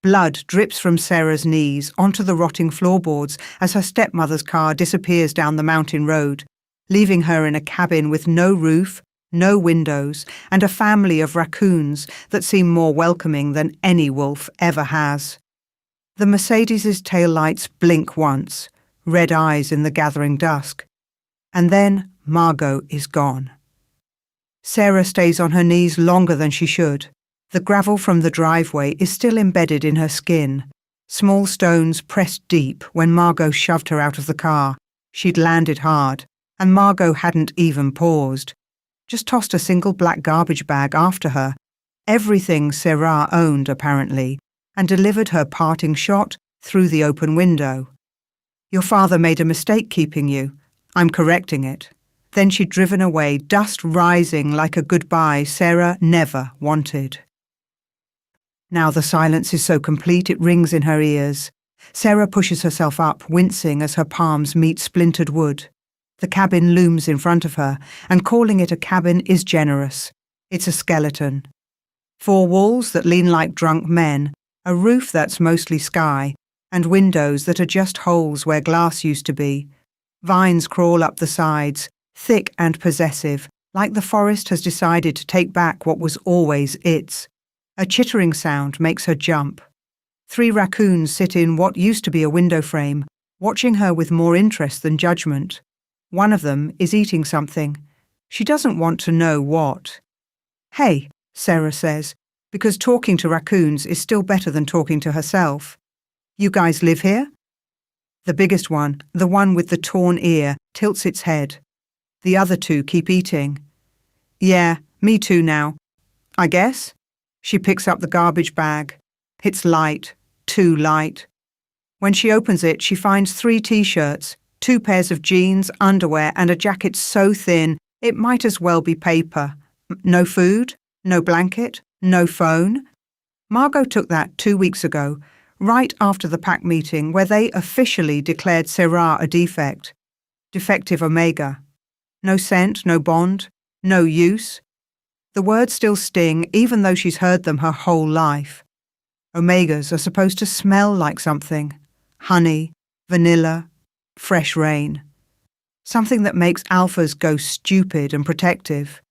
Blood drips from Sarah's knees onto the rotting floorboards as her stepmother's car disappears down the mountain road, leaving her in a cabin with no roof, no windows, and a family of raccoons that seem more welcoming than any wolf ever has. The Mercedes's taillights blink once, red eyes in the gathering dusk, and then Margot is gone. Sarah stays on her knees longer than she should. The gravel from the driveway is still embedded in her skin. Small stones pressed deep when Margot shoved her out of the car. She'd landed hard, and Margot hadn't even paused. Just tossed a single black garbage bag after her, everything Sarah owned apparently, and delivered her parting shot through the open window. "Your father made a mistake keeping you. I'm correcting it." Then she'd driven away, dust rising like a goodbye Sarah never wanted. Now the silence is so complete it rings in her ears. Sarah pushes herself up, wincing as her palms meet splintered wood. The cabin looms in front of her, and calling it a cabin is generous. It's a skeleton. 4 walls that lean like drunk men, a roof that's mostly sky, and windows that are just holes where glass used to be. Vines crawl up the sides, thick and possessive, like the forest has decided to take back what was always its. A chittering sound makes her jump. 3 raccoons sit in what used to be a window frame, watching her with more interest than judgment. One of them is eating something. She doesn't want to know what. "Hey," Sarah says, because talking to raccoons is still better than talking to herself. "You guys live here?" The biggest one, the one with the torn ear, tilts its head. The other 2 keep eating. "Yeah, me too now. I guess?" She picks up the garbage bag. It's light, too light. When she opens it, she finds 3 t-shirts, 2 pairs of jeans, underwear, and a jacket so thin it might as well be paper. No food, no blanket, no phone. Margot took that 2 weeks ago, right after the pack meeting where they officially declared Sarah a defect. Defective Omega. No scent, no bond, no use. The words still sting even though she's heard them her whole life. Omegas are supposed to smell like something. Honey, vanilla, fresh rain. Something that makes alphas go stupid and protective.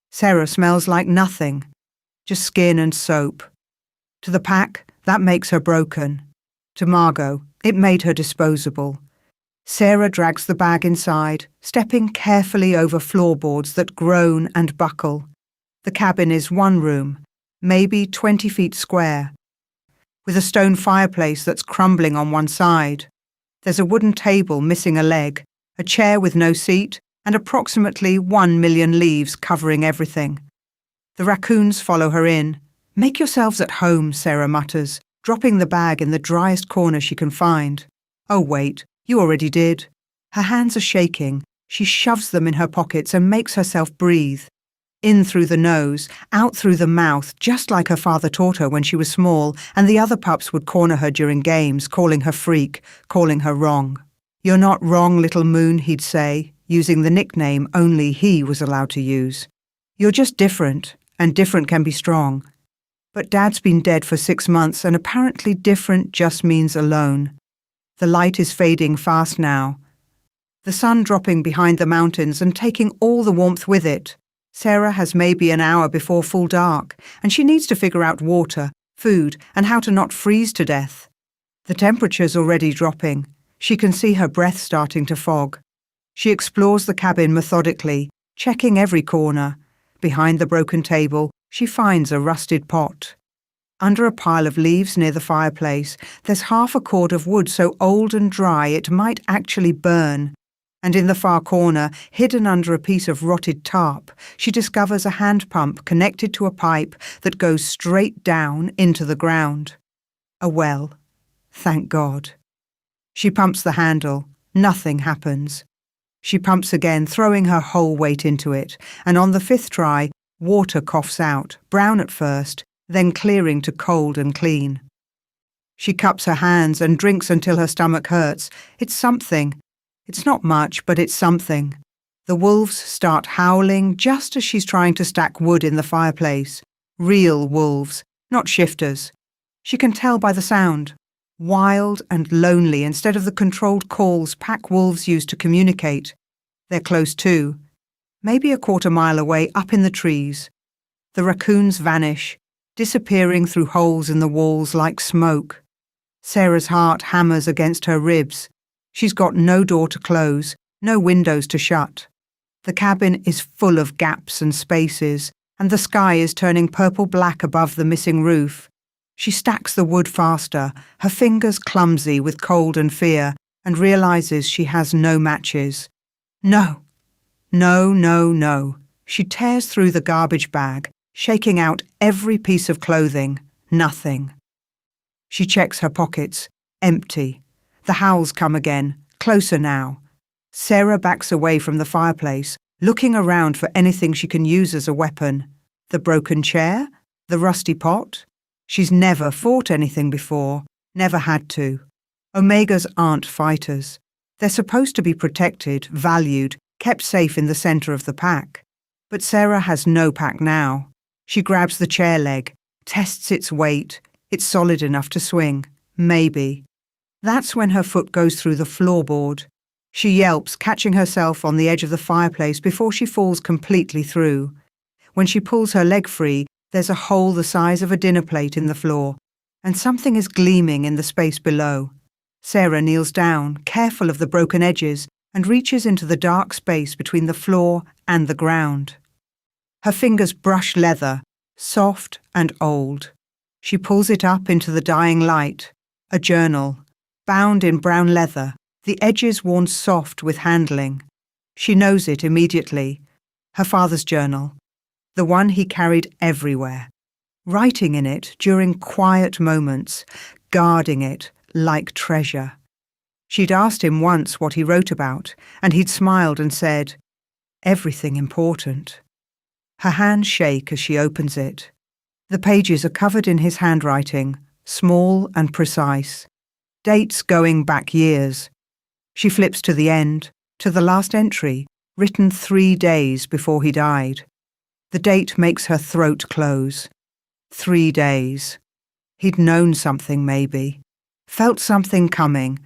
Sarah smells like nothing, just skin and soap. To the pack, that makes her broken. To Margot, it made her disposable. Sarah drags the bag inside, stepping carefully over floorboards that groan and buckle. The cabin is 1 room, maybe 20 feet square, with a stone fireplace that's crumbling on one side. There's a wooden table missing a leg, a chair with no seat, and approximately 1 million leaves covering everything. The raccoons follow her in. "Make yourselves at home," Sarah mutters, dropping the bag in the driest corner she can find. "Oh wait, you already did." Her hands are shaking. She shoves them in her pockets and makes herself breathe. In through the nose, out through the mouth, just like her father taught her when she was small, and the other pups would corner her during games, calling her freak, calling her wrong. "You're not wrong, little moon," he'd say, using the nickname only he was allowed to use. "You're just different, and different can be strong." But Dad's been dead for 6 months, and apparently different just means alone. The light is fading fast now. The sun dropping behind the mountains and taking all the warmth with it. Sarah has maybe an hour before full dark, and she needs to figure out water, food, and how to not freeze to death. The temperature's already dropping. She can see her breath starting to fog. She explores the cabin methodically, checking every corner. Behind the broken table, she finds a rusted pot. Under a pile of leaves near the fireplace, there's half a cord of wood so old and dry it might actually burn. And in the far corner, hidden under a piece of rotted tarp, she discovers a hand pump connected to a pipe that goes straight down into the ground. A well. Thank God. She pumps the handle. Nothing happens. She pumps again, throwing her whole weight into it, and on the 5th try, water coughs out, brown at first, then clearing to cold and clean. She cups her hands and drinks until her stomach hurts. It's something. It's not much, but it's something. The wolves start howling just as she's trying to stack wood in the fireplace. Real wolves, not shifters. She can tell by the sound. Wild and lonely instead of the controlled calls pack wolves use to communicate. They're close too, maybe a quarter-mile away up in the trees. The raccoons vanish, disappearing through holes in the walls like smoke. Sarah's heart hammers against her ribs. She's got no door to close, no windows to shut. The cabin is full of gaps and spaces, and the sky is turning purple-black above the missing roof. She stacks the wood faster, her fingers clumsy with cold and fear, and realizes she has no matches. No. No, no, no. She tears through the garbage bag, shaking out every piece of clothing. Nothing. She checks her pockets. Empty. The howls come again, closer now. Sarah backs away from the fireplace, looking around for anything she can use as a weapon. The broken chair? The rusty pot? She's never fought anything before, never had to. Omegas aren't fighters. They're supposed to be protected, valued, kept safe in the centre of the pack. But Sarah has no pack now. She grabs the chair leg, tests its weight. It's solid enough to swing. Maybe. That's when her foot goes through the floorboard. She yelps, catching herself on the edge of the fireplace before she falls completely through. When she pulls her leg free, there's a hole the size of a dinner plate in the floor, and something is gleaming in the space below. Sarah kneels down, careful of the broken edges, and reaches into the dark space between the floor and the ground. Her fingers brush leather, soft and old. She pulls it up into the dying light. A journal, bound in brown leather, the edges worn soft with handling. She knows it immediately. Her father's journal. The one he carried everywhere, writing in it during quiet moments, guarding it like treasure. She'd asked him once what he wrote about, and he'd smiled and said, "Everything important." Her hands shake as she opens it. The pages are covered in his handwriting, small and precise, dates going back years. She flips to the end, to the last entry, written 3 days before he died. The date makes her throat close. 3 days. He'd known something, maybe. Felt something coming.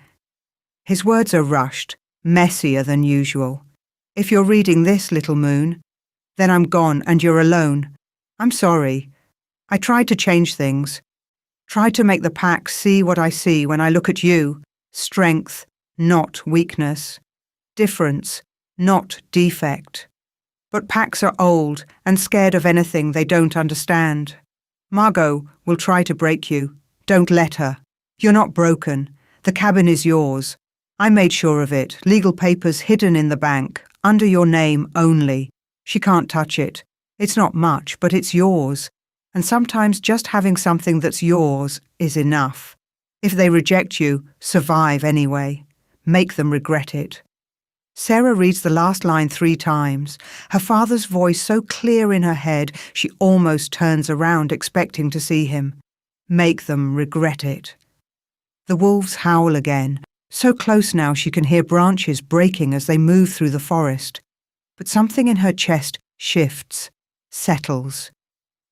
His words are rushed, messier than usual. "If you're reading this, little moon, then I'm gone and you're alone. I'm sorry. I tried to change things. Tried to make the pack see what I see when I look at you. Strength, not weakness. Difference, not defect. But packs are old and scared of anything they don't understand. Margot will try to break you. Don't let her. You're not broken. The cabin is yours. I made sure of it. Legal papers hidden in the bank, under your name only. She can't touch it. It's not much, but it's yours. And sometimes just having something that's yours is enough. If they reject you, survive anyway. Make them regret it." Sarah reads the last line 3 times, her father's voice so clear in her head she almost turns around expecting to see him. Make them regret it. The wolves howl again, so close now she can hear branches breaking as they move through the forest. But something in her chest shifts, settles.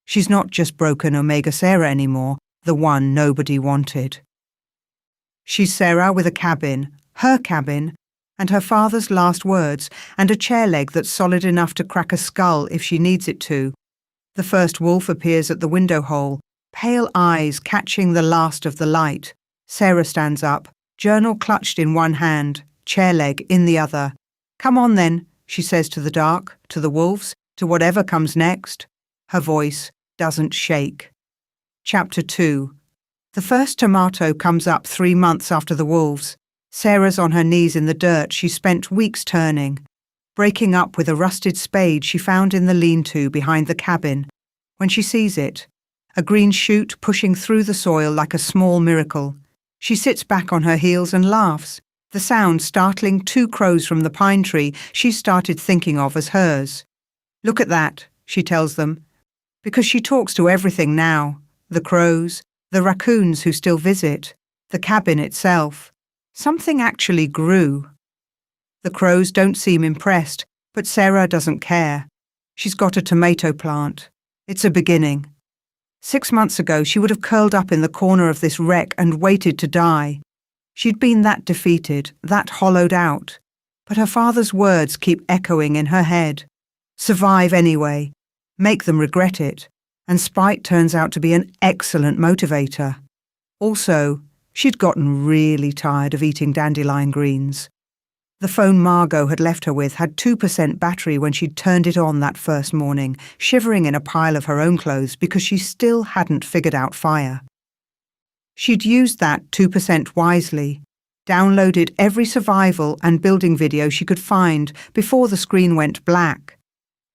She's not just broken Omega Sarah anymore, the one nobody wanted. She's Sarah with a cabin, her cabin, and her father's last words, and a chair leg that's solid enough to crack a skull if she needs it to. The first wolf appears at the window hole, pale eyes catching the last of the light. Sarah stands up, journal clutched in one hand, chair leg in the other. "Come on then," she says to the dark, to the wolves, to whatever comes next. Her voice doesn't shake. Chapter 2. The first tomato comes up 3 months after the wolves. Sarah's on her knees in the dirt she spent weeks turning, breaking up with a rusted spade she found in the lean-to behind the cabin. When she sees it, a green shoot pushing through the soil like a small miracle, she sits back on her heels and laughs, the sound startling 2 crows from the pine tree she started thinking of as hers. "Look at that," she tells them, because she talks to everything now, the crows, the raccoons who still visit, the cabin itself. Something actually grew. The crows don't seem impressed, but Sarah doesn't care. She's got a tomato plant. It's a beginning. 6 months ago, she would have curled up in the corner of this wreck and waited to die. She'd been that defeated, that hollowed out. But her father's words keep echoing in her head. Survive anyway. Make them regret it. And spite turns out to be an excellent motivator. Also, she'd gotten really tired of eating dandelion greens. The phone Margot had left her with had 2% battery when she'd turned it on that first morning, shivering in a pile of her own clothes because she still hadn't figured out fire. She'd used that 2% wisely, downloaded every survival and building video she could find before the screen went black.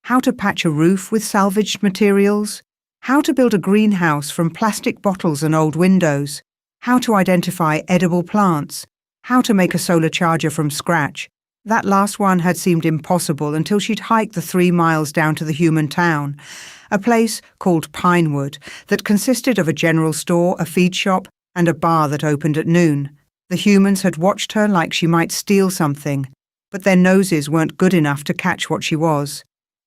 How to patch a roof with salvaged materials, how to build a greenhouse from plastic bottles and old windows, how to identify edible plants, how to make a solar charger from scratch. That last one had seemed impossible until she'd hiked the 3 miles down to the human town, a place called Pinewood that consisted of a general store, a feed shop, and a bar that opened at noon. The humans had watched her like she might steal something, but their noses weren't good enough to catch what she was.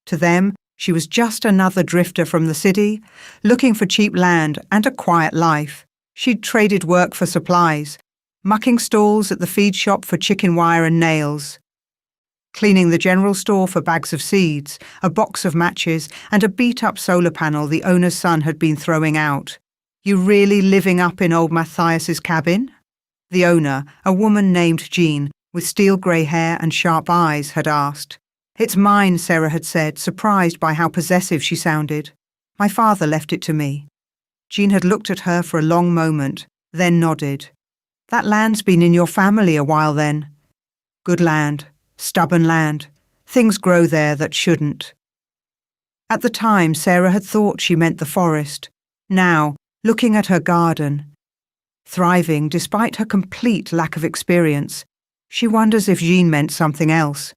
To them, she was just another drifter from the city, looking for cheap land and a quiet life. She'd traded work for supplies, mucking stalls at the feed shop for chicken wire and nails, cleaning the general store for bags of seeds, a box of matches, and a beat-up solar panel the owner's son had been throwing out. You really living up in old Matthias's cabin? The owner, a woman named Jean, with steel grey hair and sharp eyes, had asked. It's mine, Sarah had said, surprised by how possessive she sounded. My father left it to me. Jean had looked at her for a long moment, then nodded. That land's been in your family a while then. Good land, stubborn land. Things grow there that shouldn't. At the time, Sarah had thought she meant the forest. Now, looking at her garden, thriving despite her complete lack of experience, she wonders if Jean meant something else.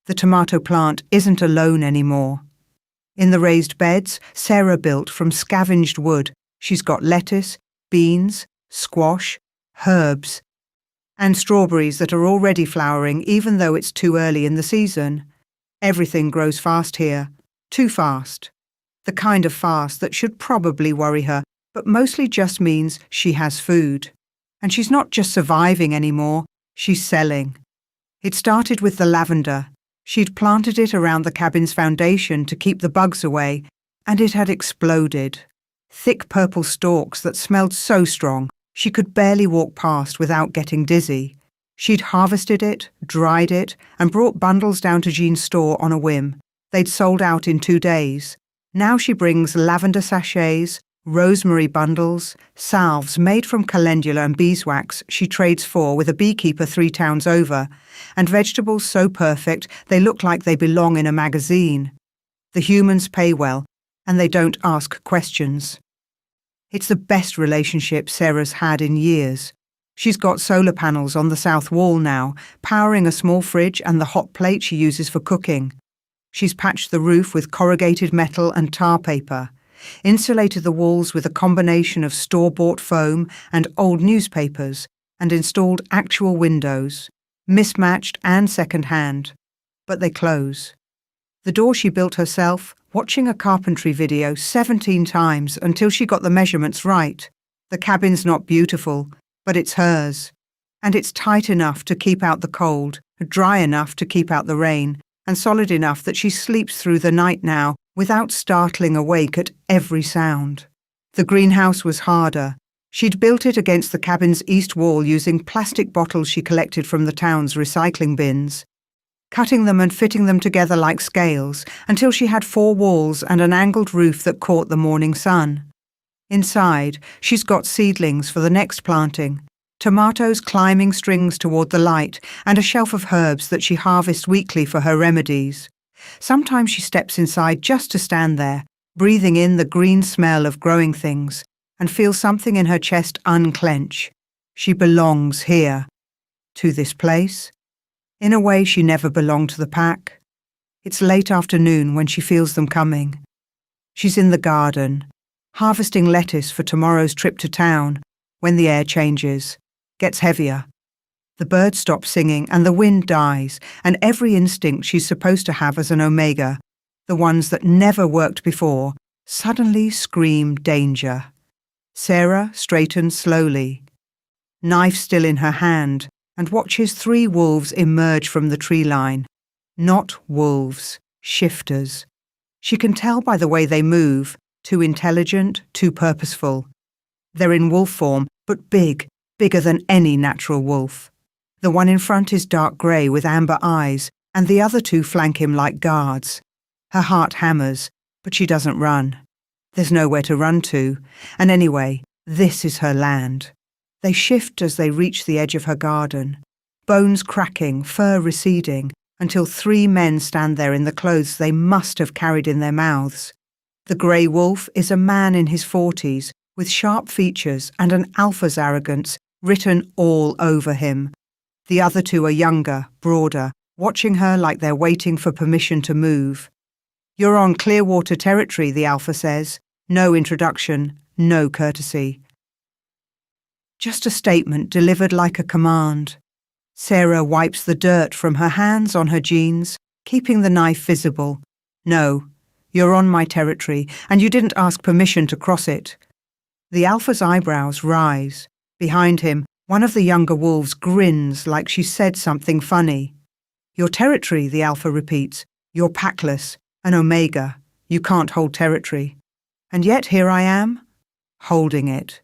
The tomato plant isn't alone anymore. In the raised beds Sarah built from scavenged wood, she's got lettuce, beans, squash, herbs, and strawberries that are already flowering even though it's too early in the season. Everything grows fast here, too fast. The kind of fast that should probably worry her, but mostly just means she has food. And she's not just surviving anymore, she's selling. It started with the lavender. She'd planted it around the cabin's foundation to keep the bugs away, and it had exploded. Thick purple stalks that smelled so strong she could barely walk past without getting dizzy. She'd harvested it, dried it, and brought bundles down to Jean's store on a whim. They'd sold out in 2 days. Now she brings lavender sachets, rosemary bundles, salves made from calendula and beeswax she trades for with a beekeeper 3 towns over, and vegetables so perfect they look like they belong in a magazine. The humans pay well, and they don't ask questions. It's the best relationship Sarah's had in years. She's got solar panels on the south wall now, powering a small fridge and the hot plate she uses for cooking. She's patched the roof with corrugated metal and tar paper, insulated the walls with a combination of store-bought foam and old newspapers, and installed actual windows, mismatched and second-hand, but they close. The door she built herself, watching a carpentry video 17 times until she got the measurements right. The cabin's not beautiful, but it's hers, and it's tight enough to keep out the cold, dry enough to keep out the rain, and solid enough that she sleeps through the night now without startling awake at every sound. The greenhouse was harder. She'd built it against the cabin's east wall using plastic bottles she collected from the town's recycling bins, cutting them and fitting them together like scales until she had 4 walls and an angled roof that caught the morning sun. Inside, she's got seedlings for the next planting, tomatoes climbing strings toward the light, and a shelf of herbs that she harvests weekly for her remedies. Sometimes she steps inside just to stand there, breathing in the green smell of growing things, and feels something in her chest unclench. She belongs here, to this place. In a way she never belonged to the pack. It's late afternoon when she feels them coming. She's in the garden, harvesting lettuce for tomorrow's trip to town, when the air changes, gets heavier. The birds stop singing and the wind dies, and every instinct she's supposed to have as an omega, the ones that never worked before, suddenly scream danger. Sarah straightens slowly, knife still in her hand, and watches 3 wolves emerge from the tree line. Not wolves, shifters. She can tell by the way they move, too intelligent, too purposeful. They're in wolf form, but big, bigger than any natural wolf. The one in front is dark grey with amber eyes, and the other 2 flank him like guards. Her heart hammers, but she doesn't run. There's nowhere to run to, and anyway, this is her land. They shift as they reach the edge of her garden, bones cracking, fur receding, until 3 men stand there in the clothes they must have carried in their mouths. The grey wolf is a man in his 40s, with sharp features and an alpha's arrogance written all over him. The other 2 are younger, broader, watching her like they're waiting for permission to move. "You're on Clearwater territory," the alpha says. No introduction, no courtesy. Just a statement delivered like a command. Sarah wipes the dirt from her hands on her jeans, keeping the knife visible. "No, you're on my territory, and you didn't ask permission to cross it." The alpha's eyebrows rise. Behind him, one of the younger wolves grins like she said something funny. "Your territory," the alpha repeats. "You're packless, an omega. You can't hold territory. And yet here I am, holding it."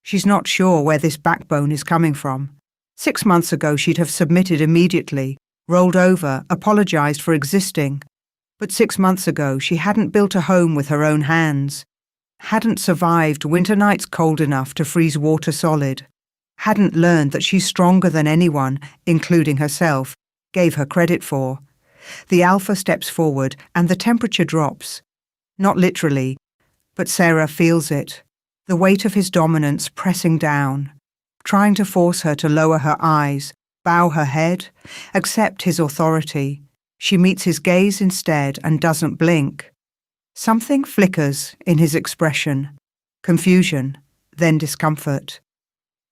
She's not sure where this backbone is coming from. 6 months ago she'd have submitted immediately, rolled over, apologised for existing. But 6 months ago she hadn't built a home with her own hands, hadn't survived winter nights cold enough to freeze water solid, hadn't learned that she's stronger than anyone, including herself, gave her credit for. The alpha steps forward and the temperature drops. Not literally, but Sarah feels it, the weight of his dominance pressing down, trying to force her to lower her eyes, bow her head, accept his authority. She meets his gaze instead and doesn't blink. Something flickers in his expression. Confusion, then discomfort.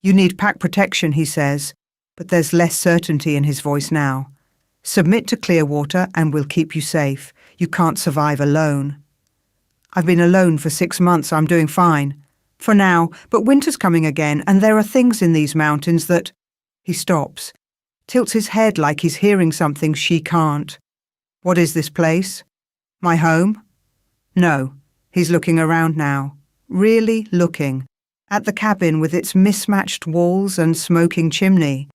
"You need pack protection," he says, but there's less certainty in his voice now. "Submit to Clearwater and we'll keep you safe. You can't survive alone." "I've been alone for 6 months. I'm doing fine. For now, but winter's coming again, and there are things in these mountains that—" He stops, tilts his head like he's hearing something she can't. "What is this place? My home?" No. He's looking around now, really looking, at the cabin with its mismatched walls and smoking chimney,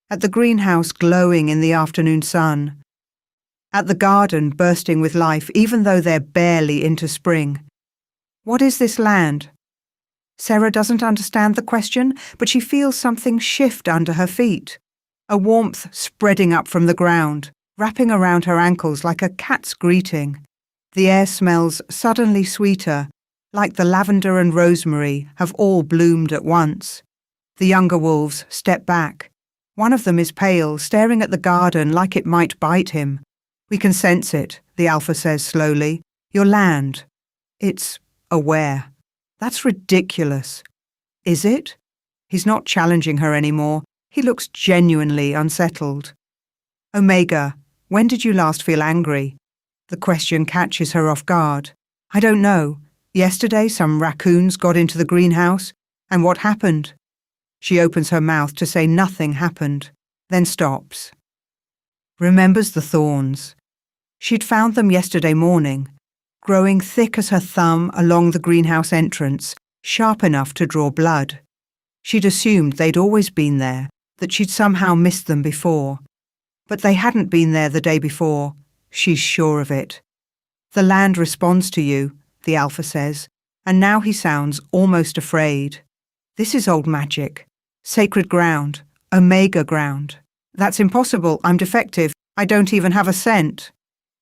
at the greenhouse glowing in the afternoon sun, at the garden bursting with life even though they're barely into spring. What is this land? Sarah doesn't understand the question, but she feels something shift under her feet, a warmth spreading up from the ground, wrapping around her ankles like a cat's greeting. The air smells suddenly sweeter, like the lavender and rosemary have all bloomed at once. The younger wolves step back. One of them is pale, staring at the garden like it might bite him. "We can sense it," the alpha says slowly. "Your land. It's aware." "That's ridiculous." "Is it?" He's not challenging her anymore. He looks genuinely unsettled. "Omega, when did you last feel angry?" The question catches her off guard. "I don't know. Yesterday some raccoons got into the greenhouse. And what happened?" She opens her mouth to say nothing happened, then stops. Remembers the thorns. She'd found them yesterday morning, growing thick as her thumb along the greenhouse entrance, sharp enough to draw blood. She'd assumed they'd always been there, that she'd somehow missed them before. But they hadn't been there the day before. She's sure of it. "The land responds to you," the alpha says, and now he sounds almost afraid. "This is old magic. Sacred ground. Omega ground. That's impossible. I'm defective. I don't even have a scent."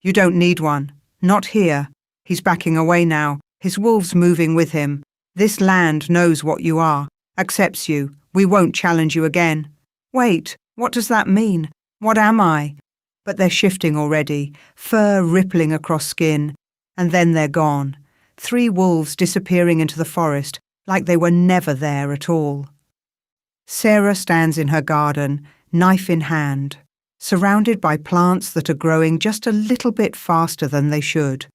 "You don't need one. Not here." He's backing away now, his wolves moving with him. "This land knows what you are, accepts you. We won't challenge you again." "Wait, what does that mean? What am I?" But they're shifting already, fur rippling across skin, and then they're gone. 3 wolves disappearing into the forest like they were never there at all. Sarah stands in her garden, knife in hand, surrounded by plants that are growing just a little bit faster than they should.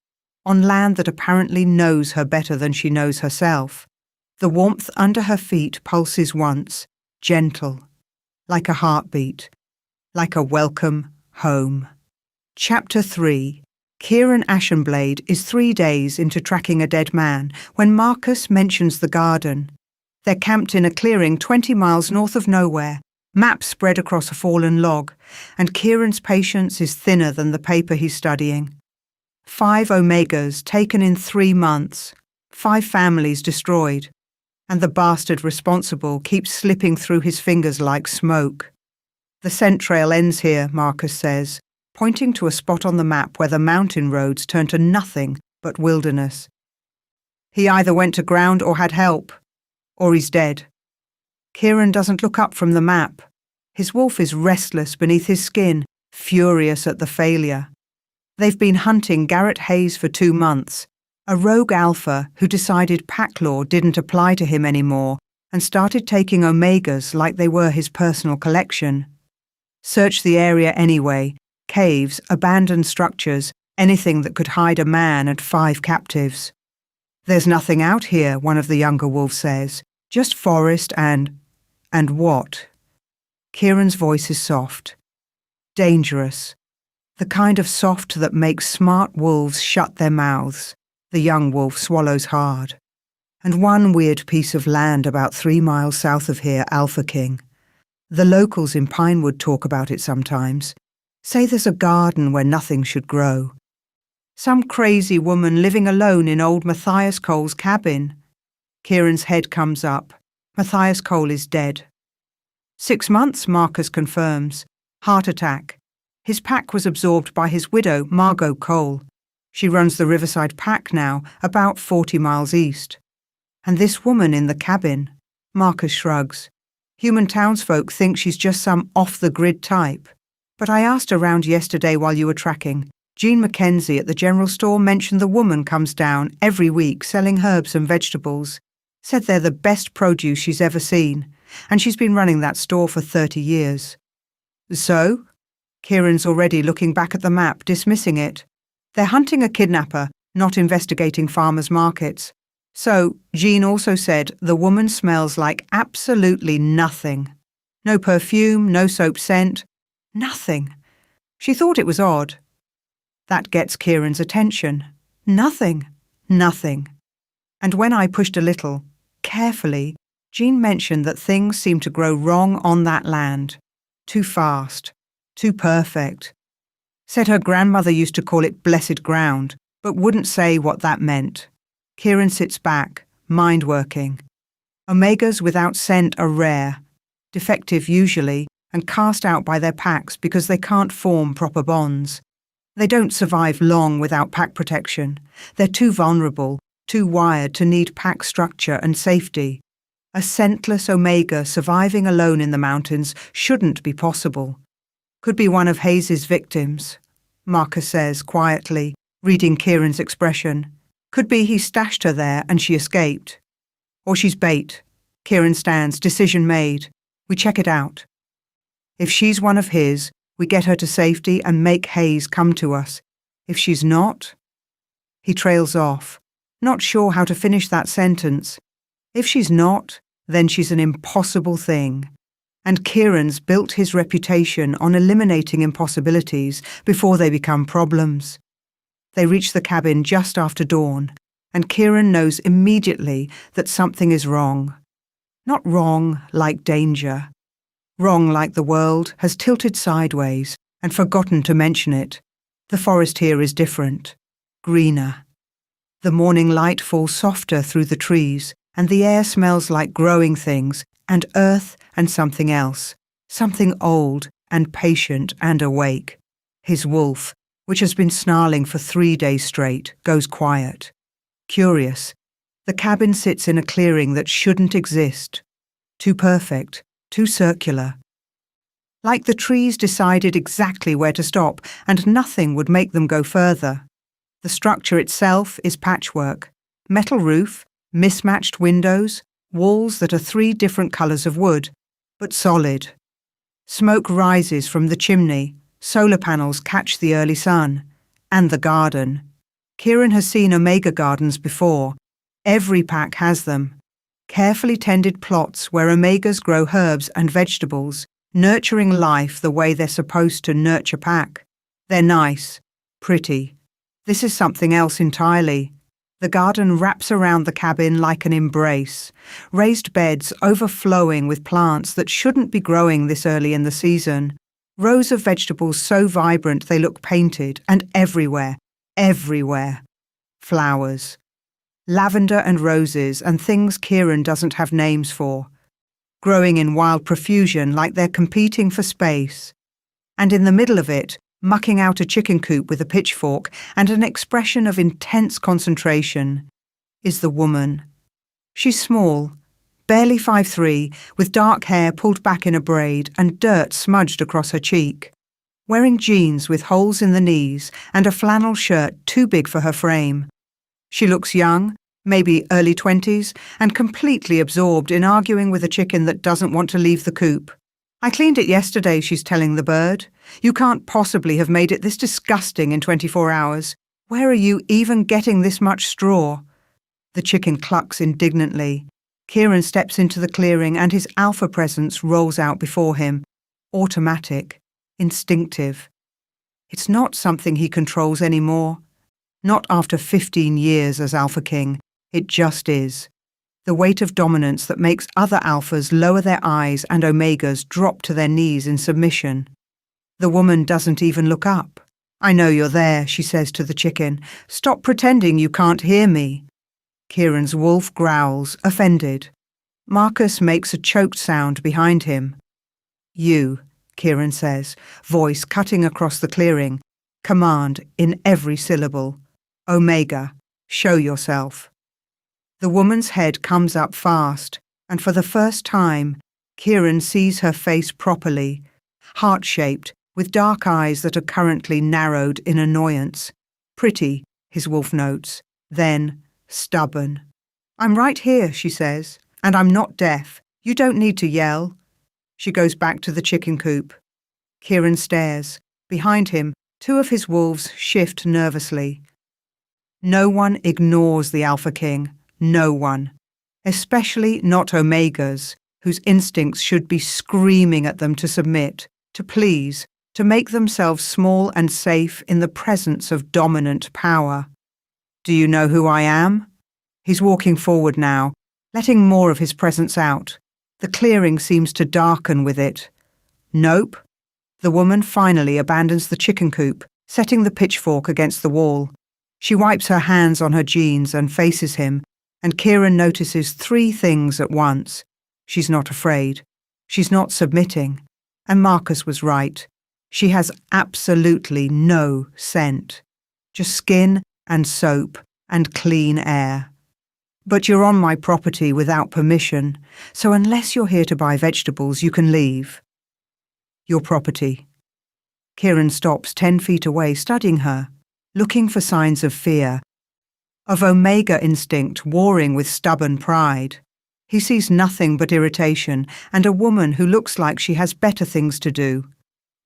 on land that apparently knows her better than she knows herself. The warmth under her feet pulses once, gentle, like a heartbeat, like a welcome home. Chapter 3. Kieran Ashenblade is 3 days into tracking a dead man when Marcus mentions the garden. They're camped in a clearing 20 miles north of nowhere, maps spread across a fallen log, and Kieran's patience is thinner than the paper he's studying. 5 omegas taken in 3 months, 5 families destroyed, and the bastard responsible keeps slipping through his fingers like smoke. The scent trail ends here, Marcus says, pointing to a spot on the map where the mountain roads turn to nothing but wilderness. He either went to ground or had help, or he's dead. Kieran doesn't look up from the map. His wolf is restless beneath his skin, furious at the failure. They've been hunting Garrett Hayes for 2 months, a rogue alpha who decided pack law didn't apply to him anymore and started taking omegas like they were his personal collection. Search the area anyway. Caves, abandoned structures, anything that could hide a man and 5 captives. There's nothing out here, one of the younger wolves says. Just forest and what? Kieran's voice is soft. Dangerous. The kind of soft that makes smart wolves shut their mouths. The young wolf swallows hard. And one weird piece of land about 3 miles south of here, Alpha King. The locals in Pinewood talk about it sometimes. Say there's a garden where nothing should grow. Some crazy woman living alone in old Matthias Cole's cabin. Kieran's head comes up. Matthias Cole is dead. 6 months, Marcus confirms. Heart attack. His pack was absorbed by his widow, Margot Cole. She runs the Riverside Pack now, about 40 miles east. And this woman in the cabin? Marcus shrugs. Human townsfolk think she's just some off-the-grid type. But I asked around yesterday while you were tracking. Jean Mackenzie at the general store mentioned the woman comes down every week selling herbs and vegetables. Said they're the best produce she's ever seen, and she's been running that store for 30 years. So? Kieran's already looking back at the map, dismissing it. They're hunting a kidnapper, not investigating farmers' markets. So, Jean also said the woman smells like absolutely nothing. No perfume, no soap scent. Nothing. She thought it was odd. That gets Kieran's attention. Nothing. Nothing. And when I pushed a little, carefully, Jean mentioned that things seemed to grow wrong on that land. Too fast. Too perfect. Said her grandmother used to call it blessed ground, but wouldn't say what that meant. Kieran sits back, mind working. Omegas without scent are rare, defective usually, and cast out by their packs because they can't form proper bonds. They don't survive long without pack protection. They're too vulnerable, too wired to need pack structure and safety. A scentless omega surviving alone in the mountains shouldn't be possible. Could be one of Hayes's victims, Marcus says quietly, reading Kieran's expression. Could be he stashed her there and she escaped. Or she's bait. Kieran stands, decision made. We check it out. If she's one of his, we get her to safety and make Hayes come to us. If she's not... He trails off, not sure how to finish that sentence. If she's not, then she's an impossible thing. And Kieran's built his reputation on eliminating impossibilities before they become problems. They reach the cabin just after dawn, and Kieran knows immediately that something is wrong. Not wrong like danger. Wrong like the world has tilted sideways and forgotten to mention it. The forest here is different, greener. The morning light falls softer through the trees, and the air smells like growing things and earth and something else, something old and patient and awake. His wolf, which has been snarling for 3 days straight, goes quiet. Curious, the cabin sits in a clearing that shouldn't exist. Too perfect, too circular. Like the trees decided exactly where to stop, and nothing would make them go further. The structure itself is patchwork. Metal roof, mismatched windows, walls that are 3 different colours of wood, but solid. Smoke rises from the chimney, solar panels catch the early sun, and the garden. Kieran has seen Omega gardens before. Every pack has them. Carefully tended plots where Omegas grow herbs and vegetables, nurturing life the way they're supposed to nurture pack. They're nice, pretty. This is something else entirely. The garden wraps around the cabin like an embrace, raised beds overflowing with plants that shouldn't be growing this early in the season, rows of vegetables so vibrant they look painted, and everywhere, flowers. Lavender and roses and things Kieran doesn't have names for, growing in wild profusion like they're competing for space. And in the middle of it, mucking out a chicken coop with a pitchfork and an expression of intense concentration, is the woman. She's small, barely 5'3", with dark hair pulled back in a braid and dirt smudged across her cheek, wearing jeans with holes in the knees and a flannel shirt too big for her frame. She looks young, maybe early 20s, and completely absorbed in arguing with a chicken that doesn't want to leave the coop. "I cleaned it yesterday," she's telling the bird. "You can't possibly have made it this disgusting in 24 hours. Where are you even getting this much straw?" The chicken clucks indignantly. Kieran steps into the clearing and his alpha presence rolls out before him. Automatic, instinctive. It's not something he controls anymore. Not after 15 years as Alpha King. It just is. The weight of dominance that makes other alphas lower their eyes and omegas drop to their knees in submission. The woman doesn't even look up. "I know you're there," she says to the chicken. "Stop pretending you can't hear me." Kieran's wolf growls, offended. Marcus makes a choked sound behind him. "You," Kieran says, voice cutting across the clearing, command in every syllable. "Omega, show yourself." The woman's head comes up fast, and for the first time, Kieran sees her face properly, heart-shaped, with dark eyes that are currently narrowed in annoyance. Pretty, his wolf notes, then stubborn. "I'm right here," she says, "and I'm not deaf. You don't need to yell." She goes back to the chicken coop. Kieran stares. Behind him, two of his wolves shift nervously. No one ignores the Alpha King. No one. Especially not Omegas, whose instincts should be screaming at them to submit, to please, to make themselves small and safe in the presence of dominant power. "Do you know who I am?" He's walking forward now, letting more of his presence out. The clearing seems to darken with it. "Nope." The woman finally abandons the chicken coop, setting the pitchfork against the wall. She wipes her hands on her jeans and faces him, and Kieran notices 3 things at once. She's not afraid. She's not submitting. And Marcus was right. She has absolutely no scent. Just skin and soap and clean air. "But you're on my property without permission, so unless you're here to buy vegetables, you can leave." "Your property." Kieran stops 10 feet away, studying her, looking for signs of fear, of Omega instinct warring with stubborn pride. He sees nothing but irritation and a woman who looks like she has better things to do.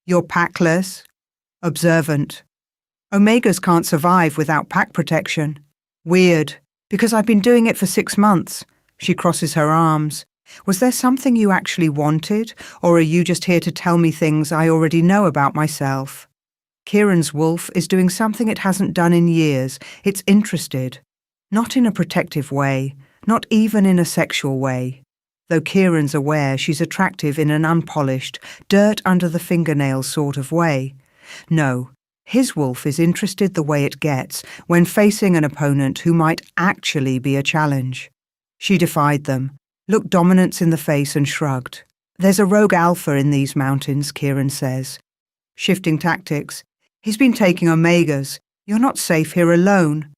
"You're packless?" "Observant." "Omegas can't survive without pack protection." "Weird, because I've been doing it for 6 months." She crosses her arms. "Was there something you actually wanted, or are you just here to tell me things I already know about myself?" Kieran's wolf is doing something it hasn't done in years. It's interested. Not in a protective way, not even in a sexual way. Though Kieran's aware she's attractive in an unpolished, dirt under the fingernails sort of way. No, his wolf is interested the way it gets when facing an opponent who might actually be a challenge. She defied them, looked dominance in the face and shrugged. "There's a rogue alpha in these mountains," Kieran says. Shifting tactics. "He's been taking Omegas. You're not safe here alone."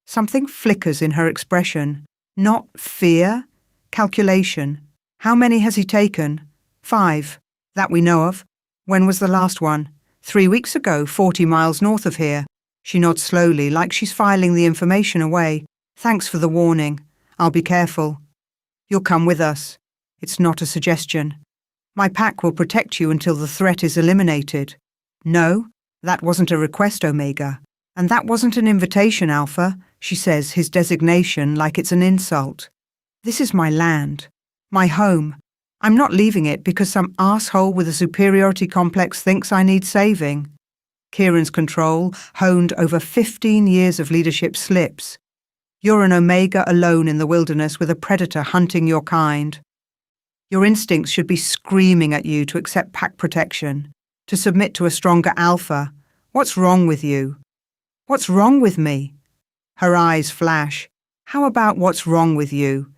Something flickers in her expression. Not fear, calculation. "How many has he taken?" 5, that we know of. "When was the last one?" 3 weeks ago, 40 miles north of here." She nods slowly, like she's filing the information away. "Thanks for the warning. I'll be careful." "You'll come with us." It's not a suggestion. "My pack will protect you until the threat is eliminated." "No, that wasn't a request, Omega. And that wasn't an invitation, Alpha, she says, his designation like it's an insult. This is my land, my home. I'm not leaving it because some asshole with a superiority complex thinks I need saving. Kieran's control, honed over 15 years of leadership, slips. You're an omega alone in the wilderness with a predator hunting your kind. Your instincts should be screaming at you to accept pack protection, to submit to a stronger alpha. What's wrong with you? What's wrong with me? Her eyes flash. How about what's wrong with you?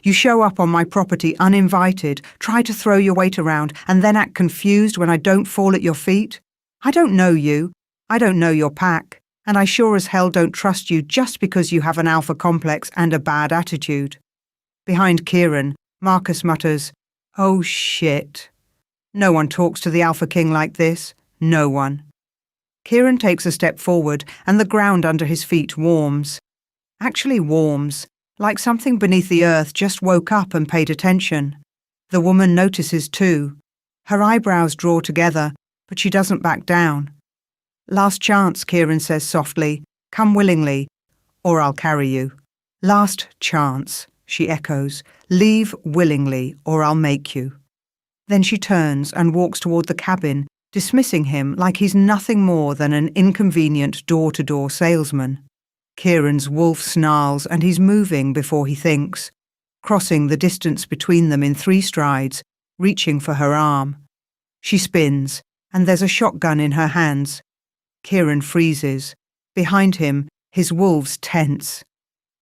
You show up on my property uninvited, try to throw your weight around, and then act confused when I don't fall at your feet? I don't know you. I don't know your pack. And I sure as hell don't trust you just because you have an alpha complex and a bad attitude. Behind Kieran, Marcus mutters, "Oh shit." No one talks to the Alpha King like this. No one. Kieran takes a step forward and the ground under his feet warms. Actually warms, like something beneath the earth just woke up and paid attention. The woman notices too. Her eyebrows draw together, but she doesn't back down. "Last chance," Kieran says softly. "Come willingly, or I'll carry you." "Last chance," she echoes. "Leave willingly, or I'll make you." Then she turns and walks toward the cabin, dismissing him like he's nothing more than an inconvenient door-to-door salesman. Kieran's wolf snarls and he's moving before he thinks, crossing the distance between them in 3 strides, reaching for her arm. She spins, and there's a shotgun in her hands. Kieran freezes. Behind him, his wolves tense.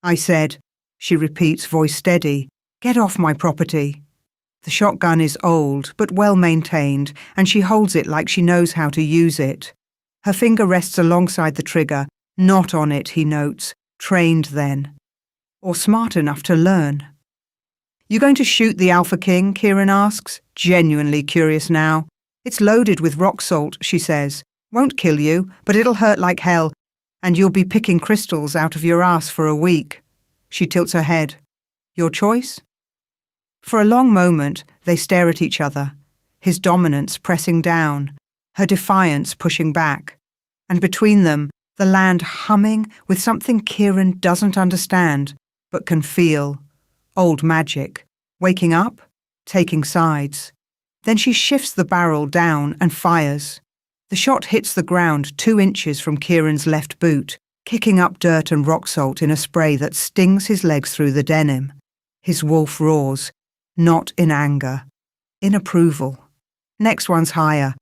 "I said," she repeats, voice steady, "get off my property." The shotgun is old, but well maintained, and she holds it like she knows how to use it. Her finger rests alongside the trigger, not on it, he notes, trained then. Or smart enough to learn. "You going to shoot the Alpha King?" Kieran asks, genuinely curious now. "It's loaded with rock salt," she says. "Won't kill you, but it'll hurt like hell, and you'll be picking crystals out of your ass for a week." She tilts her head. "Your choice?" For a long moment, they stare at each other, his dominance pressing down, her defiance pushing back, and between them, the land humming with something Kieran doesn't understand, but can feel. Old magic. Waking up, taking sides. Then she shifts the barrel down and fires. The shot hits the ground 2 inches from Kieran's left boot, kicking up dirt and rock salt in a spray that stings his legs through the denim. His wolf roars, not in anger, in approval. "Next one's higher,"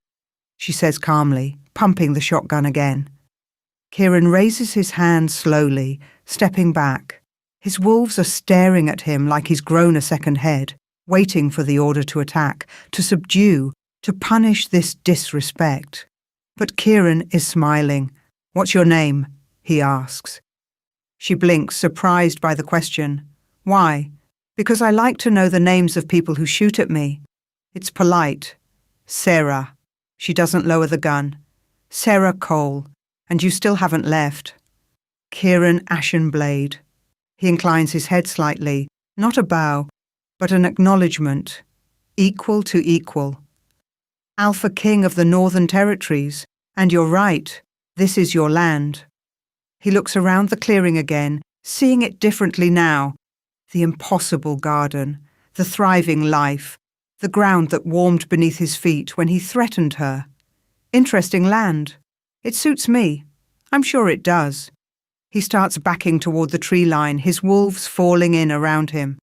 she says calmly, pumping the shotgun again. Kieran raises his hand slowly, stepping back. His wolves are staring at him like he's grown a second head, waiting for the order to attack, to subdue, to punish this disrespect. But Kieran is smiling. "What's your name?" he asks. She blinks, surprised by the question. "Why?" "Because I like to know the names of people who shoot at me. It's polite." "Sarah." She doesn't lower the gun. "Sarah Cole. And you still haven't left." Kieran Ashenblade. He inclines his head slightly, not a bow, but an acknowledgement. Equal to equal. "Alpha King of the Northern Territories. And you're right, this is your land." He looks around the clearing again, seeing it differently now. The impossible garden, the thriving life, the ground that warmed beneath his feet when he threatened her. Interesting land. It suits me. I'm sure it does. He starts backing toward the tree line, his wolves falling in around him.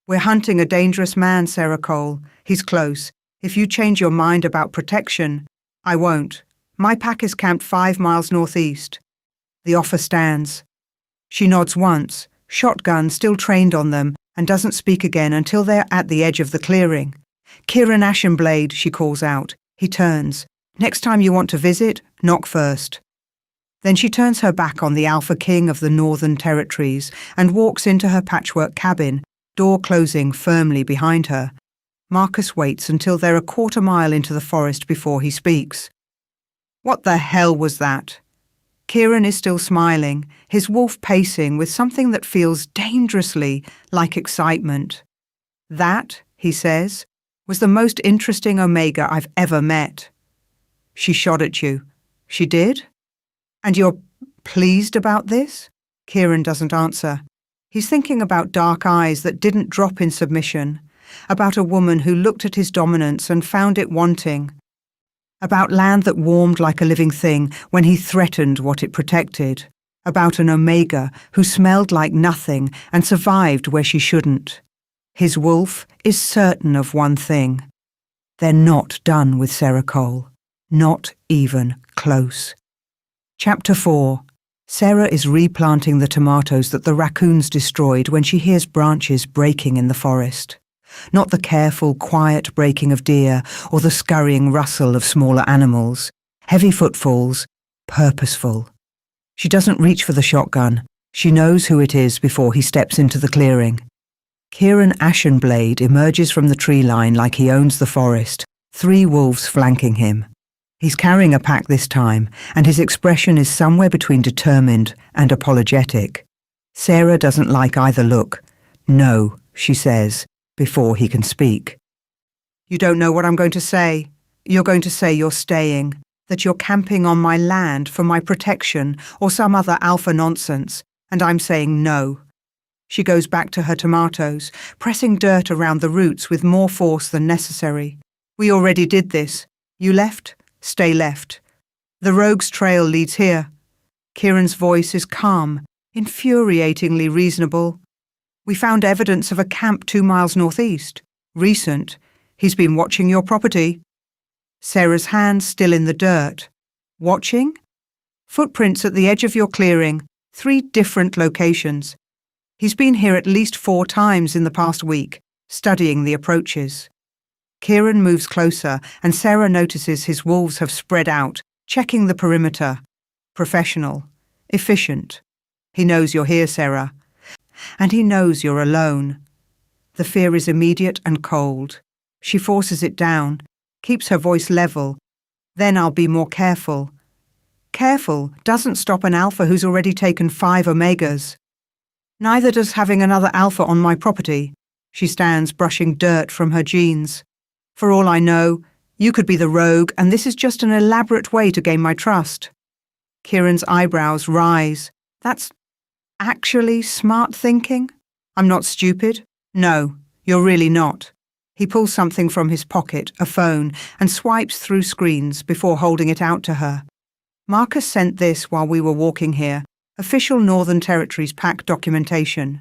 "We're hunting a dangerous man, Sarah Cole. He's close. If you change your mind about protection..." "I won't. My pack is camped 5 miles northeast." The offer stands. She nods once, shotgun still trained on them, and doesn't speak again until they're at the edge of the clearing. "Kieran Ashenblade," she calls out. He turns. "Next time you want to visit, knock first." Then she turns her back on the Alpha King of the Northern Territories and walks into her patchwork cabin, door closing firmly behind her. Marcus waits until they're a 1/4 mile into the forest before he speaks. "What the hell was that?" Kieran is still smiling, his wolf pacing with something that feels dangerously like excitement. "That," he says, "was the most interesting omega I've ever met." "She shot at you." "She did?" "And you're..." Pleased about this? Kieran doesn't answer. He's thinking about dark eyes that didn't drop in submission, about a woman who looked at his dominance and found it wanting, about land that warmed like a living thing when he threatened what it protected, about an omega who smelled like nothing and survived where she shouldn't. His wolf is certain of one thing. They're not done with Sarah Cole. Not even close. Chapter 4. Sarah is replanting the tomatoes that the raccoons destroyed when she hears branches breaking in the forest. Not the careful, quiet breaking of deer or the scurrying rustle of smaller animals. Heavy footfalls, purposeful. She doesn't reach for the shotgun. She knows who it is before he steps into the clearing. Kieran Ashenblade emerges from the tree line like he owns the forest, 3 wolves flanking him. He's carrying a pack this time, and his expression is somewhere between determined and apologetic. Sarah doesn't like either look. No, she says, before he can speak. You don't know what I'm going to say. You're going to say you're staying, that you're camping on my land for my protection or some other alpha nonsense, and I'm saying no. She goes back to her tomatoes, pressing dirt around the roots with more force than necessary. We already did this. You left? Stay left. The rogue's trail leads here. Kieran's voice is calm, infuriatingly reasonable. We found evidence of a camp 2 miles northeast. Recent. He's been watching your property. Sarah's hand still in the dirt. Watching? Footprints at the edge of your clearing. 3 different locations. He's been here at least 4 times in the past week, studying the approaches. Kieran moves closer, and Sarah notices his wolves have spread out, checking the perimeter. Professional. Efficient. He knows you're here, Sarah. And he knows you're alone. The fear is immediate and cold. She forces it down, keeps her voice level. Then I'll be more careful. Careful doesn't stop an alpha who's already taken 5 omegas. Neither does having another alpha on my property. She stands brushing dirt from her jeans. For all I know, you could be the rogue, and this is just an elaborate way to gain my trust. Kieran's eyebrows rise. That's actually smart thinking? I'm not stupid? No, you're really not. He pulls something from his pocket, a phone, and swipes through screens before holding it out to her. Marcus sent this while we were walking here. Official Northern Territories PAC documentation.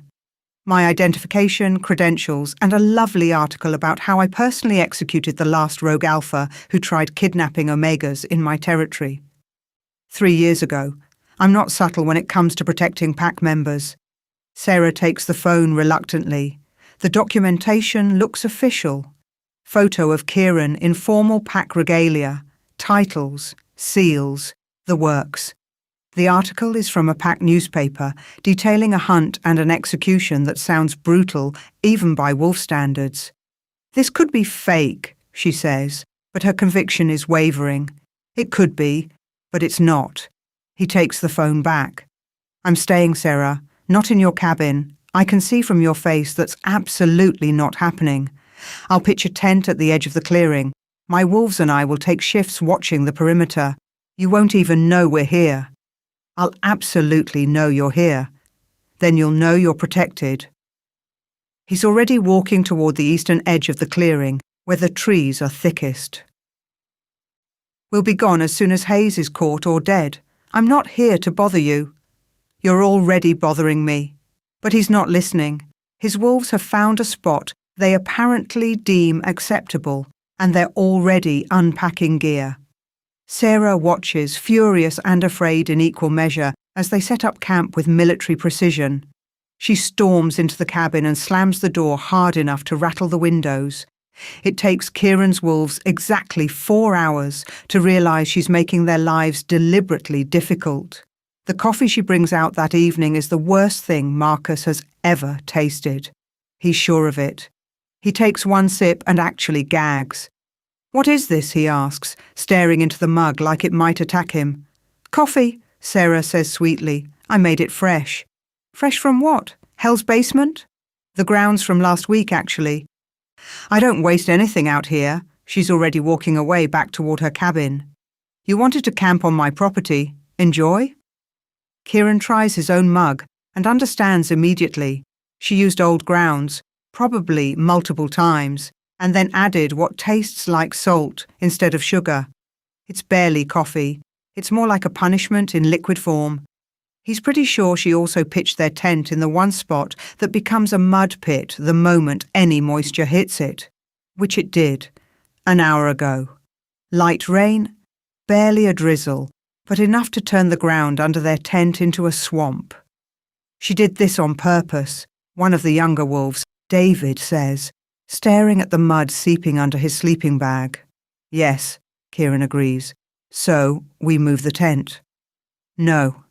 My identification, credentials, and a lovely article about how I personally executed the last rogue alpha who tried kidnapping omegas in my territory. 3 years ago. I'm not subtle when it comes to protecting PAC members. Sarah takes the phone reluctantly. The documentation looks official. Photo of Kieran in formal PAC regalia. Titles, seals, the works. The article is from a PAC newspaper, detailing a hunt and an execution that sounds brutal, even by wolf standards. This could be fake, she says, but her conviction is wavering. It could be, but it's not. He takes the phone back. I'm staying, Sarah, not in your cabin. I can see from your face that's absolutely not happening. I'll pitch a tent at the edge of the clearing. My wolves and I will take shifts watching the perimeter. You won't even know we're here. I'll absolutely know you're here. Then you'll know you're protected. He's already walking toward the eastern edge of the clearing, where the trees are thickest. We'll be gone as soon as Hayes is caught or dead. I'm not here to bother you. You're already bothering me. But he's not listening. His wolves have found a spot they apparently deem acceptable, and they're already unpacking gear. Sarah watches, furious and afraid in equal measure, as they set up camp with military precision. She storms into the cabin and slams the door hard enough to rattle the windows. It takes Kieran's wolves exactly 4 hours to realise she's making their lives deliberately difficult. The coffee she brings out that evening is the worst thing Marcus has ever tasted. He's sure of it. He takes 1 sip and actually gags. What is this, he asks, staring into the mug like it might attack him. Coffee, Sarah says sweetly. I made it fresh. Fresh from what? Hell's basement? The grounds from last week, actually. I don't waste anything out here. She's already walking away back toward her cabin. You wanted to camp on my property. Enjoy? Kieran tries his own mug and understands immediately. She used old grounds, probably multiple times, and then added what tastes like salt instead of sugar. It's barely coffee. It's more like a punishment in liquid form. He's pretty sure she also pitched their tent in the one spot that becomes a mud pit the moment any moisture hits it, which it did, an hour ago. Light rain, barely a drizzle, but enough to turn the ground under their tent into a swamp. She did this on purpose, one of the younger wolves, David, says, staring at the mud seeping under his sleeping bag. Yes, Kieran agrees. So, we move the tent. No.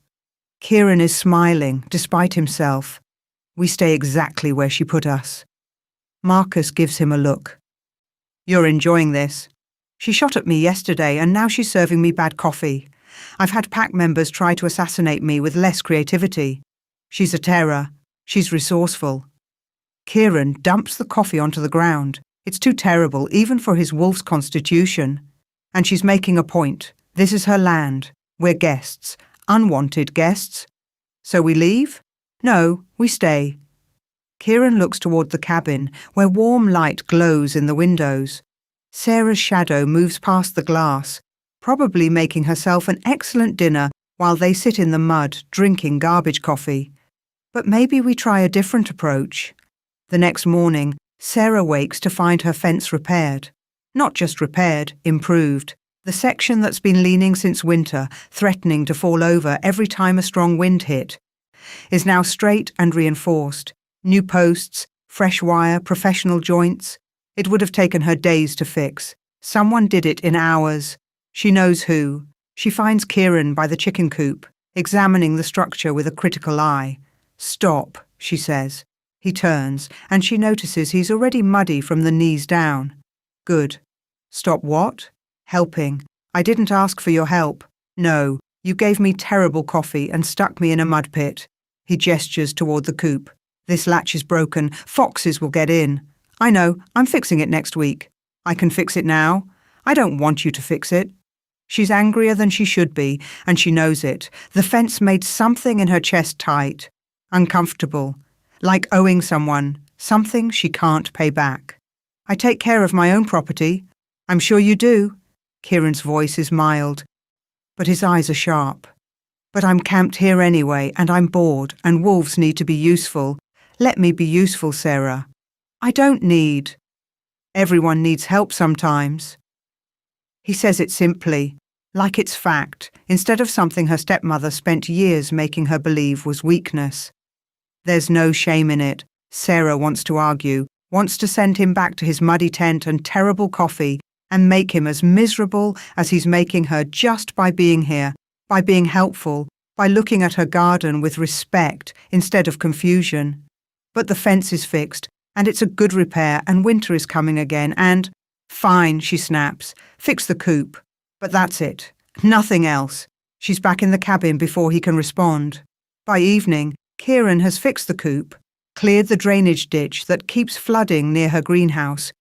Kieran is smiling, despite himself. We stay exactly where she put us. Marcus gives him a look. You're enjoying this. She shot at me yesterday and now she's serving me bad coffee. I've had pack members try to assassinate me with less creativity. She's a terror. She's resourceful. Kieran dumps the coffee onto the ground. It's too terrible, even for his wolf's constitution. And she's making a point. This is her land. We're guests. Unwanted guests. So we leave? No, we stay. Kieran looks toward the cabin, where warm light glows in the windows. Sarah's shadow moves past the glass, probably making herself an excellent dinner while they sit in the mud drinking garbage coffee. But maybe we try a different approach. The next morning, Sarah wakes to find her fence repaired. Not just repaired, improved. The section that's been leaning since winter, threatening to fall over every time a strong wind hit, is now straight and reinforced. New posts, fresh wire, professional joints. It would have taken her days to fix. Someone did it in hours. She knows who. She finds Kieran by the chicken coop, examining the structure with a critical eye. Stop, she says. He turns, and she notices he's already muddy from the knees down. Good. Stop what? Helping. I didn't ask for your help. No, you gave me terrible coffee and stuck me in a mud pit. He gestures toward the coop. This latch is broken. Foxes will get in. I know. I'm fixing it next week. I can fix it now. I don't want you to fix it. She's angrier than she should be, and she knows it. The fence made something in her chest tight. Uncomfortable. Like owing someone. Something she can't pay back. I take care of my own property. I'm sure you do. Kieran's voice is mild, but his eyes are sharp. But I'm camped here anyway, and I'm bored, and wolves need to be useful. Let me be useful, Sarah. I don't need. Everyone needs help sometimes. He says it simply, like it's fact, instead of something her stepmother spent years making her believe was weakness. There's no shame in it. Sarah wants to argue, wants to send him back to his muddy tent and terrible coffee, and make him as miserable as he's making her just by being here, by being helpful, by looking at her garden with respect instead of confusion. But the fence is fixed, and it's a good repair, and winter is coming again, and… Fine, she snaps. Fix the coop. But that's it. Nothing else. She's back in the cabin before he can respond. By evening, Kieran has fixed the coop, cleared the drainage ditch that keeps flooding near her greenhouse,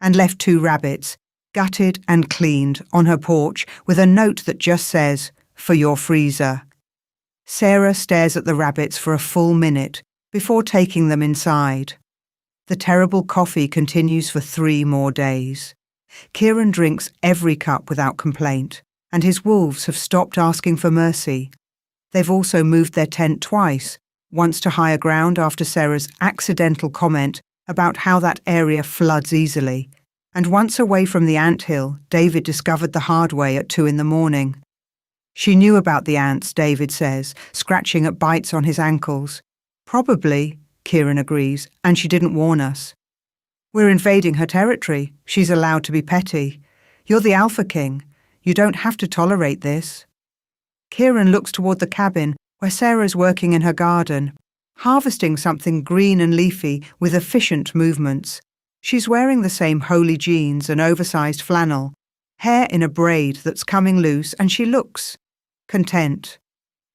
and left 2 rabbits, gutted and cleaned, on her porch with a note that just says, "For your freezer." Sarah stares at the rabbits for a full minute before taking them inside. The terrible coffee continues for 3 more days. Kieran drinks every cup without complaint, and his wolves have stopped asking for mercy. They've also moved their tent twice, once to higher ground after Sarah's accidental comment about how that area floods easily, and once away from the anthill David discovered the hard way at 2 a.m. She knew about the ants, David says, scratching at bites on his ankles. Probably, Kieran agrees, and she didn't warn us. We're invading her territory. She's allowed to be petty. You're the Alpha King. You don't have to tolerate this. Kieran looks toward the cabin where Sarah's working in her garden, harvesting something green and leafy with efficient movements. She's wearing the same holey jeans and oversized flannel, hair in a braid that's coming loose, and she looks content.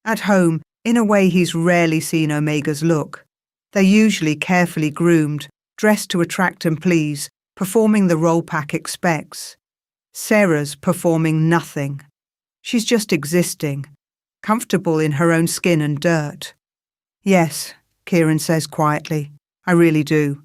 At home, in a way he's rarely seen Omegas look. They're usually carefully groomed, dressed to attract and please, performing the role pack expects. Sarah's performing nothing. She's just existing. comfortable in her own skin and dirt. Yes, Kieran says quietly, I really do.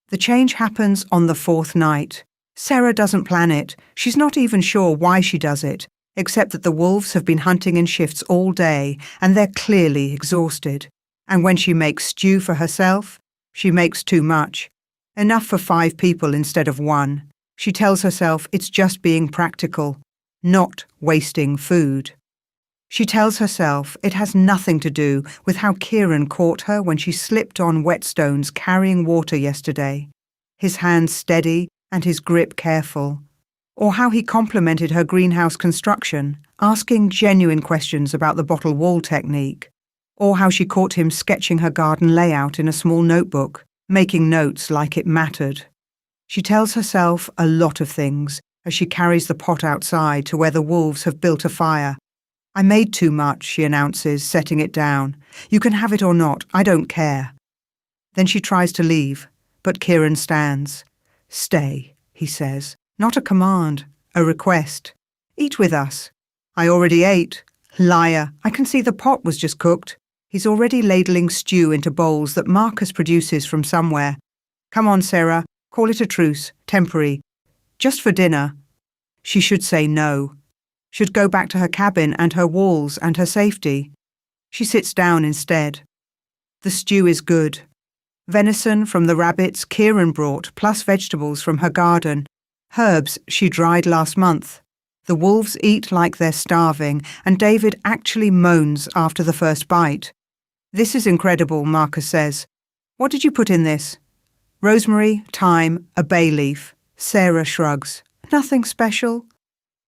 The change happens on the fourth night. Sarah doesn't plan it. She's not even sure why she does it, except that the wolves have been hunting in shifts all day and they're clearly exhausted. And when she makes stew for herself, she makes too much. Enough for 5 people instead of 1. She tells herself it's just being practical, not wasting food. She tells herself it has nothing to do with how Kieran caught her when she slipped on whetstones carrying water yesterday, his hands steady and his grip careful, or how he complimented her greenhouse construction, asking genuine questions about the bottle wall technique, or how she caught him sketching her garden layout in a small notebook, making notes like it mattered. She tells herself a lot of things as she carries the pot outside to where the wolves have built a fire. I made too much, she announces, setting it down. You can have it or not, I don't care. Then she tries to leave, but Kieran stands. Stay, he says. Not a command, a request. Eat with us. I already ate. Liar, I can see the pot was just cooked. He's already ladling stew into bowls that Marcus produces from somewhere. Come on, Sarah, call it a truce, temporary. Just for dinner. She should say no. Should go back to her cabin and her walls and her safety. She sits down instead. The stew is good. Venison from the rabbits Kieran brought, plus vegetables from her garden. Herbs she dried last month. The wolves eat like they're starving, and David actually moans after the first bite. This is incredible, Marcus says. What did you put in this? Rosemary, thyme, a bay leaf. Sarah shrugs. Nothing special.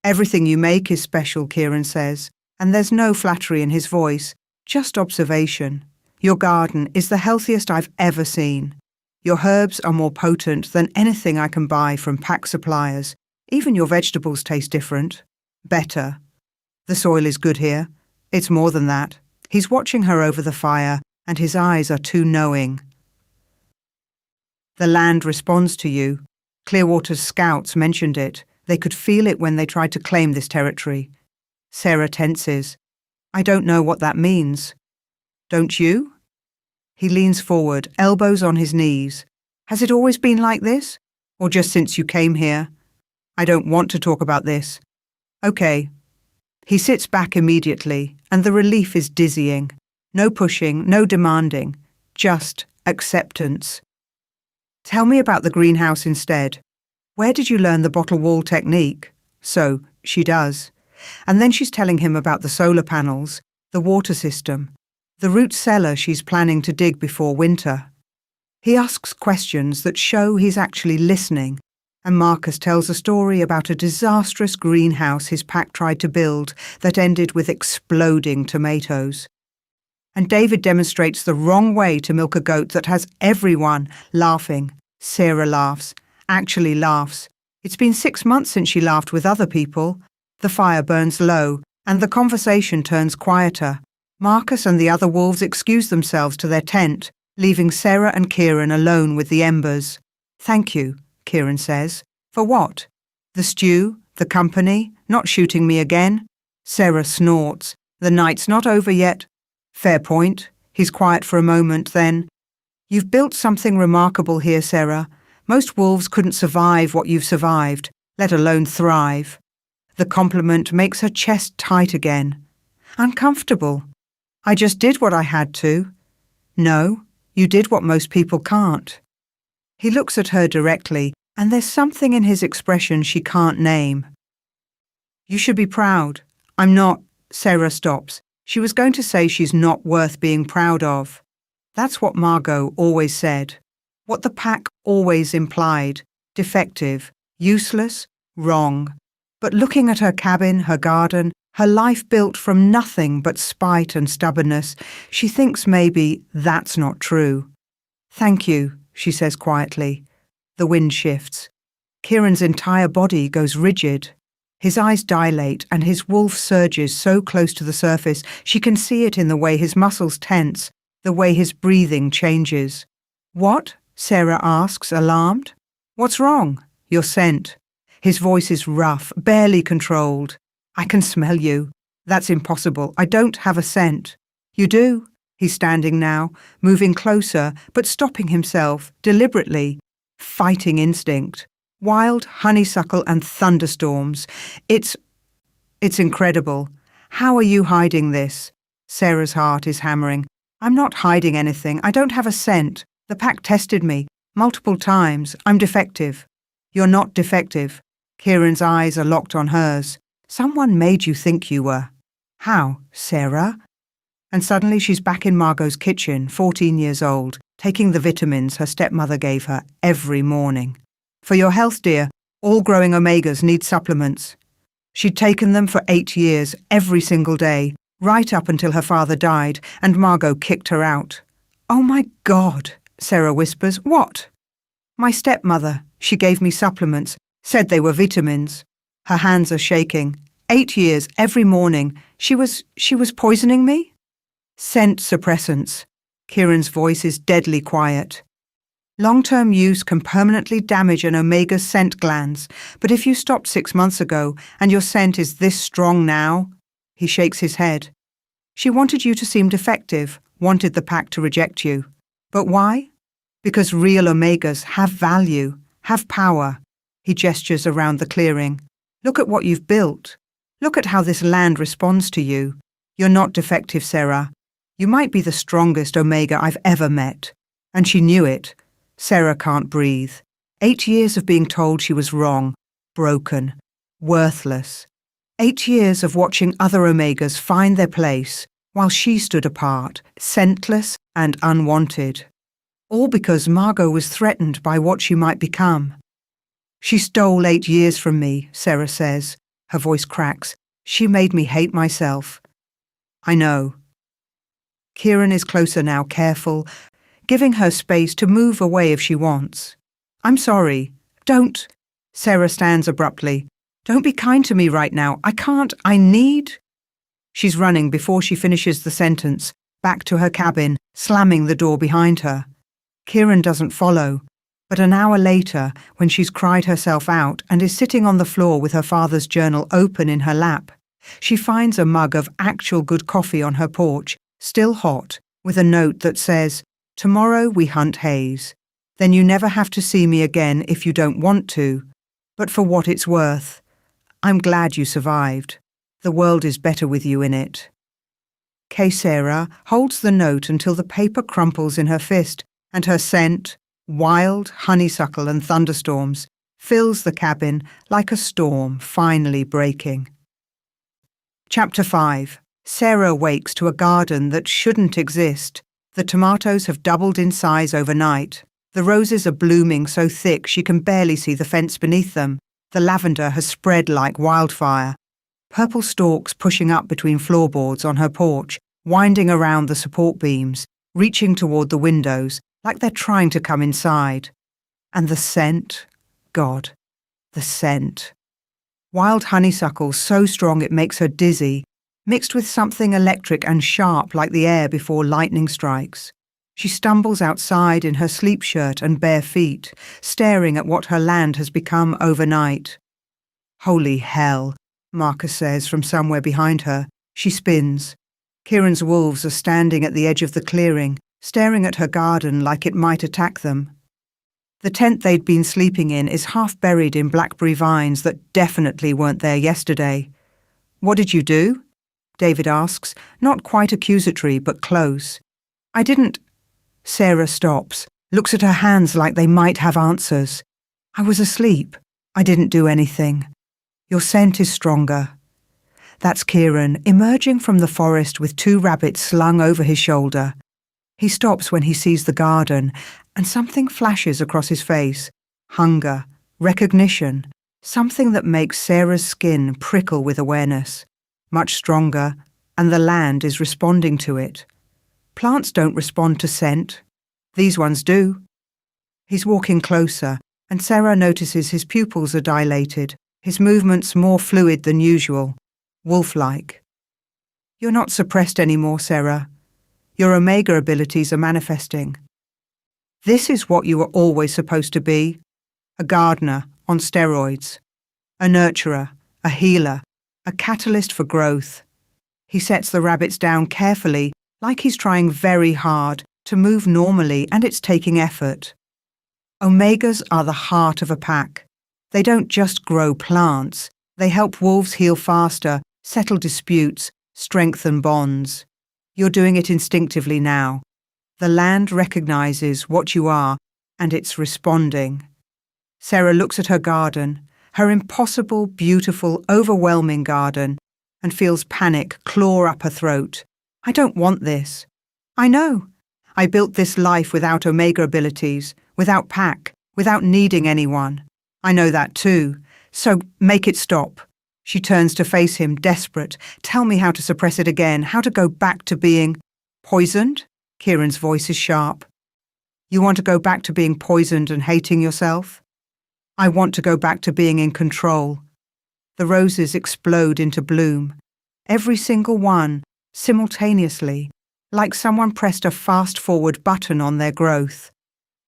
Everything you make is special, Kieran says, and there's no flattery in his voice, just observation. Your garden is the healthiest I've ever seen. Your herbs are more potent than anything I can buy from pack suppliers. Even your vegetables taste different. Better. The soil is good here. It's more than that. He's watching her over the fire, and his eyes are too knowing. The land responds to you. Clearwater's scouts mentioned it. They could feel it when they tried to claim this territory. Sarah tenses. I don't know what that means. Don't you? He leans forward, elbows on his knees. Has it always been like this? Or just since you came here? I don't want to talk about this. Okay. He sits back immediately, and the relief is dizzying. No pushing, no demanding, just acceptance. Tell me about the greenhouse instead. Where did you learn the bottle wall technique? So, she does. And then she's telling him about the solar panels, the water system, the root cellar she's planning to dig before winter. He asks questions that show he's actually listening, and Marcus tells a story about a disastrous greenhouse his pack tried to build that ended with exploding tomatoes. And David demonstrates the wrong way to milk a goat that has everyone laughing. Sarah laughs, actually laughs. It's been 6 months since she laughed with other people. The fire burns low, and the conversation turns quieter. Marcus and the other wolves excuse themselves to their tent, leaving Sarah and Kieran alone with the embers. Thank you, Kieran says. For what? The stew? The company? Not shooting me again? Sarah snorts. The night's not over yet. Fair point. He's quiet for a moment, then. You've built something remarkable here, Sarah. Most wolves couldn't survive what you've survived, let alone thrive. The compliment makes her chest tight again. Uncomfortable. I just did what I had to. No, you did what most people can't. He looks at her directly, and there's something in his expression she can't name. You should be proud. I'm not. Sarah stops. She was going to say she's not worth being proud of. That's what Margot always said. What the pack always implied. Defective, useless, wrong. But looking at her cabin, her garden, her life built from nothing but spite and stubbornness, she thinks maybe that's not true. Thank you, she says quietly. The wind shifts. Kieran's entire body goes rigid. His eyes dilate and his wolf surges so close to the surface she can see it in the way his muscles tense, the way his breathing changes. What? Sarah asks, alarmed. What's wrong? Your scent. His voice is rough, barely controlled. I can smell you. That's impossible. I don't have a scent. You do? He's standing now, moving closer, but stopping himself, deliberately. Fighting instinct. Wild honeysuckle and thunderstorms. It's incredible. How are you hiding this? Sarah's heart is hammering. I'm not hiding anything. I don't have a scent. The pack tested me. Multiple times. I'm defective. You're not defective. Kieran's eyes are locked on hers. Someone made you think you were. How, Sarah? And suddenly she's back in Margot's kitchen, 14 years old, taking the vitamins her stepmother gave her every morning. For your health, dear, all growing omegas need supplements. She'd taken them for 8 years, every single day, right up until her father died, and Margot kicked her out. Oh my God, Sarah whispers. What? My stepmother. She gave me supplements, said they were vitamins. Her hands are shaking. 8 years, every morning. She was poisoning me? Scent suppressants. Kieran's voice is deadly quiet. Long-term use can permanently damage an omega's scent glands, but if you stopped 6 months ago and your scent is this strong now, he shakes his head. She wanted you to seem defective, wanted the pack to reject you. But why? Because real omegas have value, have power. He gestures around the clearing. Look at what you've built. Look at how this land responds to you. You're not defective, Sarah. You might be the strongest omega I've ever met. And she knew it. Sarah can't breathe. 8 years of being told she was wrong, broken, worthless. 8 years of watching other omegas find their place, while she stood apart, scentless and unwanted. All because Margot was threatened by what she might become. She stole 8 years from me, Sarah says. Her voice cracks. She made me hate myself. I know. Kieran is closer now, careful, giving her space to move away if she wants. I'm sorry. Don't. Sarah stands abruptly. Don't be kind to me right now. I can't. I need. She's running before she finishes the sentence, back to her cabin, slamming the door behind her. Kieran doesn't follow. But an hour later, when she's cried herself out and is sitting on the floor with her father's journal open in her lap, she finds a mug of actual good coffee on her porch, still hot, with a note that says, "Tomorrow we hunt haze. Then you never have to see me again if you don't want to. But for what it's worth, I'm glad you survived. The world is better with you in it." Kay Sarah holds the note until the paper crumples in her fist and her scent, wild honeysuckle and thunderstorms, fills the cabin like a storm finally breaking. Chapter 5. Sarah wakes to a garden that shouldn't exist. The tomatoes have doubled in size overnight. The roses are blooming so thick she can barely see the fence beneath them. The lavender has spread like wildfire. Purple stalks pushing up between floorboards on her porch, winding around the support beams, reaching toward the windows, like they're trying to come inside. And the scent, God, the scent. Wild honeysuckle so strong it makes her dizzy, mixed with something electric and sharp like the air before lightning strikes. She stumbles outside in her sleep shirt and bare feet, staring at what her land has become overnight. Holy hell, Marcus says from somewhere behind her. She spins. Kieran's wolves are standing at the edge of the clearing, staring at her garden like it might attack them. The tent they'd been sleeping in is half buried in blackberry vines that definitely weren't there yesterday. What did you do? David asks, not quite accusatory but close. I didn't. Sarah stops, looks at her hands like they might have answers. I was asleep. I didn't do anything. Your scent is stronger. That's Kieran, emerging from the forest with 2 rabbits slung over his shoulder. He stops when he sees the garden, and something flashes across his face. Hunger, recognition, something that makes Sarah's skin prickle with awareness. Much stronger, and the land is responding to it. Plants don't respond to scent. These ones do. He's walking closer, and Sarah notices his pupils are dilated, his movements more fluid than usual, wolf-like. You're not suppressed anymore, Sarah. Your omega abilities are manifesting. This is what you were always supposed to be. A gardener on steroids. A nurturer, a healer, a catalyst for growth. He sets the rabbits down carefully, like he's trying very hard to move normally, and it's taking effort. Omegas are the heart of a pack. They don't just grow plants. They help wolves heal faster, settle disputes, strengthen bonds. You're doing it instinctively now. The land recognizes what you are, and it's responding. Sarah looks at her garden, her impossible, beautiful, overwhelming garden, and feels panic claw up her throat. I don't want this. I know. I built this life without Omega abilities, without pack, without needing anyone. I know that too. So make it stop. She turns to face him, desperate. Tell me how to suppress it again, how to go back to being poisoned? Kieran's voice is sharp. You want to go back to being poisoned and hating yourself? I want to go back to being in control. The roses explode into bloom. Every single one, simultaneously, like someone pressed a fast-forward button on their growth.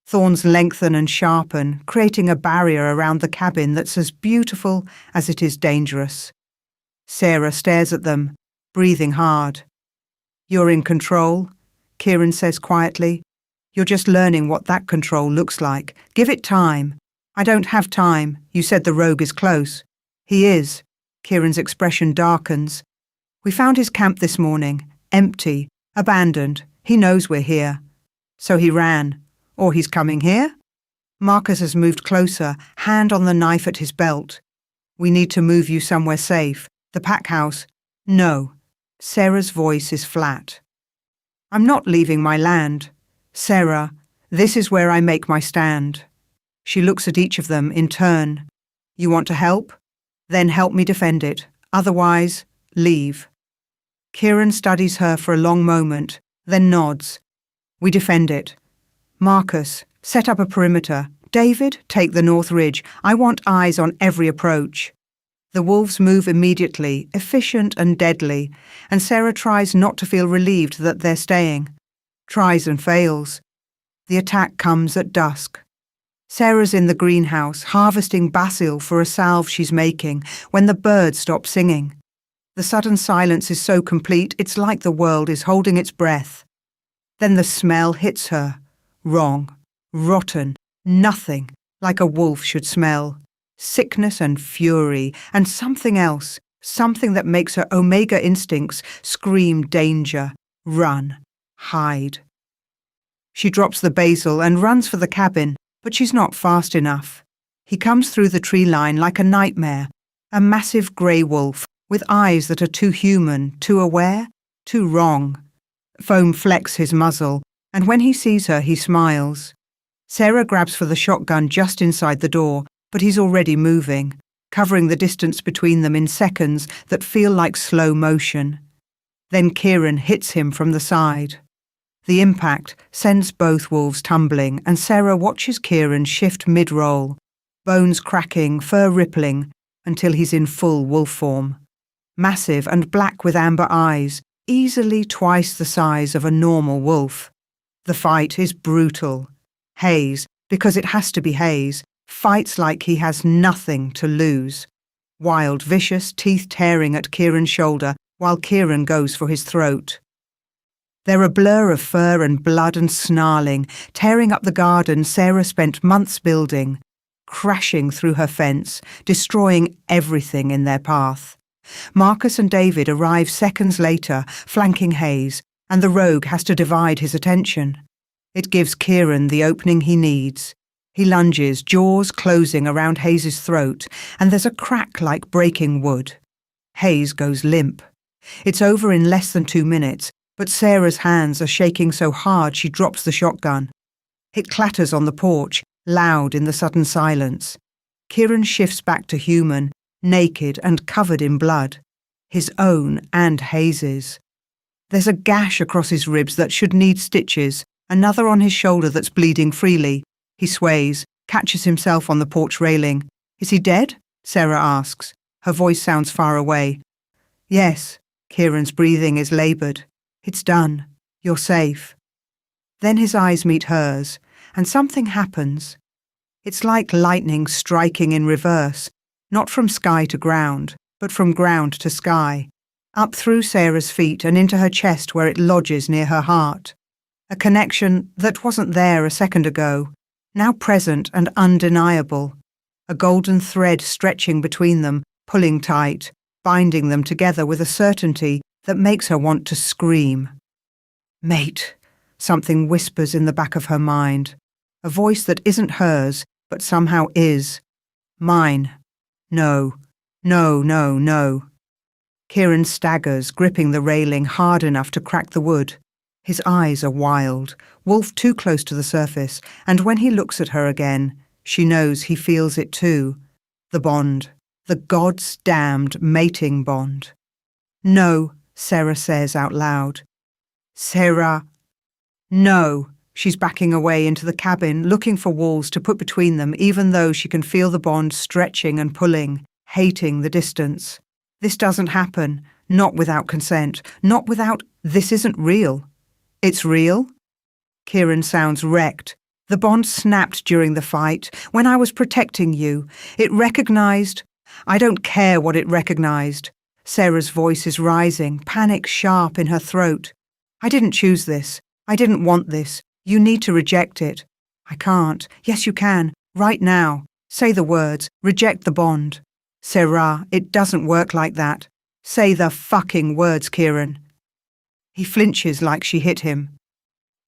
Thorns lengthen and sharpen, creating a barrier around the cabin that's as beautiful as it is dangerous. Sarah stares at them, breathing hard. You're in control, Kieran says quietly. You're just learning what that control looks like. Give it time. I don't have time. You said the rogue is close. He is. Kieran's expression darkens. We found his camp this morning, empty, abandoned. He knows we're here. So he ran. Or he's coming here? Marcus has moved closer, hand on the knife at his belt. We need to move you somewhere safe. The pack house. No. Sarah's voice is flat. I'm not leaving my land. Sarah, this is where I make my stand. She looks at each of them in turn. You want to help? Then help me defend it. Otherwise, leave. Kieran studies her for a long moment, then nods. We defend it. Marcus, set up a perimeter. David, take the North Ridge. I want eyes on every approach. The wolves move immediately, efficient and deadly, and Sarah tries not to feel relieved that they're staying. Tries and fails. The attack comes at dusk. Sarah's in the greenhouse, harvesting basil for a salve she's making, when the birds stop singing. The sudden silence is so complete, it's like the world is holding its breath. Then the smell hits her. Wrong. Rotten. Nothing like a wolf should smell. Sickness and fury, and something else, something that makes her Omega instincts scream danger, run, hide. She drops the basil and runs for the cabin, but she's not fast enough. He comes through the tree line like a nightmare, a massive grey wolf with eyes that are too human, too aware, too wrong. Foam flecks his muzzle, and when he sees her, he smiles. Sarah grabs for the shotgun just inside the door, but he's already moving, covering the distance between them in seconds that feel like slow motion. Then Kieran hits him from the side. The impact sends both wolves tumbling, and Sarah watches Kieran shift mid-roll, bones cracking, fur rippling, until he's in full wolf form. Massive and black with amber eyes, easily twice the size of a normal wolf. The fight is brutal. Hayes, because it has to be Hayes, fights like he has nothing to lose. Wild, vicious, teeth tearing at Kieran's shoulder while Kieran goes for his throat. They're a blur of fur and blood and snarling, tearing up the garden Sarah spent months building, crashing through her fence, destroying everything in their path. Marcus and David arrive seconds later, flanking Hayes, and the rogue has to divide his attention. It gives Kieran the opening he needs. He lunges, jaws closing around Hayes' throat, and there's a crack like breaking wood. Hayes goes limp. It's over in less than 2 minutes, but Sarah's hands are shaking so hard she drops the shotgun. It clatters on the porch, loud in the sudden silence. Kieran shifts back to human, naked and covered in blood. His own and Hayes'. There's a gash across his ribs that should need stitches, another on his shoulder that's bleeding freely. He sways, catches himself on the porch railing. Is he dead? Sarah asks. Her voice sounds far away. Yes. Kieran's breathing is laboured. It's done. You're safe. Then his eyes meet hers, and something happens. It's like lightning striking in reverse, not from sky to ground, but from ground to sky. up through Sarah's feet and into her chest where it lodges near her heart. A connection that wasn't there a second ago, now present and undeniable. A golden thread stretching between them, pulling tight, binding them together with a certainty that makes her want to scream. Mate, something whispers in the back of her mind. A voice that isn't hers, but somehow is. Mine. No, no, no, no. Kieran staggers, gripping the railing hard enough to crack the wood. His eyes are wild, Wolf too close to the surface, and when he looks at her again, she knows he feels it too. The bond. The God's damned mating bond. No, Sarah says out loud. Sarah. No. She's backing away into the cabin, looking for walls to put between them, even though she can feel the bond stretching and pulling, hating the distance. This doesn't happen, not without consent, not without this isn't real. It's real? Kieran sounds wrecked. The bond snapped during the fight, when I was protecting you. It recognized. I don't care what it recognized. Sarah's voice is rising, panic sharp in her throat. I didn't choose this. I didn't want this. You need to reject it. I can't. Yes, you can. Right now. Say the words. Reject the bond. Sarah, it doesn't work like that. Say the fucking words, Kieran. He flinches like she hit him.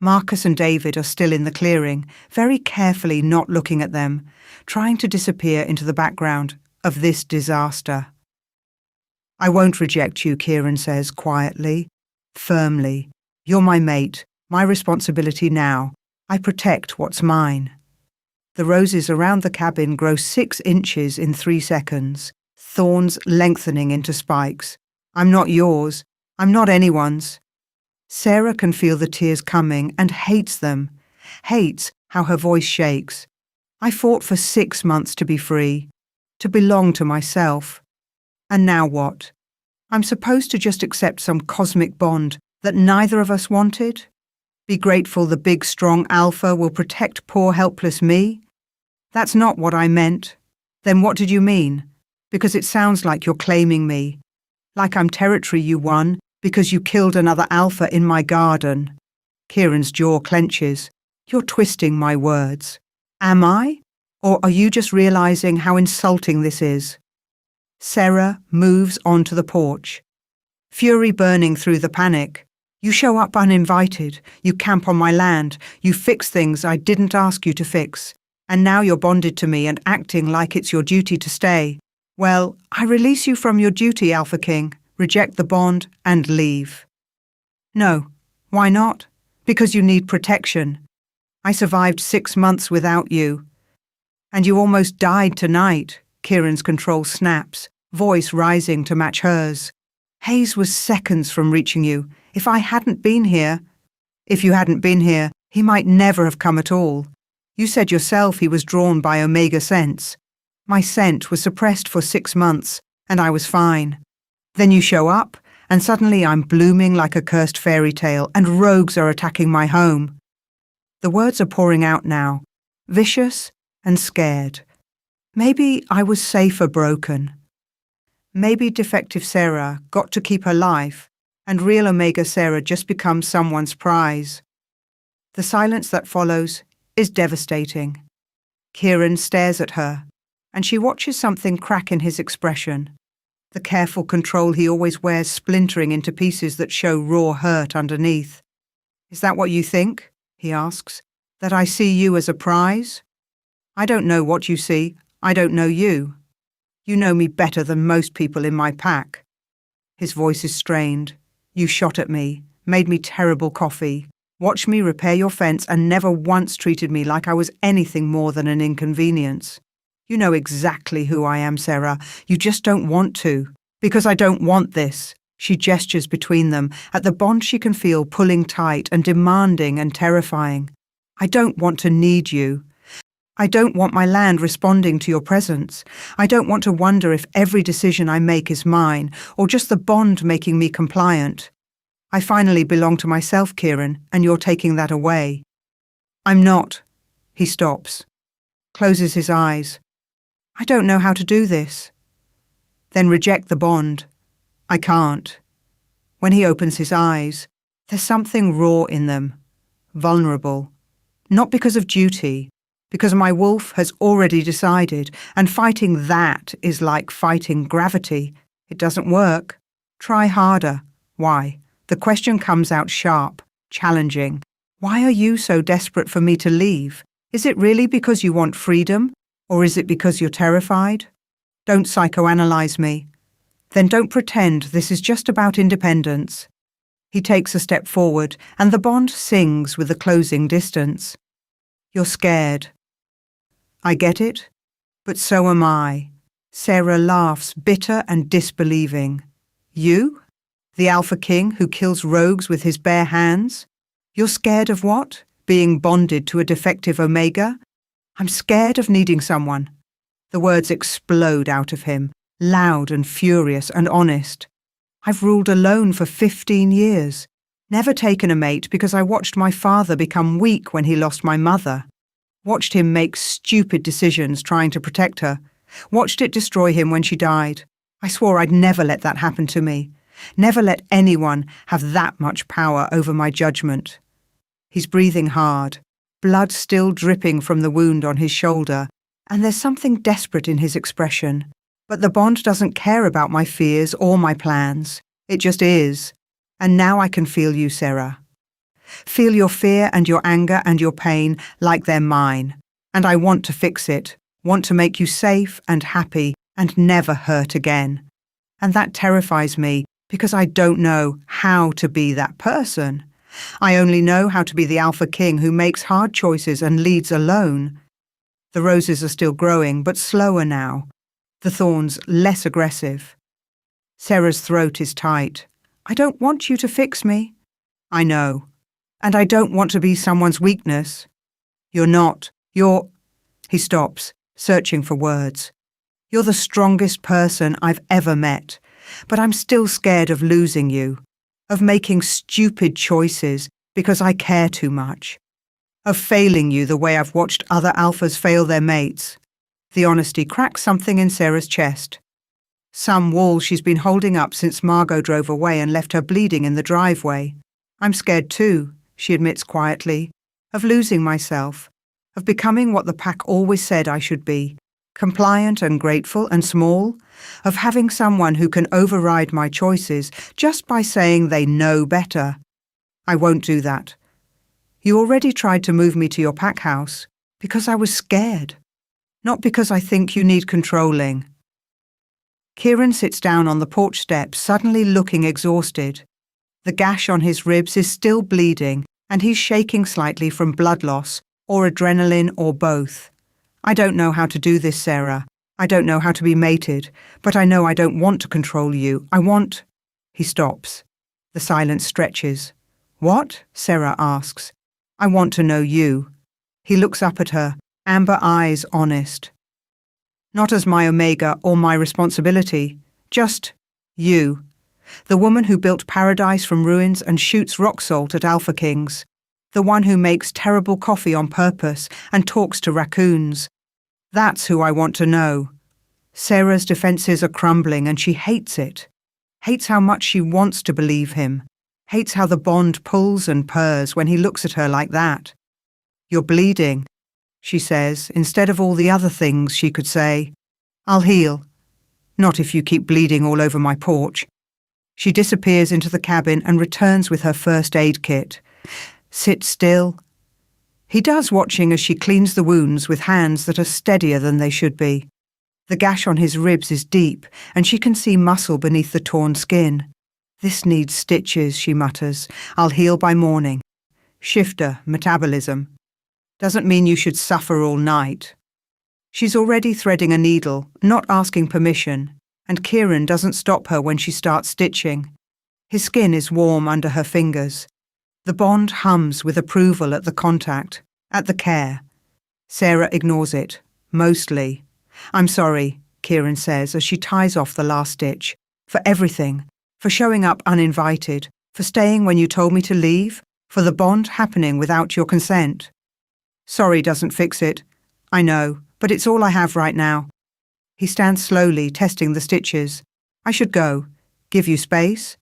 Marcus and David are still in the clearing, very carefully not looking at them, trying to disappear into the background of this disaster. I won't reject you, Kieran says quietly, firmly. You're my mate, my responsibility now. I protect what's mine. The roses around the cabin grow 6 inches in 3 seconds, thorns lengthening into spikes. I'm not yours. I'm not anyone's. Sarah can feel the tears coming and hates them, hates how her voice shakes. I fought for 6 months to be free, to belong to myself. And now what? I'm supposed to just accept some cosmic bond that neither of us wanted? Be grateful the big strong alpha will protect poor helpless me? That's not what I meant. Then what did you mean? Because it sounds like you're claiming me. Like I'm territory you won because you killed another alpha in my garden. Kieran's jaw clenches. You're twisting my words. Am I? Or are you just realizing how insulting this is? Sarah moves onto the porch. Fury burning through the panic. You show up uninvited. You camp on my land. You fix things I didn't ask you to fix. And now you're bonded to me and acting like it's your duty to stay. Well, I release you from your duty, Alpha King. Reject the bond and leave. No. Why not? Because you need protection. I survived 6 months without you. And you almost died tonight. Kieran's control snaps, voice rising to match hers. Hayes was seconds from reaching you. If I hadn't been here, if you hadn't been here, he might never have come at all. You said yourself he was drawn by Omega Sense. My scent was suppressed for 6 months, and I was fine. Then you show up, and suddenly I'm blooming like a cursed fairy tale, and rogues are attacking my home. The words are pouring out now, vicious and scared. Maybe I was safer broken. Maybe defective Sarah got to keep her life, and real Omega Sarah just becomes someone's prize. The silence that follows is devastating. Kieran stares at her, and she watches something crack in his expression. The careful control he always wears splintering into pieces that show raw hurt underneath. Is that what you think? He asks. That I see you as a prize? I don't know what you see. I don't know you. You know me better than most people in my pack. His voice is strained. You shot at me, made me terrible coffee, watched me repair your fence and never once treated me like I was anything more than an inconvenience. You know exactly who I am, Sarah. You just don't want to. Because I don't want this. She gestures between them, at the bond she can feel pulling tight and demanding and terrifying. I don't want to need you. I don't want my land responding to your presence. I don't want to wonder if every decision I make is mine, or just the bond making me compliant. I finally belong to myself, Kieran, and you're taking that away. I'm not. He stops, closes his eyes. I don't know how to do this. Then reject the bond. I can't. When he opens his eyes, there's something raw in them, vulnerable. Not because of duty, because my wolf has already decided, and fighting that is like fighting gravity. It doesn't work. Try harder. Why? The question comes out sharp, challenging. Why are you so desperate for me to leave? Is it really because you want freedom, or is it because you're terrified? Don't psychoanalyze me. Then don't pretend this is just about independence. He takes a step forward, and the bond sings with the closing distance. You're scared. I get it, but so am I. Sarah laughs, bitter and disbelieving. You? The Alpha King who kills rogues with his bare hands? You're scared of what? Being bonded to a defective Omega? I'm scared of needing someone. The words explode out of him, loud and furious and honest. I've ruled alone for 15 years. Never taken a mate because I watched my father become weak when he lost my mother. Watched him make stupid decisions trying to protect her. Watched it destroy him when she died. I swore I'd never let that happen to me. Never let anyone have that much power over my judgment. He's breathing hard, blood still dripping from the wound on his shoulder, and there's something desperate in his expression. But the bond doesn't care about my fears or my plans. It just is. And now I can feel you, Sarah. Feel your fear and your anger and your pain like they're mine. And I want to fix it, want to make you safe and happy and never hurt again. And that terrifies me because I don't know how to be that person. I only know how to be the Alpha King who makes hard choices and leads alone. The roses are still growing, but slower now. The thorns less aggressive. Sarah's throat is tight. I don't want you to fix me. I know. And I don't want to be someone's weakness. You're not. You're... He stops, searching for words. You're the strongest person I've ever met. But I'm still scared of losing you. Of making stupid choices because I care too much. Of failing you the way I've watched other alphas fail their mates. The honesty cracks something in Sarah's chest. Some wall she's been holding up since Margot drove away and left her bleeding in the driveway. I'm scared too, she admits quietly, of losing myself, of becoming what the pack always said I should be, compliant and grateful and small, of having someone who can override my choices just by saying they know better. I won't do that. You already tried to move me to your pack house because I was scared, not because I think you need controlling. Kieran sits down on the porch steps, suddenly looking exhausted. The gash on his ribs is still bleeding, and he's shaking slightly from blood loss, or adrenaline, or both. I don't know how to do this, Sarah. I don't know how to be mated, but I know I don't want to control you. I want... He stops. The silence stretches. What? Sarah asks. I want to know you. He looks up at her, amber eyes honest. Not as my Omega or my responsibility, just you. The woman who built paradise from ruins and shoots rock salt at Alpha Kings. The one who makes terrible coffee on purpose and talks to raccoons. That's who I want to know. Sarah's defences are crumbling and she hates it. Hates how much she wants to believe him. Hates how the bond pulls and purrs when he looks at her like that. You're bleeding, she says, instead of all the other things she could say. I'll heal. Not if you keep bleeding all over my porch. She disappears into the cabin and returns with her first aid kit. Sit still. He does, watching as she cleans the wounds with hands that are steadier than they should be. The gash on his ribs is deep, and she can see muscle beneath the torn skin. This needs stitches, she mutters. I'll heal by morning. Shifter, metabolism. Doesn't mean you should suffer all night. She's already threading a needle, not asking permission, and Kieran doesn't stop her when she starts stitching. His skin is warm under her fingers. The bond hums with approval at the contact, at the care. Sarah ignores it, mostly. I'm sorry, Kieran says as she ties off the last stitch. For everything. For showing up uninvited. For staying when you told me to leave. For the bond happening without your consent. Sorry doesn't fix it. I know, but it's all I have right now. He stands slowly, testing the stitches. I should go. Give you space?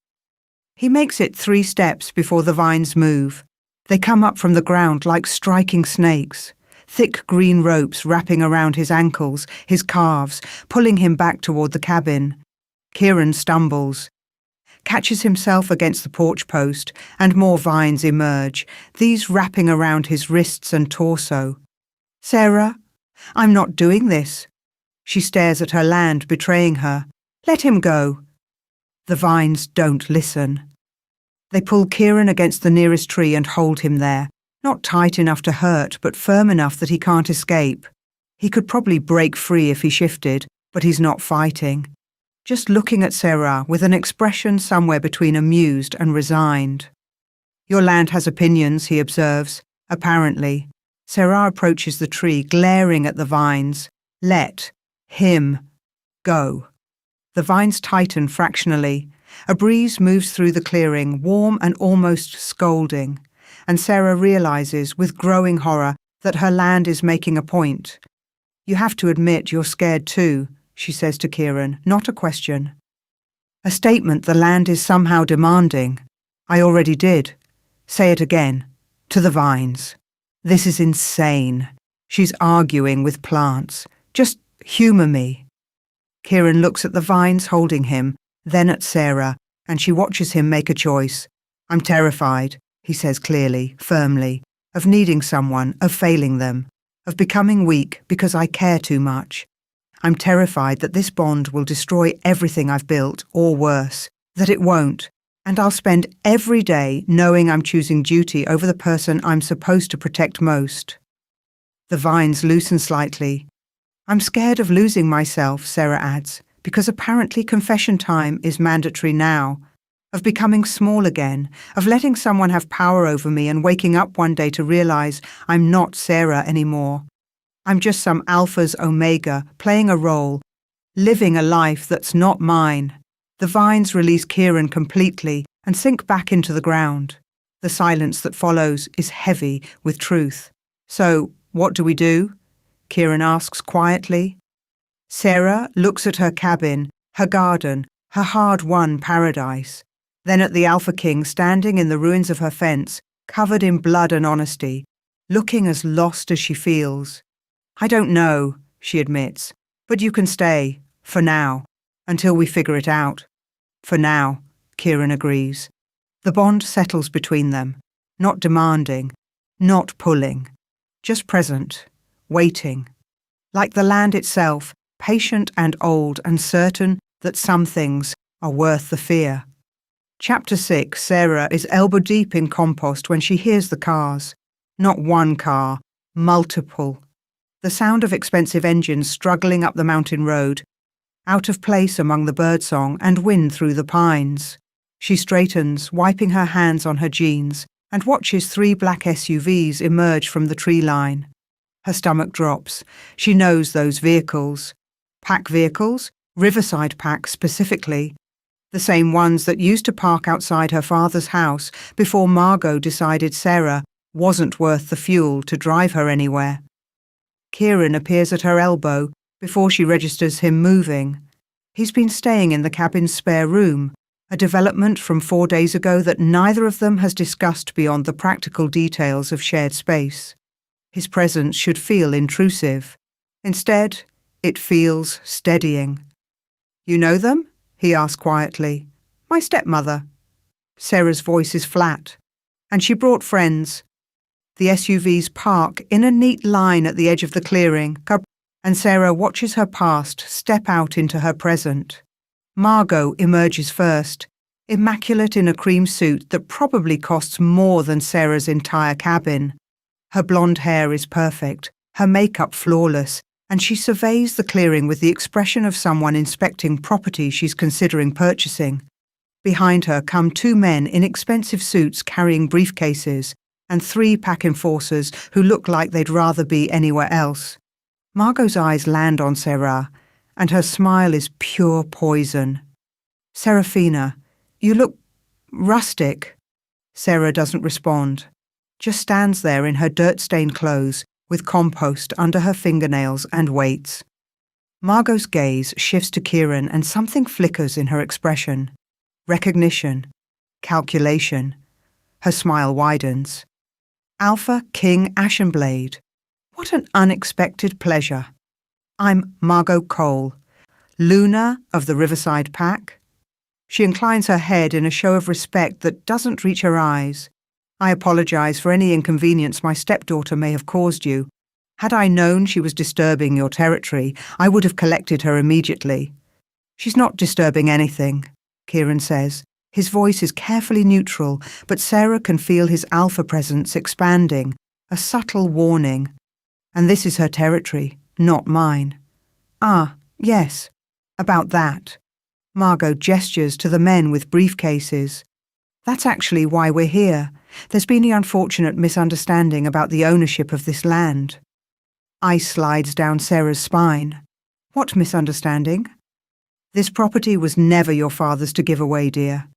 He makes it 3 steps before the vines move. They come up from the ground like striking snakes, thick green ropes wrapping around his ankles, his calves, pulling him back toward the cabin. Kieran stumbles, catches himself against the porch post, and more vines emerge, these wrapping around his wrists and torso. "Sarah, I'm not doing this." She stares at her land, betraying her. "Let him go." The vines don't listen. They pull Kieran against the nearest tree and hold him there, not tight enough to hurt, but firm enough that he can't escape. He could probably break free if he shifted, but he's not fighting. Just looking at Sarah with an expression somewhere between amused and resigned. "Your land has opinions," he observes. Apparently. Sarah approaches the tree, glaring at the vines. "Let him go." The vines tighten fractionally. A breeze moves through the clearing, warm and almost scolding, and Sarah realizes with growing horror that her land is making a point. "You have to admit you're scared too," she says to Kieran, not a question. A statement the land is somehow demanding. "I already did." "Say it again." To the vines. This is insane. She's arguing with plants. "Just humour me." Kieran looks at the vines holding him, then at Sarah, and she watches him make a choice. "I'm terrified," he says clearly, firmly, "of needing someone, of failing them, of becoming weak because I care too much. I'm terrified that this bond will destroy everything I've built, or worse, that it won't, and I'll spend every day knowing I'm choosing duty over the person I'm supposed to protect most." The vines loosen slightly. "I'm scared of losing myself," Sarah adds, "because apparently confession time is mandatory now, of becoming small again, of letting someone have power over me and waking up one day to realize I'm not Sarah anymore. I'm just some alpha's omega, playing a role, living a life that's not mine." The vines release Kieran completely and sink back into the ground. The silence that follows is heavy with truth. "So, what do we do?" Kieran asks quietly. Sarah looks at her cabin, her garden, her hard-won paradise, then at the Alpha King standing in the ruins of her fence, covered in blood and honesty, looking as lost as she feels. "I don't know," she admits, "but you can stay, for now, until we figure it out." "For now," Kieran agrees. The bond settles between them, not demanding, not pulling, just present, waiting. Like the land itself, patient and old and certain that some things are worth the fear. Chapter 6, Sarah is elbow-deep in compost when she hears the cars. Not one car, multiple. The sound of expensive engines struggling up the mountain road, out of place among the birdsong and wind through the pines. She straightens, wiping her hands on her jeans, and watches 3 black SUVs emerge from the tree line. Her stomach drops. She knows those vehicles. Pack vehicles, Riverside Pack specifically. The same ones that used to park outside her father's house before Margot decided Sarah wasn't worth the fuel to drive her anywhere. Kieran appears at her elbow before she registers him moving. He's been staying in the cabin's spare room, a development from 4 days ago that neither of them has discussed beyond the practical details of shared space. His presence should feel intrusive. Instead, it feels steadying. "You know them?" he asks quietly. "My stepmother." Sarah's voice is flat. "And she brought friends." The SUVs park in a neat line at the edge of the clearing, and Sarah watches her past step out into her present. Margot emerges first, immaculate in a cream suit that probably costs more than Sarah's entire cabin. Her blonde hair is perfect, her makeup flawless, and she surveys the clearing with the expression of someone inspecting property she's considering purchasing. Behind her come 2 men in expensive suits carrying briefcases, and 3 pack enforcers who look like they'd rather be anywhere else. Margot's eyes land on Sarah, and her smile is pure poison. "Serafina, you look rustic." Sarah doesn't respond, just stands there in her dirt-stained clothes with compost under her fingernails and waits. Margot's gaze shifts to Kieran and something flickers in her expression. Recognition. Calculation. Her smile widens. Alpha King Ashenblade. What an unexpected pleasure. I'm Margot Cole, Luna of the Riverside Pack. She inclines her head in a show of respect that doesn't reach her eyes. I apologize for any inconvenience my stepdaughter may have caused you. Had I known she was disturbing your territory, I would have collected her immediately. She's not disturbing anything, Kieran says. His voice is carefully neutral, but Sarah can feel his alpha presence expanding, a subtle warning. And this is her territory, not mine. Ah, yes, about that. Margot gestures to the men with briefcases. That's actually why we're here. There's been the unfortunate misunderstanding about the ownership of this land. Ice slides down Sarah's spine. What misunderstanding? This property was never your father's to give away, dear.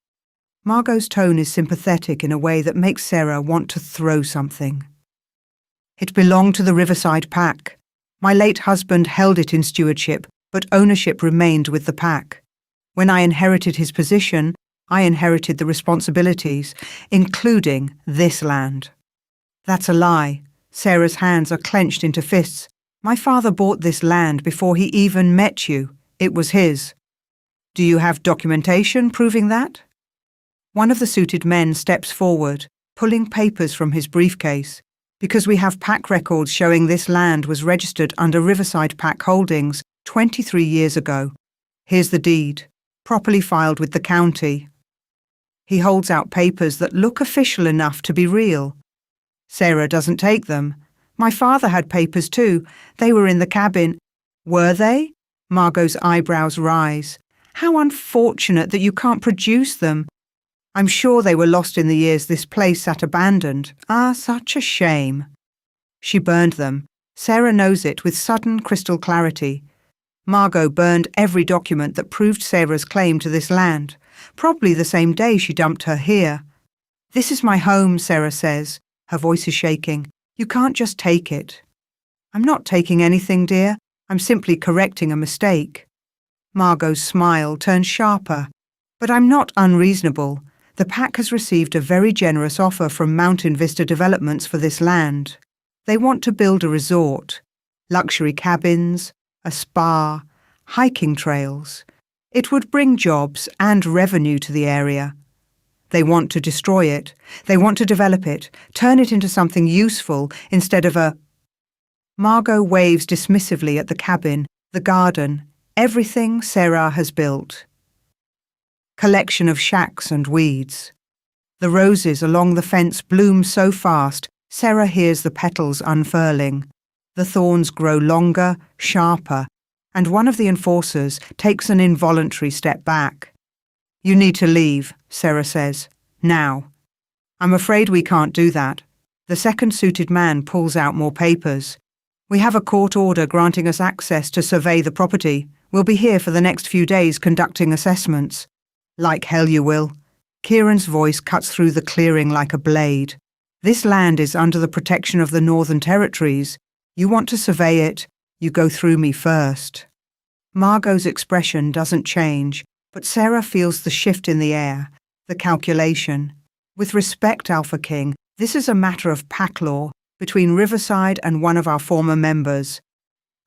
Margot's tone is sympathetic in a way that makes Sarah want to throw something. It belonged to the Riverside Pack. My late husband held it in stewardship, but ownership remained with the pack. When I inherited his position, I inherited the responsibilities, including this land. That's a lie. Sarah's hands are clenched into fists. My father bought this land before he even met you. It was his. Do you have documentation proving that? One of the suited men steps forward, pulling papers from his briefcase. Because we have pack records showing this land was registered under Riverside Pack Holdings 23 years ago. Here's the deed, properly filed with the county. He holds out papers that look official enough to be real. Sarah doesn't take them. My father had papers too. They were in the cabin. Were they? Margot's eyebrows rise. How unfortunate that you can't produce them. I'm sure they were lost in the years this place sat abandoned. Ah, such a shame. She burned them. Sarah knows it with sudden crystal clarity. Margot burned every document that proved Sarah's claim to this land, probably the same day she dumped her here. This is my home, Sarah says. Her voice is shaking. You can't just take it. I'm not taking anything, dear. I'm simply correcting a mistake. Margot's smile turns sharper. But I'm not unreasonable. The pack has received a very generous offer from Mountain Vista Developments for this land. They want to build a resort, luxury cabins, a spa, hiking trails. It would bring jobs and revenue to the area. They want to destroy it. They want to develop it, turn it into something useful instead of a... Margot waves dismissively at the cabin, the garden, everything Sarah has built. Collection of shacks and weeds. The roses along the fence bloom so fast, Sarah hears the petals unfurling. The thorns grow longer, sharper, and one of the enforcers takes an involuntary step back. You need to leave, Sarah says. Now. I'm afraid we can't do that. The second suited man pulls out more papers. We have a court order granting us access to survey the property. We'll be here for the next few days conducting assessments. Like hell you will. Kieran's voice cuts through the clearing like a blade. This land is under the protection of the Northern Territories. You want to survey it, you go through me first. Margot's expression doesn't change, but Sarah feels the shift in the air, the calculation. With respect, Alpha King, this is a matter of pack law between Riverside and one of our former members.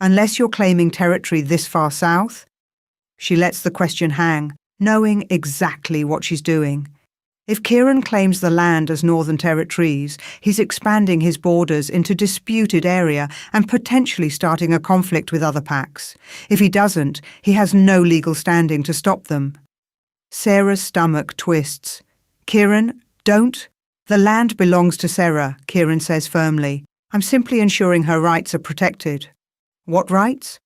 Unless you're claiming territory this far south? She lets the question hang, knowing exactly what she's doing. If Kieran claims the land as Northern Territories, he's expanding his borders into disputed area and potentially starting a conflict with other packs. If he doesn't, he has no legal standing to stop them. Sarah's stomach twists. Kieran, don't. The land belongs to Sarah, Kieran says firmly. I'm simply ensuring her rights are protected. What rights?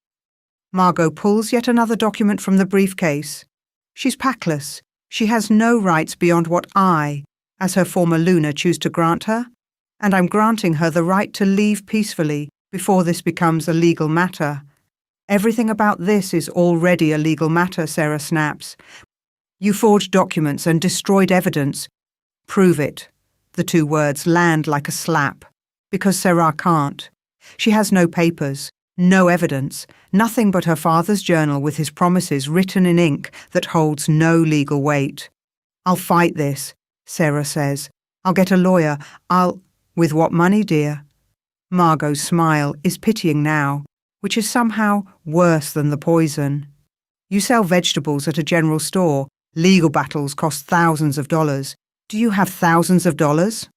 Margot pulls yet another document from the briefcase. She's packless. She has no rights beyond what I, as her former Luna, choose to grant her, and I'm granting her the right to leave peacefully before this becomes a legal matter. Everything about this is already a legal matter, Sarah snaps. You forged documents and destroyed evidence. Prove it. The two words land like a slap, because Sarah can't. She has no papers. No evidence, nothing but her father's journal with his promises written in ink that holds no legal weight. I'll fight this. Sarah says. I'll get a lawyer. With what money, dear? Margot's smile is pitying now, which is somehow worse than the poison. You sell vegetables at a general store. Legal battles cost thousands of dollars. Do you have thousands of dollars?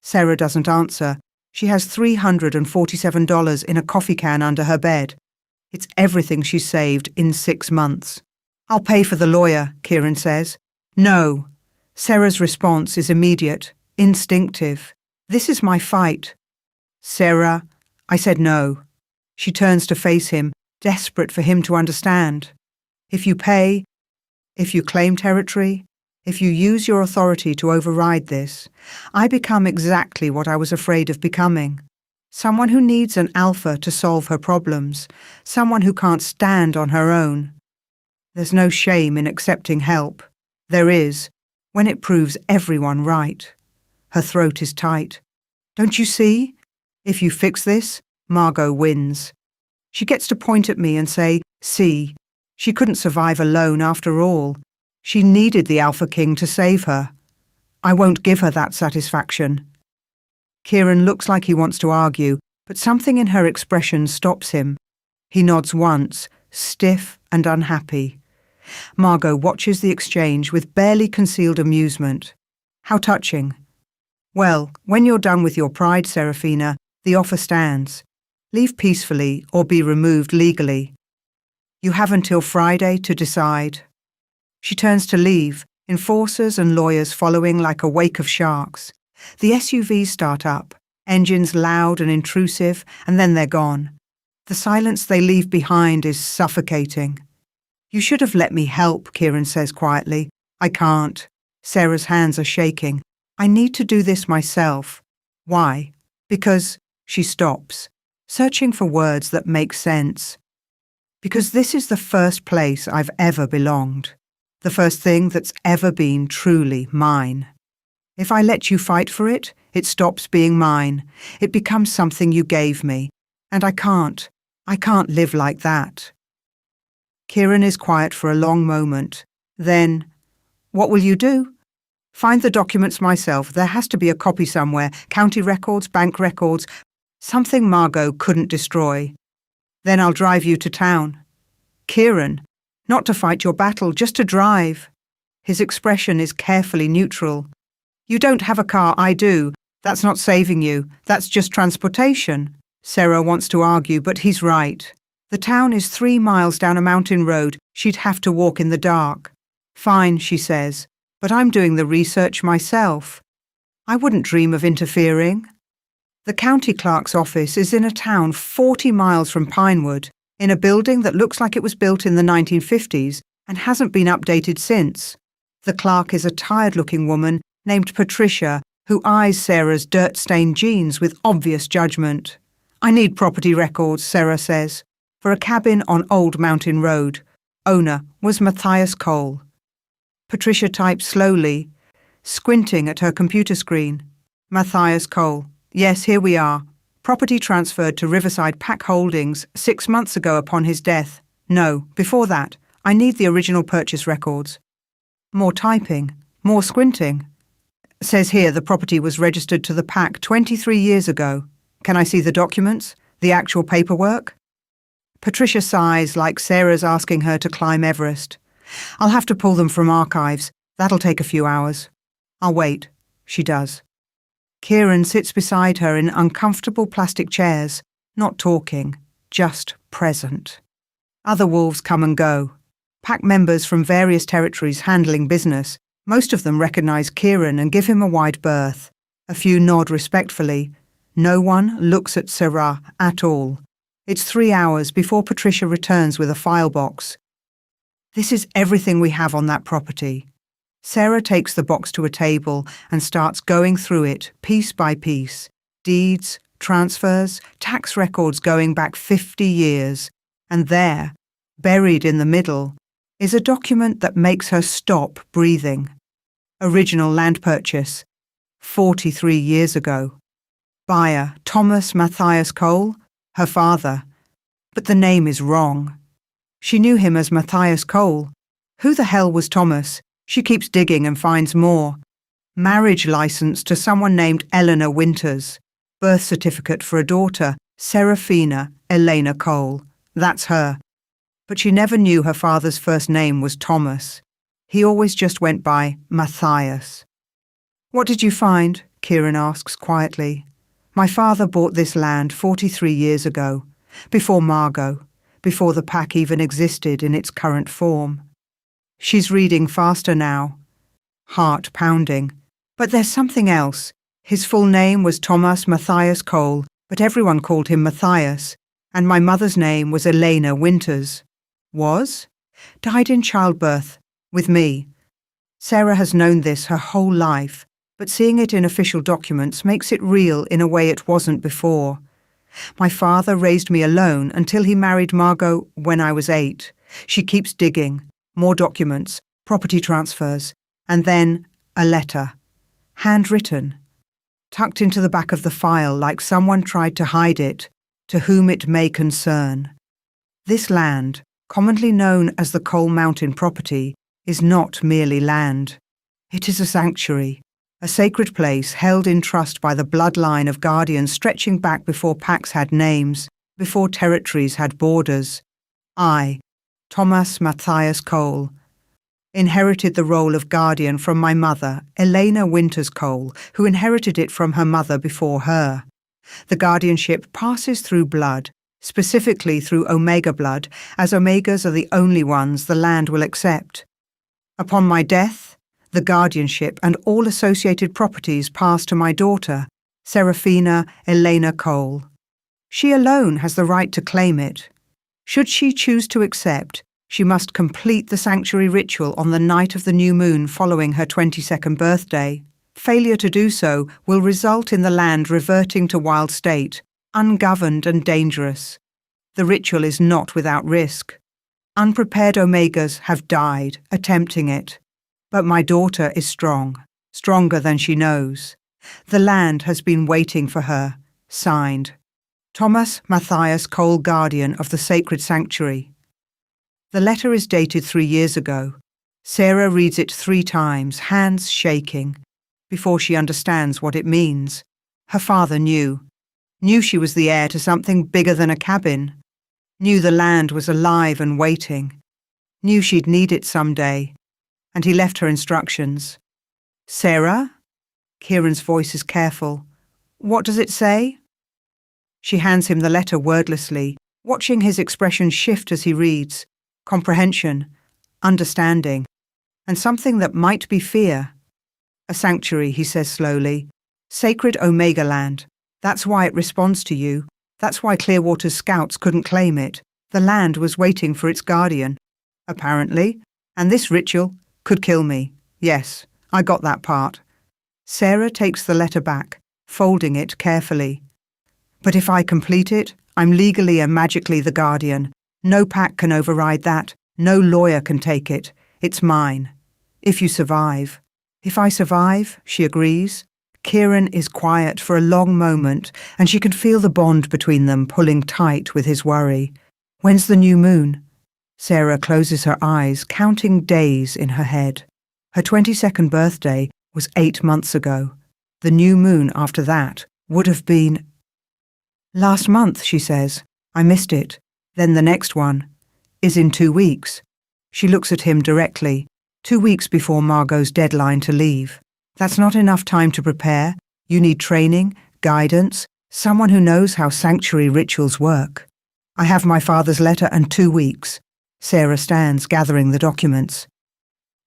Sarah doesn't answer. She has $347 in a coffee can under her bed. It's everything she's saved in 6 months. I'll pay for the lawyer, Kieran says. No. Sarah's response is immediate, instinctive. This is my fight. Sarah, I said no. She turns to face him, desperate for him to understand. If you pay, if you claim territory, if you use your authority to override this, I become exactly what I was afraid of becoming. Someone who needs an alpha to solve her problems, someone who can't stand on her own. There's no shame in accepting help. There is, when it proves everyone right. Her throat is tight. Don't you see? If you fix this, Margot wins. She gets to point at me and say, see, she couldn't survive alone after all. She needed the Alpha King to save her. I won't give her that satisfaction. Kieran looks like he wants to argue, but something in her expression stops him. He nods once, stiff and unhappy. Margot watches the exchange with barely concealed amusement. How touching. Well, when you're done with your pride, Serafina, the offer stands. Leave peacefully or be removed legally. You have until Friday to decide. She turns to leave, enforcers and lawyers following like a wake of sharks. The SUVs start up, engines loud and intrusive, and then they're gone. The silence they leave behind is suffocating. You should have let me help, Kieran says quietly. I can't. Sarah's hands are shaking. I need to do this myself. Why? Because she stops, searching for words that make sense. Because this is the first place I've ever belonged. The first thing that's ever been truly mine. If I let you fight for it, it stops being mine. It becomes something you gave me. And I can't live like that. Kieran is quiet for a long moment. Then, what will you do? Find the documents myself. There has to be a copy somewhere. County records, bank records, something Margot couldn't destroy. Then I'll drive you to town. Kieran, not to fight your battle, just to drive. His expression is carefully neutral. You don't have a car, I do. That's not saving you. That's just transportation. Sarah wants to argue, but he's right. The town is 3 miles down a mountain road. She'd have to walk in the dark. Fine, she says, but I'm doing the research myself. I wouldn't dream of interfering. The county clerk's office is in a town 40 miles from Pinewood, in a building that looks like it was built in the 1950s and hasn't been updated since. The clerk is a tired-looking woman named Patricia, who eyes Sarah's dirt-stained jeans with obvious judgment. I need property records, Sarah says, for a cabin on Old Mountain Road. Owner was Matthias Cole. Patricia types slowly, squinting at her computer screen. Matthias Cole. Yes, here we are. Property transferred to Riverside Pack Holdings 6 months ago upon his death. No, before that. I need the original purchase records. More typing. More squinting. Says here the property was registered to the Pack 23 years ago. Can I see the documents? The actual paperwork? Patricia sighs like Sarah's asking her to climb Everest. I'll have to pull them from archives. That'll take a few hours. I'll wait. She does. Kieran sits beside her in uncomfortable plastic chairs, not talking, just present. Other wolves come and go. Pack members from various territories handling business. Most of them recognise Kieran and give him a wide berth. A few nod respectfully. No one looks at Sarah at all. It's 3 hours before Patricia returns with a file box. This is everything we have on that property. Sarah takes the box to a table and starts going through it piece by piece. Deeds, transfers, tax records going back 50 years. And there, buried in the middle, is a document that makes her stop breathing. Original land purchase, 43 years ago. Buyer, Thomas Matthias Cole, her father. But the name is wrong. She knew him as Matthias Cole. Who the hell was Thomas? She keeps digging and finds more. marriage license to someone named Eleanor Winters, birth certificate for a daughter, Seraphina Elena Cole. That's her. But she never knew her father's first name was Thomas. He always just went by Matthias. "What did you find?" Kieran asks quietly. "My father bought this land 43 years ago, before Margot, before the pack even existed in its current form." She's reading faster now, heart pounding. "But there's something else. His full name was Thomas Matthias Cole, but everyone called him Matthias, and my mother's name was Elena Winters." "Was?" "Died in childbirth, with me." Sarah has known this her whole life, but seeing it in official documents makes it real in a way it wasn't before. "My father raised me alone until he married Margot when I was 8. She keeps digging, more documents, property transfers, and then a letter. Handwritten. Tucked into the back of the file like someone tried to hide it, to whom it may concern. This land, commonly known as the Cole Mountain property, is not merely land. It is a sanctuary, a sacred place held in trust by the bloodline of guardians stretching back before packs had names, before territories had borders. I, Thomas Matthias Cole, inherited the role of guardian from my mother, Elena Winters Cole, who inherited it from her mother before her. The guardianship passes through blood, specifically through Omega blood, as Omegas are the only ones the land will accept. Upon my death, the guardianship and all associated properties pass to my daughter, Seraphina Elena Cole. She alone has the right to claim it. Should she choose to accept, she must complete the sanctuary ritual on the night of the new moon following her 22nd birthday. Failure to do so will result in the land reverting to wild state, ungoverned and dangerous. The ritual is not without risk. Unprepared Omegas have died attempting it. But my daughter is strong, stronger than she knows. The land has been waiting for her. Signed, Thomas Matthias Cole, Guardian of the Sacred Sanctuary. The letter is dated 3 years ago. Sarah reads it 3 times, hands shaking, before she understands what it means. Her father knew she was the heir to something bigger than a cabin, knew the land was alive and waiting, knew she'd need it someday, and he left her instructions. "Sarah?" Kieran's voice is careful. "What does it say?" She hands him the letter wordlessly, watching his expression shift as he reads. Comprehension, understanding, and something that might be fear. "A sanctuary," he says slowly. "Sacred Omega land. That's why it responds to you. That's why Clearwater's scouts couldn't claim it. The land was waiting for its guardian, apparently, and this ritual could kill me. Yes, I got that part." Sarah takes the letter back, folding it carefully. "But if I complete it, I'm legally and magically the guardian. No pack can override that. No lawyer can take it. It's mine. If you survive." "If I survive," she agrees. Kieran is quiet for a long moment, and she can feel the bond between them pulling tight with his worry. "When's the new moon?" Sarah closes her eyes, counting days in her head. Her 22nd birthday was 8 months ago. The new moon after that would have been... "Last month," she says. "I missed it. Then the next one is in 2 weeks. She looks at him directly. 2 weeks before Margot's deadline to leave. That's not enough time to prepare. You need training, guidance, someone who knows how sanctuary rituals work. I have my father's letter and 2 weeks. Sarah stands, gathering the documents.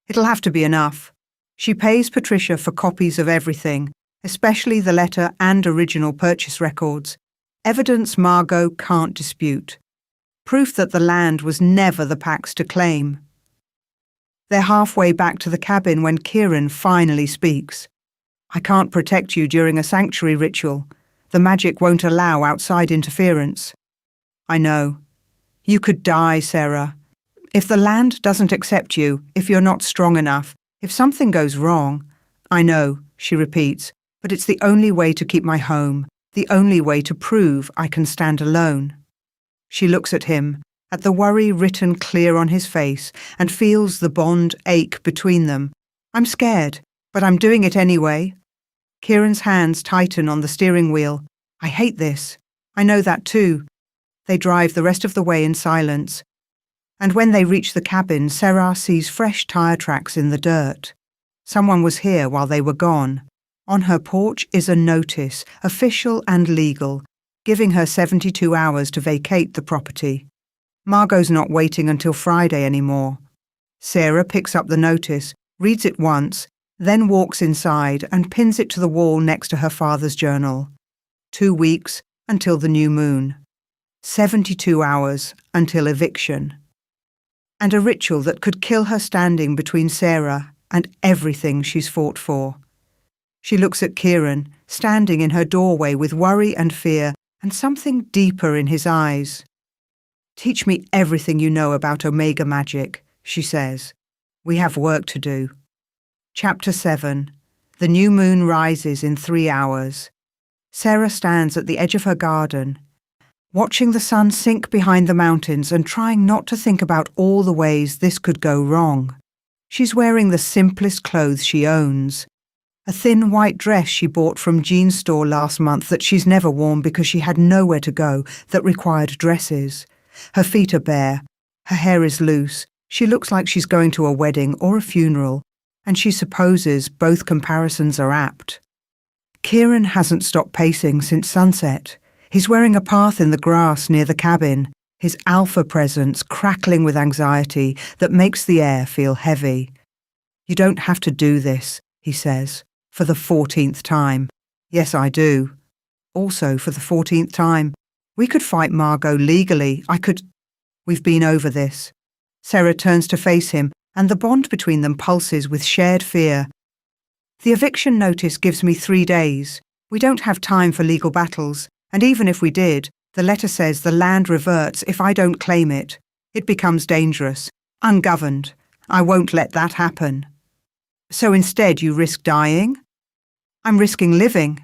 It'll have to be enough. She pays Patricia for copies of everything, especially the letter and original purchase records. Evidence Margot can't dispute. Proof that the land was never the pack's to claim. They're halfway back to the cabin when Kieran finally speaks. "I can't protect you during a sanctuary ritual. The magic won't allow outside interference." "I know. You could die, Sarah. If the land doesn't accept you, if you're not strong enough, if something goes wrong..." "I know," she repeats, "but it's the only way to keep my home, the only way to prove I can stand alone." She looks at him, at the worry written clear on his face, and feels the bond ache between them. "I'm scared. But I'm doing it anyway. Kieran's hands tighten on the steering wheel. I hate this. I know that too. They drive the rest of the way in silence. And when they reach the cabin, Sarah sees fresh tire tracks in the dirt. Someone was here while they were gone. On her porch is a notice, official and legal, giving her 72 hours to vacate the property. Margot's not waiting until Friday anymore. Sarah picks up the notice, reads it once, then walks inside and pins it to the wall next to her father's journal. 2 weeks until the new moon. 72 hours until eviction. And a ritual that could kill her standing between Sarah and everything she's fought for. She looks at Kieran, standing in her doorway with worry and fear and something deeper in his eyes. Teach me everything you know about Omega magic, she says. We have work to do. Chapter 7. The new moon rises in 3 hours. Sarah stands at the edge of her garden, watching the sun sink behind the mountains and trying not to think about all the ways this could go wrong. She's wearing the simplest clothes she owns. A thin white dress she bought from Jean's store last month that she's never worn because she had nowhere to go that required dresses. Her feet are bare. Her hair is loose. She looks like she's going to a wedding or a funeral, and she supposes both comparisons are apt. Kieran hasn't stopped pacing since sunset. He's wearing a path in the grass near the cabin, his alpha presence crackling with anxiety that makes the air feel heavy. You don't have to do this, he says, for the 14th time. Yes, I do. Also, for the 14th time. We could fight Margot legally. We've been over this. Sarah turns to face him, and the bond between them pulses with shared fear. The eviction notice gives me 3 days. We don't have time for legal battles, and even if we did, the letter says the land reverts if I don't claim it. It becomes dangerous, ungoverned. I won't let that happen. So instead you risk dying? I'm risking living.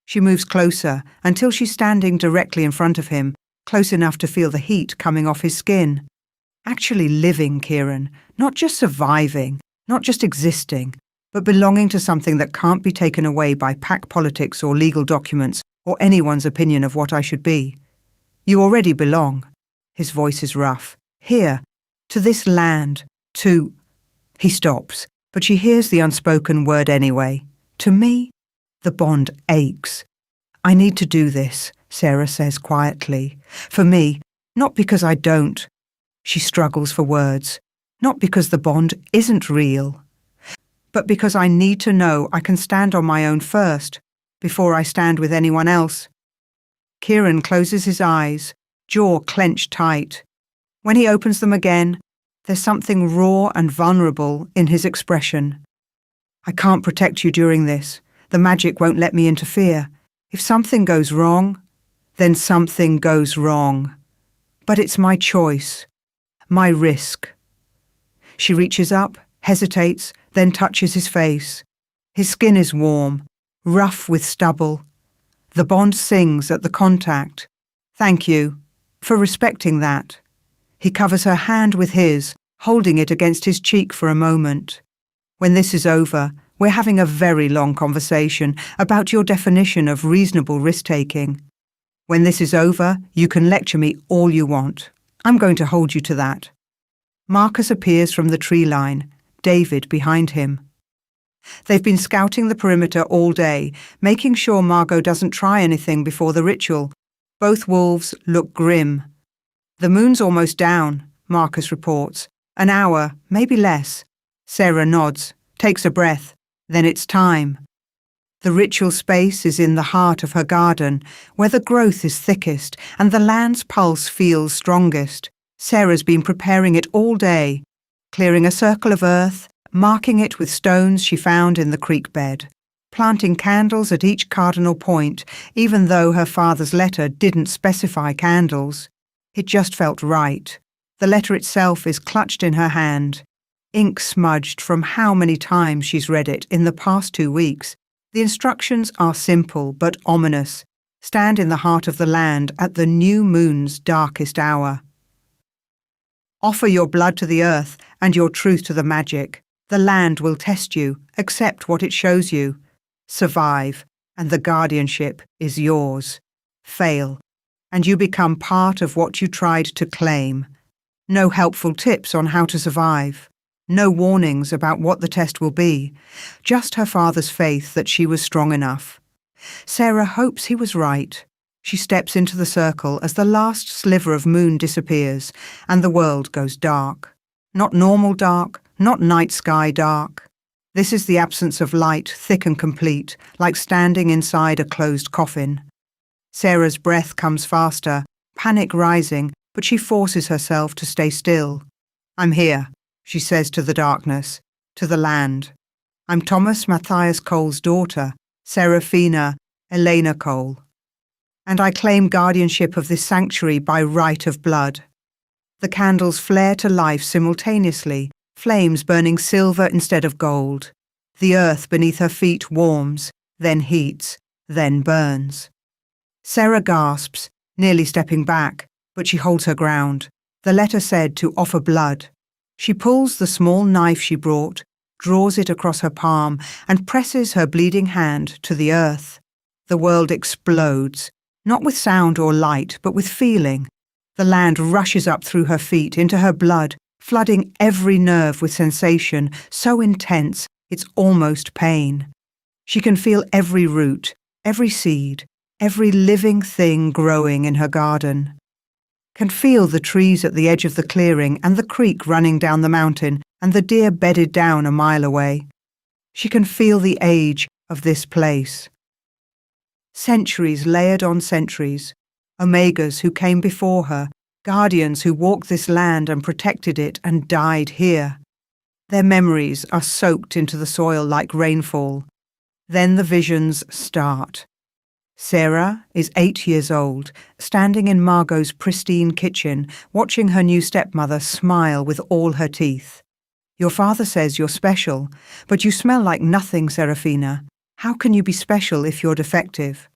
She moves closer until she's standing directly in front of him, close enough to feel the heat coming off his skin. Actually living, Kieran, not just surviving, not just existing, but belonging to something that can't be taken away by pack politics or legal documents or anyone's opinion of what I should be. You already belong. His voice is rough. Here, to this land, to... He stops, but she hears the unspoken word anyway. To me, the bond aches. I need to do this, Sarah says quietly. For me, not because I don't. She struggles for words. Not because the bond isn't real, but because I need to know I can stand on my own first, before I stand with anyone else. Kieran closes his eyes, jaw clenched tight. When he opens them again, there's something raw and vulnerable in his expression. I can't protect you during this. The magic won't let me interfere. If something goes wrong, then something goes wrong. But it's my choice, my risk. She reaches up, hesitates, then touches his face. His skin is warm, rough with stubble. The bond sings at the contact. Thank you for respecting that. He covers her hand with his, holding it against his cheek for a moment. When this is over, we're having a very long conversation about your definition of reasonable risk-taking. When this is over, you can lecture me all you want. I'm going to hold you to that. Marcus appears from the tree line, David behind him. They've been scouting the perimeter all day, making sure Margot doesn't try anything before the ritual. Both wolves look grim. The moon's almost down, Marcus reports. An hour, maybe less. Sarah nods, takes a breath. Then it's time. The ritual space is in the heart of her garden, where the growth is thickest and the land's pulse feels strongest. Sarah's been preparing it all day, clearing a circle of earth, marking it with stones she found in the creek bed, planting candles at each cardinal point, even though her father's letter didn't specify candles. It just felt right. The letter itself is clutched in her hand, ink smudged from how many times she's read it in the past 2 weeks. The instructions are simple but ominous. Stand in the heart of the land at the new moon's darkest hour. Offer your blood to the earth and your truth to the magic. The land will test you, accept what it shows you. Survive, and the guardianship is yours. Fail, and you become part of what you tried to claim. No helpful tips on how to survive. No warnings about what the test will be. Just her father's faith that she was strong enough. Sarah hopes he was right. She steps into the circle as the last sliver of moon disappears and the world goes dark. Not normal dark, not night sky dark. This is the absence of light, thick and complete, like standing inside a closed coffin. Sarah's breath comes faster, panic rising, but she forces herself to stay still. I'm here, she says to the darkness, to the land. I'm Thomas Matthias Cole's daughter, Serafina Elena Cole. And I claim guardianship of this sanctuary by right of blood. The candles flare to life simultaneously, flames burning silver instead of gold. The earth beneath her feet warms, then heats, then burns. Sarah gasps, nearly stepping back, but she holds her ground. The letter said to offer blood. She pulls the small knife she brought, draws it across her palm, and presses her bleeding hand to the earth. The world explodes, not with sound or light, but with feeling. The land rushes up through her feet into her blood, flooding every nerve with sensation so intense it's almost pain. She can feel every root, every seed, every living thing growing in her garden. Can feel the trees at the edge of the clearing and the creek running down the mountain and the deer bedded down a mile away. She can feel the age of this place. Centuries layered on centuries, omegas who came before her, guardians who walked this land and protected it and died here. Their memories are soaked into the soil like rainfall. Then the visions start. Sarah is 8 years old, standing in Margot's pristine kitchen, watching her new stepmother smile with all her teeth. Your father says you're special, but you smell like nothing, Serafina. How can you be special if you're defective?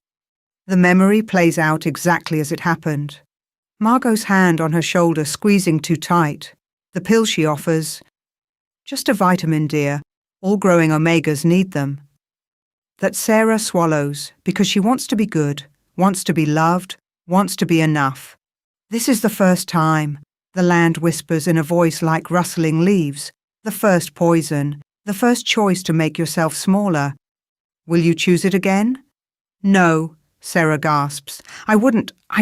The memory plays out exactly as it happened. Margot's hand on her shoulder squeezing too tight. The pill she offers. Just a vitamin, dear. All growing omegas need them. That Sarah swallows because she wants to be good, wants to be loved, wants to be enough. This is the first time, the land whispers in a voice like rustling leaves, the first poison, the first choice to make yourself smaller. Will you choose it again? No, Sarah gasps. I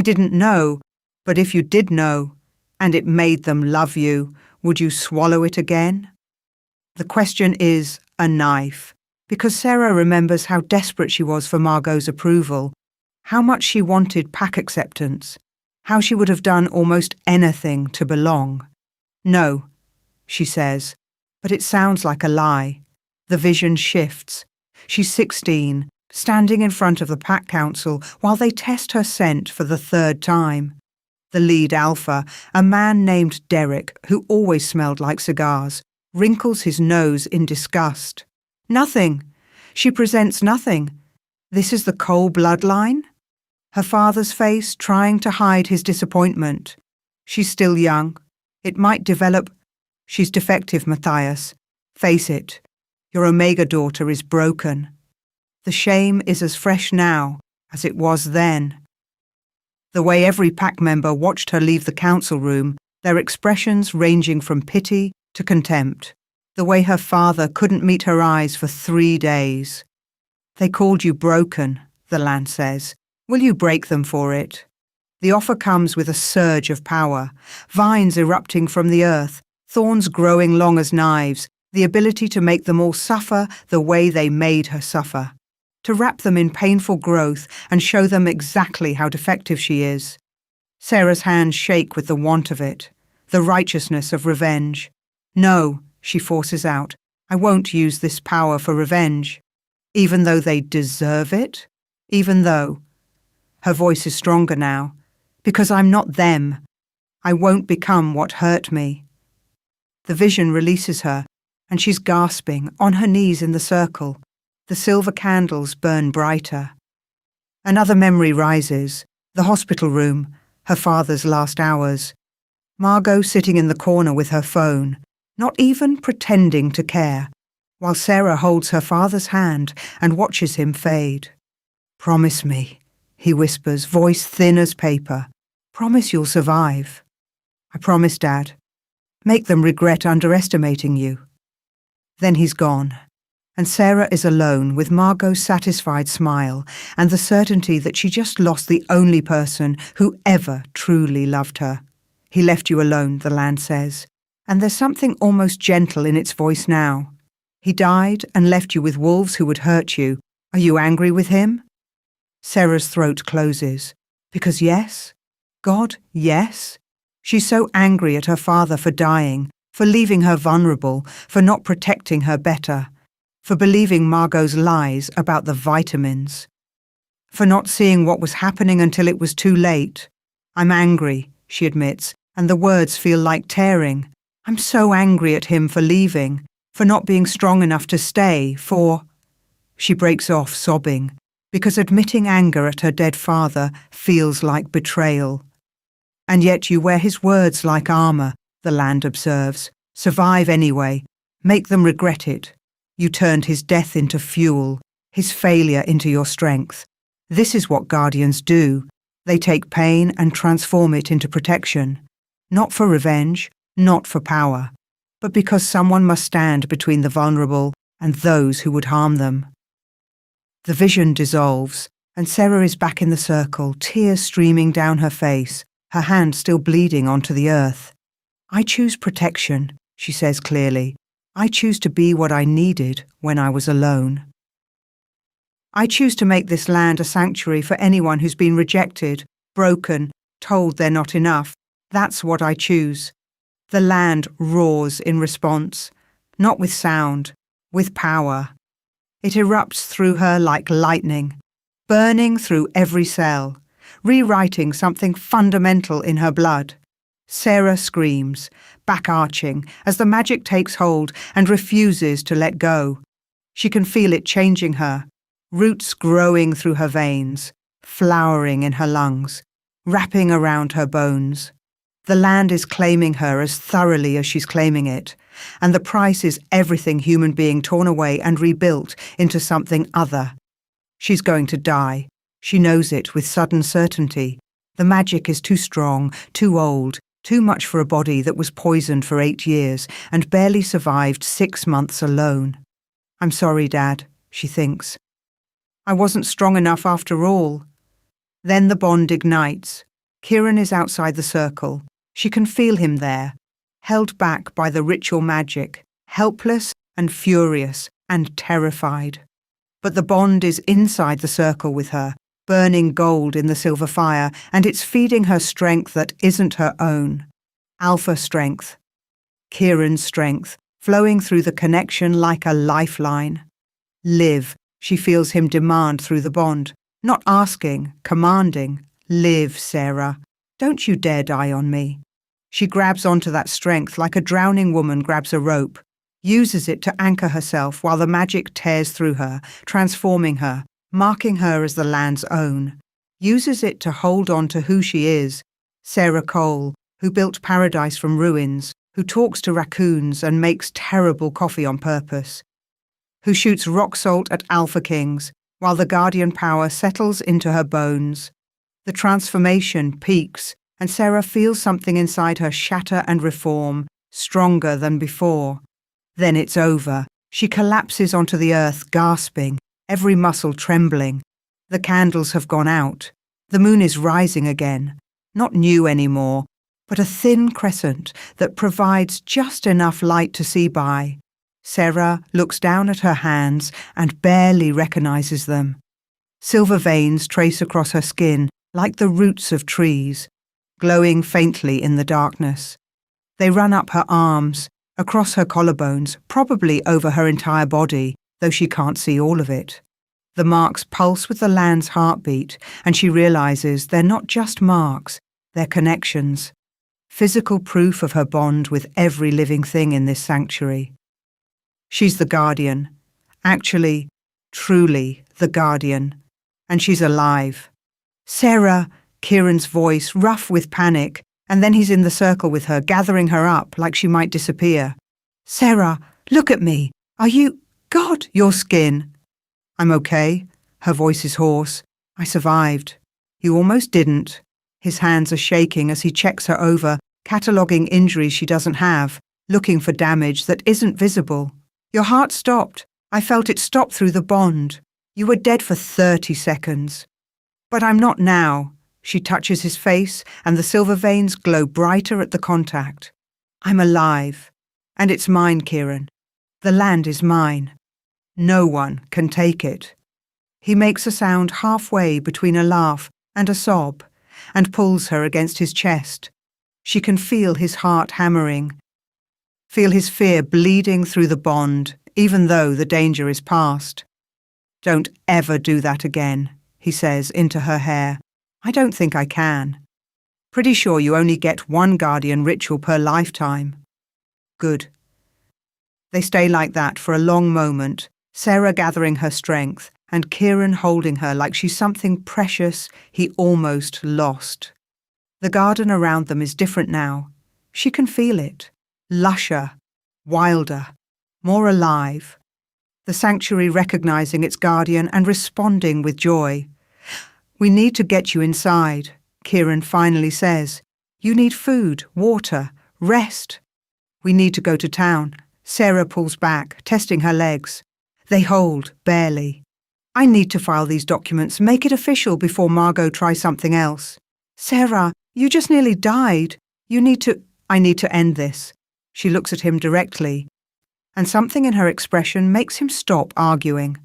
didn't know. But if you did know, and it made them love you, would you swallow it again? The question is a knife. Because Sarah remembers how desperate she was for Margot's approval, how much she wanted pack acceptance, how she would have done almost anything to belong. No, she says, but it sounds like a lie. The vision shifts. She's 16, standing in front of the pack council while they test her scent for the third time. The lead alpha, a man named Derek, who always smelled like cigars, wrinkles his nose in disgust. Nothing. She presents nothing. This is the Cole bloodline? Her father's face trying to hide his disappointment. She's still young. It might develop. She's defective, Matthias. Face it. Your Omega daughter is broken. The shame is as fresh now as it was then. The way every pack member watched her leave the council room, their expressions ranging from pity to contempt. The way her father couldn't meet her eyes for 3 days. They called you broken, the land says. Will you break them for it? The offer comes with a surge of power, vines erupting from the earth, thorns growing long as knives, the ability to make them all suffer the way they made her suffer, to wrap them in painful growth and show them exactly how defective she is. Sarah's hands shake with the want of it, the righteousness of revenge. No, she forces out, I won't use this power for revenge. Even though they deserve it? Even though. Her voice is stronger now. Because I'm not them. I won't become what hurt me. The vision releases her, and she's gasping, on her knees in the circle. The silver candles burn brighter. Another memory rises. The hospital room, her father's last hours. Margot sitting in the corner with her phone. not even pretending to care, while Sarah holds her father's hand and watches him fade. "Promise me," he whispers, voice thin as paper. "Promise you'll survive." "I promise, Dad." "Make them regret underestimating you." Then he's gone, and Sarah is alone with Margot's satisfied smile and the certainty that she just lost the only person who ever truly loved her. "He left you alone," the land says, and there's something almost gentle in its voice now. "He died and left you with wolves who would hurt you. Are you angry with him?" Sarah's throat closes. Because yes? God, yes? She's so angry at her father for dying, for leaving her vulnerable, for not protecting her better, for believing Margot's lies about the vitamins, for not seeing what was happening until it was too late. "I'm angry," she admits, and the words feel like tearing. "I'm so angry at him for leaving, for not being strong enough to stay, for—" She breaks off, sobbing, because admitting anger at her dead father feels like betrayal. "And yet you wear his words like armor," the land observes. "Survive anyway. Make them regret it. You turned his death into fuel, his failure into your strength. This is what guardians do. They take pain and transform it into protection. Not for revenge, not for power, but because someone must stand between the vulnerable and those who would harm them." The vision dissolves, and Sarah is back in the circle, tears streaming down her face, her hand still bleeding onto the earth. "I choose protection," she says clearly. "I choose to be what I needed when I was alone. I choose to make this land a sanctuary for anyone who's been rejected, broken, told they're not enough. That's what I choose." The land roars in response, not with sound, with power. It erupts through her like lightning, burning through every cell, rewriting something fundamental in her blood. Sarah screams, back arching, as the magic takes hold and refuses to let go. She can feel it changing her, roots growing through her veins, flowering in her lungs, wrapping around her bones. The land is claiming her as thoroughly as she's claiming it, and the price is everything human being torn away and rebuilt into something other. She's going to die. She knows it with sudden certainty. The magic is too strong, too old, too much for a body that was poisoned for 8 years and barely survived 6 months alone. "I'm sorry, Dad," she thinks. "I wasn't strong enough after all." Then the bond ignites. Kieran is outside the circle. She can feel him there, held back by the ritual magic, helpless and furious and terrified. But the bond is inside the circle with her, burning gold in the silver fire, and it's feeding her strength that isn't her own. Alpha strength. Kieran's strength, flowing through the connection like a lifeline. "Live," she feels him demand through the bond, not asking, commanding. "Live, Sarah. Don't you dare die on me." She grabs onto that strength like a drowning woman grabs a rope, uses it to anchor herself while the magic tears through her, transforming her, marking her as the land's own. Uses it to hold on to who she is, Sarah Cole, who built paradise from ruins, who talks to raccoons and makes terrible coffee on purpose, who shoots rock salt at alpha kings while the guardian power settles into her bones. The transformation peaks, and Sarah feels something inside her shatter and reform, stronger than before. Then it's over. She collapses onto the earth, gasping, every muscle trembling. The candles have gone out. The moon is rising again, not new anymore, but a thin crescent that provides just enough light to see by. Sarah looks down at her hands and barely recognizes them. Silver veins trace across her skin like the roots of trees, glowing faintly in the darkness. They run up her arms, across her collarbones, probably over her entire body, though she can't see all of it. The marks pulse with the land's heartbeat, and she realizes they're not just marks, they're connections. Physical proof of her bond with every living thing in this sanctuary. She's the guardian. Actually, truly the guardian. And she's alive. "Sarah," Kieran's voice, rough with panic, and then he's in the circle with her, gathering her up like she might disappear. Sarah, look at me. Are you... God, your skin. I'm okay. Her voice is hoarse. I survived. You almost didn't. His hands are shaking as he checks her over, cataloguing injuries she doesn't have, looking for damage that isn't visible. Your heart stopped. I felt it stop through the bond. You were dead for 30 seconds. But I'm not now. She touches his face, and the silver veins glow brighter at the contact. I'm alive. And it's mine, Kieran. The land is mine. No one can take it. He makes a sound halfway between a laugh and a sob, and pulls her against his chest. She can feel his heart hammering, feel his fear bleeding through the bond, even though the danger is past. Don't ever do that again, he says into her hair. I don't think I can. Pretty sure you only get one guardian ritual per lifetime. Good. They stay like that for a long moment, Sarah gathering her strength, and Kieran holding her like she's something precious he almost lost. The garden around them is different now. She can feel it. Lusher, wilder, more alive. The sanctuary recognizing its guardian and responding with joy. We need to get you inside, Kieran finally says. You need food, water, rest. We need to go to town. Sarah pulls back, testing her legs. They hold, barely. I need to file these documents, make it official before Margot tries something else. Sarah, you just nearly died. I need to end this. She looks at him directly, and something in her expression makes him stop arguing.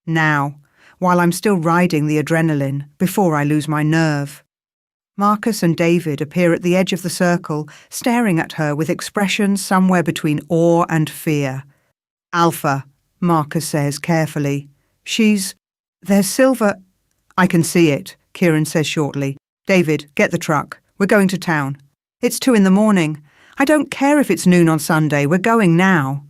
Now, while I'm still riding the adrenaline, before I lose my nerve. Marcus and David appear at the edge of the circle, staring at her with expressions somewhere between awe and fear. Alpha, Marcus says carefully. There's silver. I can see it, Kieran says shortly. David, get the truck. We're going to town. It's 2 a.m. I don't care if it's noon on Sunday. We're going now.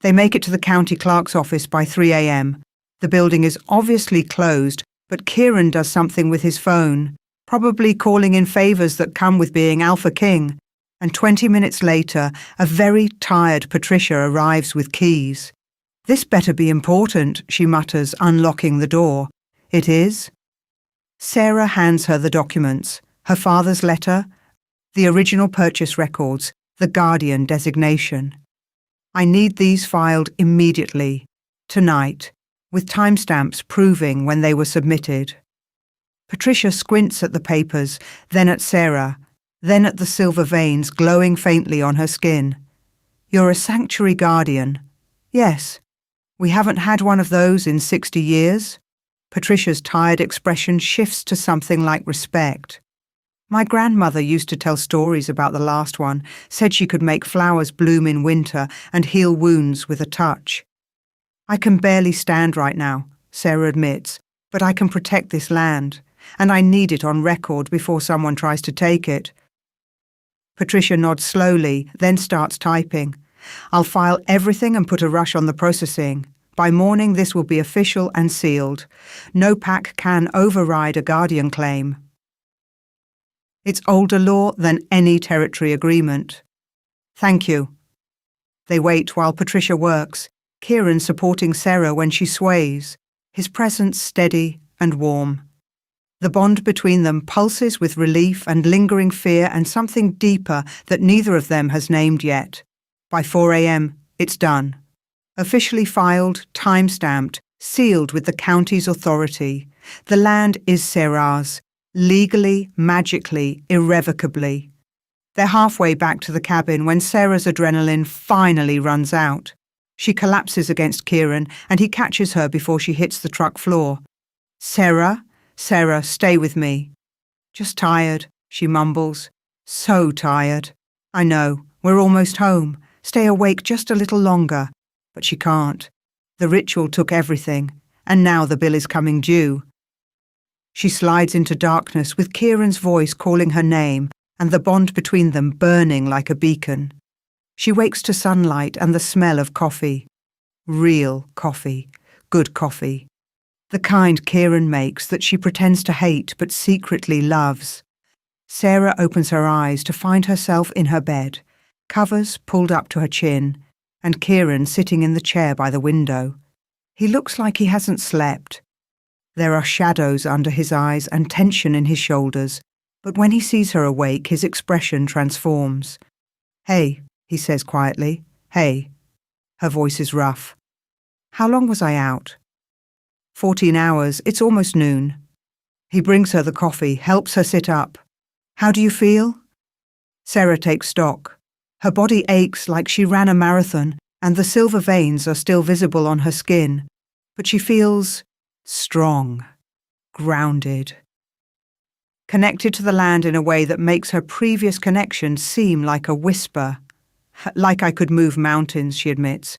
They make it to the county clerk's office by 3 a.m. The building is obviously closed, but Kieran does something with his phone, probably calling in favours that come with being Alpha King. And 20 minutes later, a very tired Patricia arrives with keys. This better be important, she mutters, unlocking the door. It is. Sarah hands her the documents, her father's letter, the original purchase records, the guardian designation. I need these filed immediately, tonight, with timestamps proving when they were submitted. Patricia squints at the papers, then at Sarah, then at the silver veins glowing faintly on her skin. You're a sanctuary guardian. Yes. We haven't had one of those in 60 years. Patricia's tired expression shifts to something like respect. My grandmother used to tell stories about the last one, said she could make flowers bloom in winter and heal wounds with a touch. I can barely stand right now, Sarah admits, but I can protect this land, and I need it on record before someone tries to take it. Patricia nods slowly, then starts typing. I'll file everything and put a rush on the processing. By morning this will be official and sealed. No pack can override a guardian claim. It's older law than any territory agreement. Thank you. They wait while Patricia works, Kieran supporting Sarah when she sways, his presence steady and warm. The bond between them pulses with relief and lingering fear and something deeper that neither of them has named yet. By 4 a.m, it's done. Officially filed, time-stamped, sealed with the county's authority. The land is Sarah's, legally, magically, irrevocably. They're halfway back to the cabin when Sarah's adrenaline finally runs out. She collapses against Kieran and he catches her before she hits the truck floor. Sarah, stay with me. Just tired, she mumbles. So tired. I know, we're almost home. Stay awake just a little longer. But she can't. The ritual took everything, and now the bill is coming due. She slides into darkness with Kieran's voice calling her name and the bond between them burning like a beacon. She wakes to sunlight and the smell of coffee. Real coffee. Good coffee. The kind Kieran makes that she pretends to hate but secretly loves. Sarah opens her eyes to find herself in her bed, covers pulled up to her chin, and Kieran sitting in the chair by the window. He looks like he hasn't slept. There are shadows under his eyes and tension in his shoulders, but when he sees her awake, his expression transforms. "Hey," he says quietly. "Hey." Her voice is rough. "How long was I out?" 14 hours. It's almost noon. He brings her the coffee, helps her sit up. "How do you feel?" Sarah takes stock. Her body aches like she ran a marathon, and the silver veins are still visible on her skin. But she feels strong, grounded, connected to the land in a way that makes her previous connection seem like a whisper. "Like I could move mountains," she admits.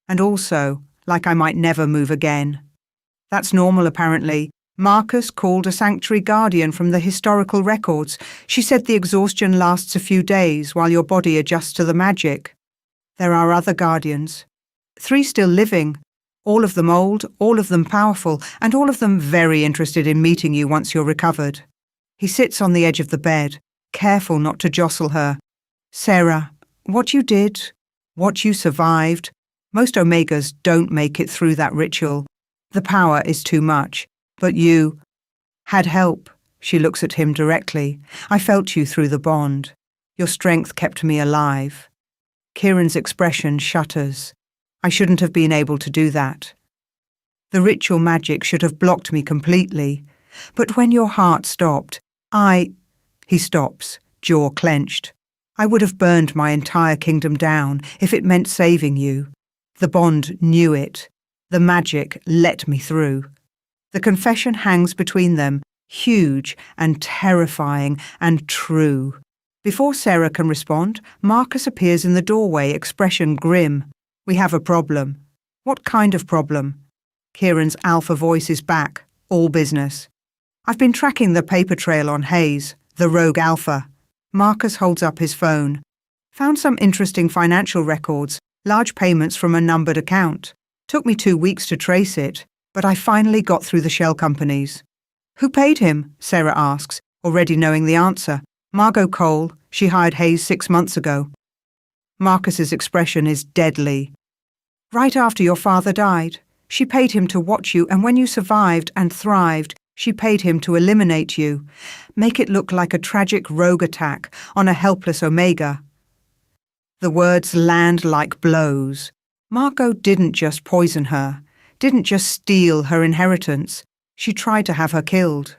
"And also, like I might never move again." That's normal, apparently. Marcus called a sanctuary guardian from the historical records. She said the exhaustion lasts a few days while your body adjusts to the magic. There are other guardians. 3 still living. All of them old, all of them powerful, and all of them very interested in meeting you once you're recovered. He sits on the edge of the bed, careful not to jostle her. "Sarah, what you did, what you survived, most Omegas don't make it through that ritual. The power is too much. But you had help." She looks at him directly. "I felt you through the bond. Your strength kept me alive." Kieran's expression shudders. "I shouldn't have been able to do that. The ritual magic should have blocked me completely. But when your heart stopped, He stops, jaw clenched. "I would have burned my entire kingdom down if it meant saving you. The bond knew it. The magic let me through." The confession hangs between them, huge and terrifying and true. Before Sarah can respond, Marcus appears in the doorway, expression grim. "We have a problem." "What kind of problem?" Kieran's alpha voice is back, all business. "I've been tracking the paper trail on Hayes, the rogue alpha." Marcus holds up his phone. "Found some interesting financial records, large payments from a numbered account. Took me 2 weeks to trace it, but I finally got through the shell companies." "Who paid him?" Sarah asks, already knowing the answer. "Margot Cole. She hired Hayes 6 months ago." Marcus's expression is deadly. "Right after your father died. She paid him to watch you, and when you survived and thrived, she paid him to eliminate you. Make it look like a tragic rogue attack on a helpless Omega." The words land like blows. Margot didn't just poison her, didn't just steal her inheritance. She tried to have her killed.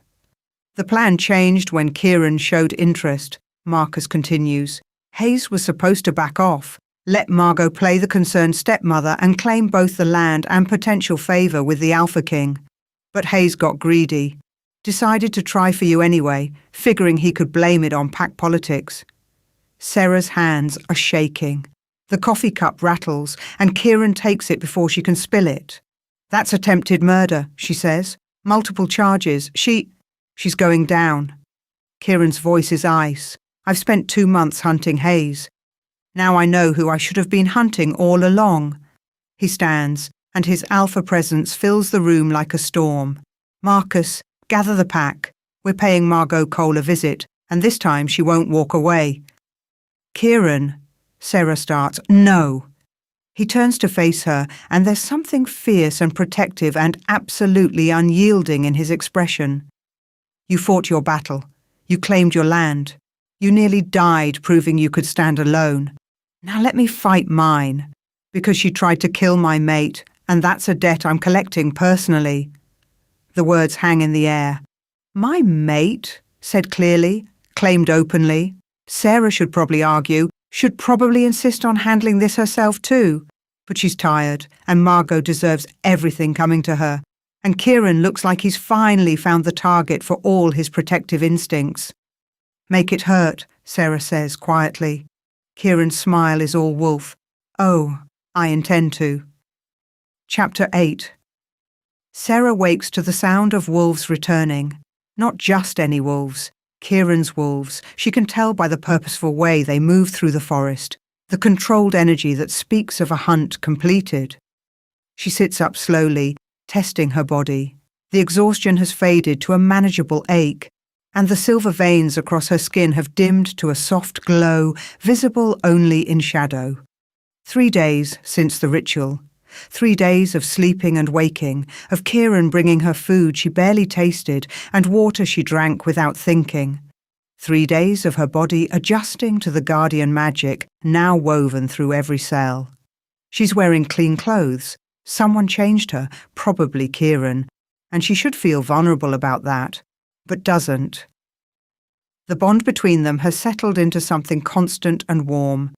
"The plan changed when Kieran showed interest," Marcus continues. "Hayes was supposed to back off, let Margot play the concerned stepmother and claim both the land and potential favour with the Alpha King. But Hayes got greedy, decided to try for you anyway, figuring he could blame it on pack politics." Sarah's hands are shaking. The coffee cup rattles, and Kieran takes it before she can spill it. "That's attempted murder," she says. "Multiple charges. She's going down." Kieran's voice is ice. "I've spent 2 months hunting Hayes. Now I know who I should have been hunting all along." He stands, and his alpha presence fills the room like a storm. "Marcus, gather the pack. We're paying Margot Cole a visit, and this time she won't walk away." "Kieran," Sarah starts. "No." He turns to face her, and there's something fierce and protective and absolutely unyielding in his expression. "You fought your battle. You claimed your land. You nearly died proving you could stand alone. Now let me fight mine, because she tried to kill my mate, and that's a debt I'm collecting personally." The words hang in the air. "My mate," said clearly, claimed openly. Sarah should probably argue, should probably insist on handling this herself too. But she's tired, and Margot deserves everything coming to her. And Kieran looks like he's finally found the target for all his protective instincts. "Make it hurt," Sarah says quietly. Kieran's smile is all wolf. "Oh, I intend to." Chapter 8. Sarah wakes to the sound of wolves returning. Not just any wolves. Kieran's wolves. She can tell by the purposeful way they move through the forest, the controlled energy that speaks of a hunt completed. She sits up slowly, testing her body. The exhaustion has faded to a manageable ache, and the silver veins across her skin have dimmed to a soft glow, visible only in shadow. 3 days since the ritual. 3 days of sleeping and waking, of Kieran bringing her food she barely tasted and water she drank without thinking. 3 days of her body adjusting to the guardian magic now woven through every cell. She's wearing clean clothes. Someone changed her, probably Kieran, and she should feel vulnerable about that, but doesn't. The bond between them has settled into something constant and warm,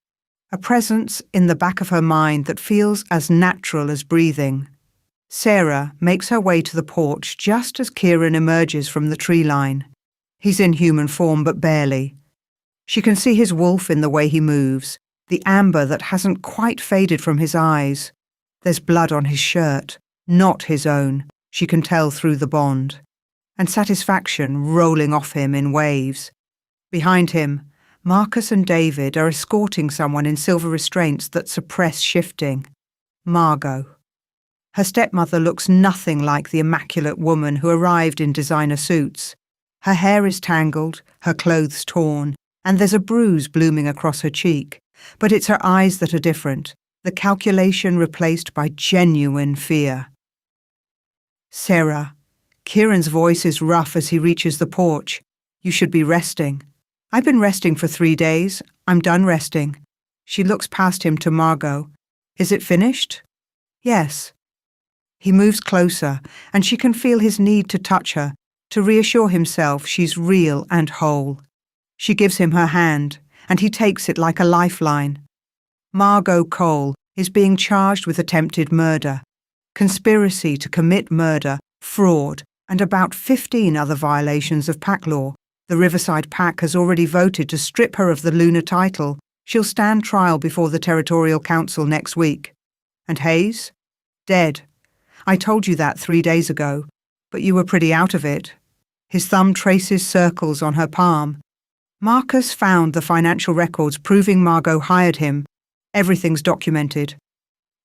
a presence in the back of her mind that feels as natural as breathing. Sarah makes her way to the porch just as Kieran emerges from the tree line. He's in human form, but barely. She can see his wolf in the way he moves, the amber that hasn't quite faded from his eyes. There's blood on his shirt, not his own, she can tell through the bond, and satisfaction rolling off him in waves. Behind him, Marcus and David are escorting someone in silver restraints that suppress shifting. Margot. Her stepmother looks nothing like the immaculate woman who arrived in designer suits. Her hair is tangled, her clothes torn, and there's a bruise blooming across her cheek. But it's her eyes that are different, the calculation replaced by genuine fear. Sarah. Kieran's voice is rough as he reaches the porch. You should be resting. I've been resting for 3 days. I'm done resting. She looks past him to Margot. Is it finished? Yes. He moves closer, and she can feel his need to touch her, to reassure himself she's real and whole. She gives him her hand, and he takes it like a lifeline. Margot Cole is being charged with attempted murder, conspiracy to commit murder, fraud, and about 15 other violations of pack law. The Riverside Pack has already voted to strip her of the Lunar title. She'll stand trial before the Territorial Council next week. And Hayes? Dead. I told you that 3 days ago, but you were pretty out of it. His thumb traces circles on her palm. Marcus found the financial records proving Margot hired him. Everything's documented.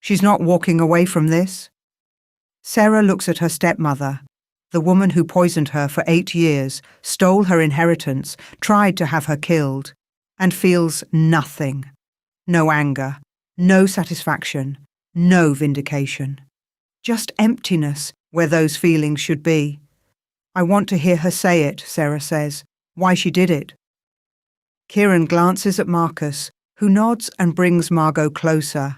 She's not walking away from this. Sarah looks at her stepmother, the woman who poisoned her for 8 years, stole her inheritance, tried to have her killed, and feels nothing. No anger, no satisfaction, no vindication. Just emptiness where those feelings should be. I want to hear her say it, Sarah says, why she did it. Kieran glances at Marcus, who nods and brings Margot closer.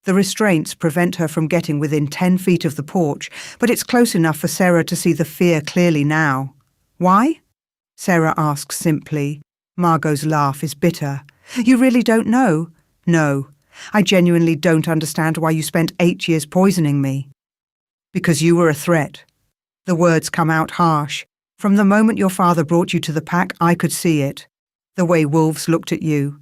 The restraints prevent her from getting within 10 feet of the porch, but it's close enough for Sarah to see the fear clearly now. Why? Sarah asks simply. Margot's laugh is bitter. You really don't know? No. I genuinely don't understand why you spent 8 years poisoning me. Because you were a threat. The words come out harsh. From the moment your father brought you to the pack, I could see it. The way wolves looked at you.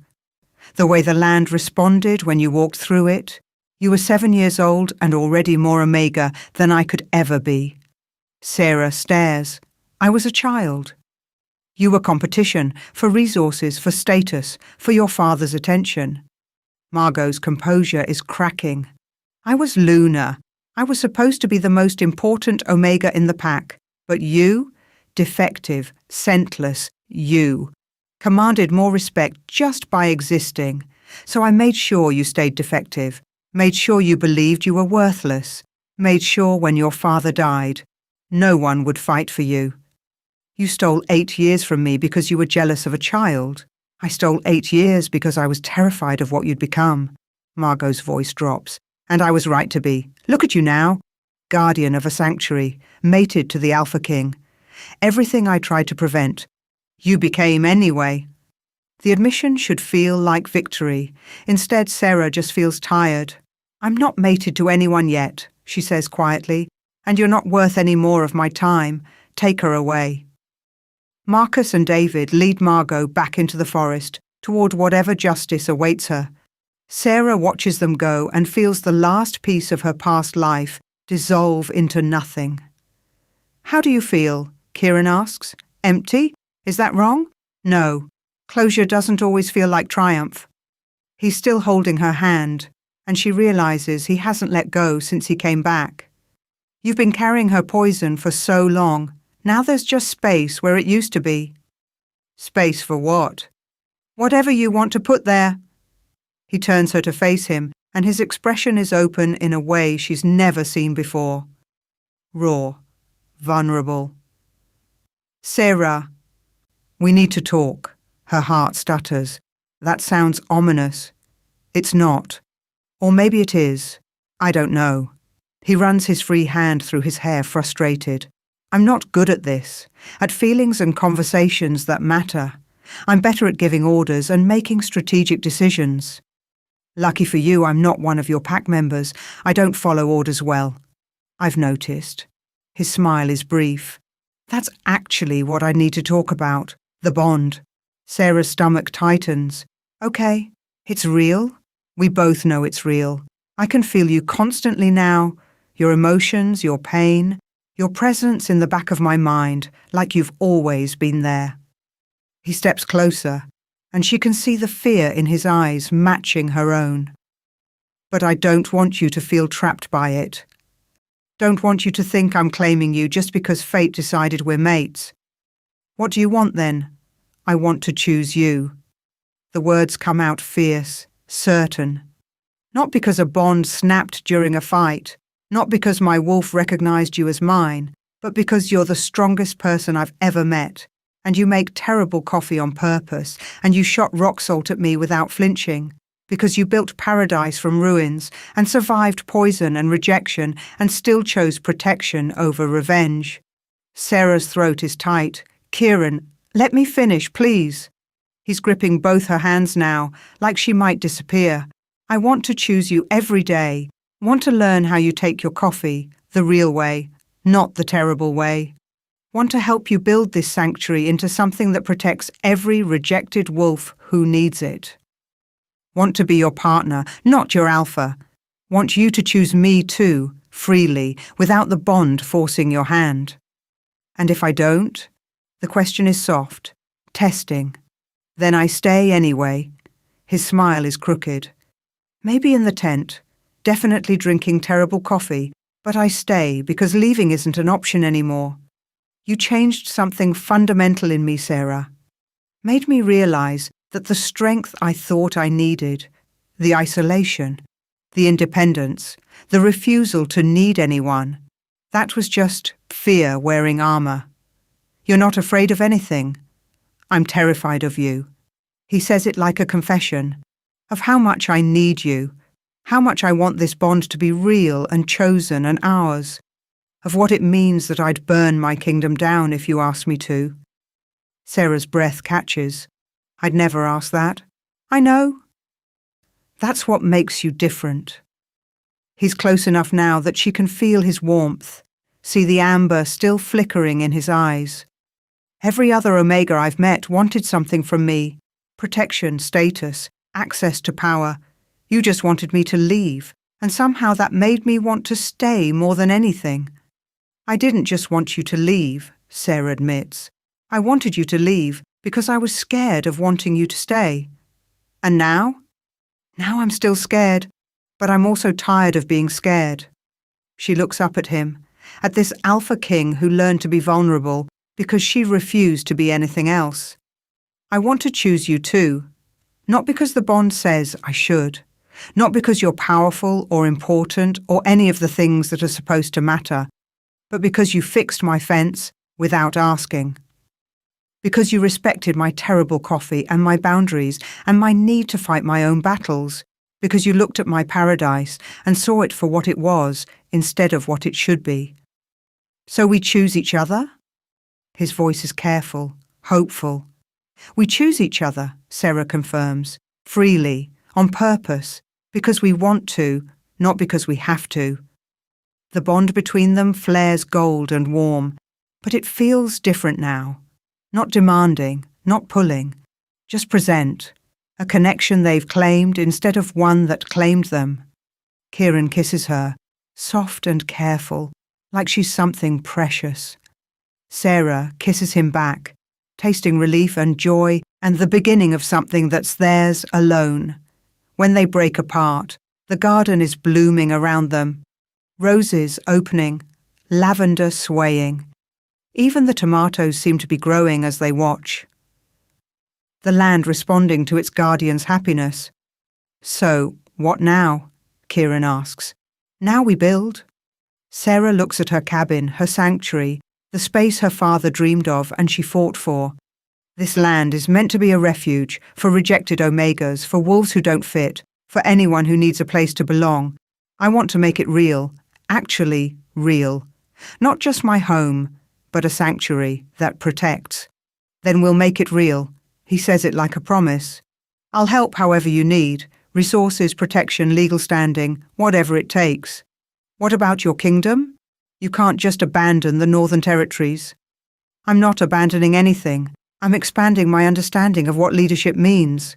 The way the land responded when you walked through it. You were 7 years old and already more Omega than I could ever be. Sarah stares. I was a child. You were competition, for resources, for status, for your father's attention. Margot's composure is cracking. I was Luna. I was supposed to be the most important Omega in the pack. But you, defective, scentless, you, commanded more respect just by existing. So I made sure you stayed defective. Made sure you believed you were worthless. Made sure when your father died, no one would fight for you. You stole 8 years from me because you were jealous of a child. I stole 8 years because I was terrified of what you'd become. Margot's voice drops. And I was right to be. Look at you now. Guardian of a sanctuary, mated to the Alpha King. Everything I tried to prevent, you became anyway. The admission should feel like victory. Instead, Sarah just feels tired. I'm not mated to anyone yet, she says quietly, and you're not worth any more of my time. Take her away. Marcus and David lead Margot back into the forest, toward whatever justice awaits her. Sarah watches them go and feels the last piece of her past life dissolve into nothing. How do you feel? Kieran asks. Empty? Is that wrong? No. Closure doesn't always feel like triumph. He's still holding her hand, and she realizes he hasn't let go since he came back. You've been carrying her poison for so long. Now there's just space where it used to be. Space for what? Whatever you want to put there. He turns her to face him, and his expression is open in a way she's never seen before. Raw. Vulnerable. Sarah. We need to talk. Her heart stutters. That sounds ominous. It's not. Or maybe it is. I don't know. He runs his free hand through his hair, frustrated. I'm not good at this, at feelings and conversations that matter. I'm better at giving orders and making strategic decisions. Lucky for you, I'm not one of your pack members. I don't follow orders well. I've noticed. His smile is brief. That's actually what I need to talk about. The bond. Sarah's stomach tightens. Okay, it's real. We both know it's real. I can feel you constantly now. Your emotions, your pain, your presence in the back of my mind, like you've always been there. He steps closer, and she can see the fear in his eyes matching her own. But I don't want you to feel trapped by it. Don't want you to think I'm claiming you just because fate decided we're mates. What do you want then? I want to choose you. The words come out fierce, certain. Not because a bond snapped during a fight, not because my wolf recognized you as mine, but because you're the strongest person I've ever met, and you make terrible coffee on purpose, and you shot rock salt at me without flinching, because you built paradise from ruins, and survived poison and rejection, and still chose protection over revenge. Sarah's throat is tight. Kieran, let me finish, please. He's gripping both her hands now, like she might disappear. I want to choose you every day. Want to learn how you take your coffee, the real way, not the terrible way. Want to help you build this sanctuary into something that protects every rejected wolf who needs it. Want to be your partner, not your alpha. Want you to choose me too, freely, without the bond forcing your hand. And if I don't? The question is soft, testing. Then I stay anyway. His smile is crooked. Maybe in the tent, definitely drinking terrible coffee, but I stay because leaving isn't an option anymore. You changed something fundamental in me, Sarah. Made me realize that the strength I thought I needed, the isolation, the independence, the refusal to need anyone, that was just fear wearing armor. You're not afraid of anything. I'm terrified of you. He says it like a confession, of how much I need you, how much I want this bond to be real and chosen and ours, of what it means that I'd burn my kingdom down if you asked me to. Sarah's breath catches. I'd never ask that. I know. That's what makes you different. He's close enough now that she can feel his warmth, see the amber still flickering in his eyes. Every other Omega I've met wanted something from me. Protection, status, access to power. You just wanted me to leave, and somehow that made me want to stay more than anything. I didn't just want you to leave, Sarah admits. I wanted you to leave because I was scared of wanting you to stay. And now? Now I'm still scared, but I'm also tired of being scared. She looks up at him, at this alpha king who learned to be vulnerable because she refused to be anything else. I want to choose you too, not because the bond says I should, not because you're powerful or important or any of the things that are supposed to matter, but because you fixed my fence without asking. Because you respected my terrible coffee and my boundaries and my need to fight my own battles, because you looked at my paradise and saw it for what it was instead of what it should be. So we choose each other? His voice is careful, hopeful. We choose each other, Sarah confirms, freely, on purpose, because we want to, not because we have to. The bond between them flares gold and warm, but it feels different now. Not demanding, not pulling, just present. A connection they've claimed instead of one that claimed them. Kieran kisses her, soft and careful, like she's something precious. Sarah kisses him back, tasting relief and joy and the beginning of something that's theirs alone. When they break apart, the garden is blooming around them. Roses opening, lavender swaying. Even the tomatoes seem to be growing as they watch. The land responding to its guardian's happiness. So, what now? Kieran asks. Now we build. Sarah looks at her cabin, her sanctuary, the space her father dreamed of and she fought for. This land is meant to be a refuge for rejected omegas, for wolves who don't fit, for anyone who needs a place to belong. I want to make it real, actually real. Not just my home, but a sanctuary that protects. Then we'll make it real. He says it like a promise. I'll help however you need. Resources, protection, legal standing, whatever it takes. What about your kingdom? You can't just abandon the Northern Territories. I'm not abandoning anything. I'm expanding my understanding of what leadership means.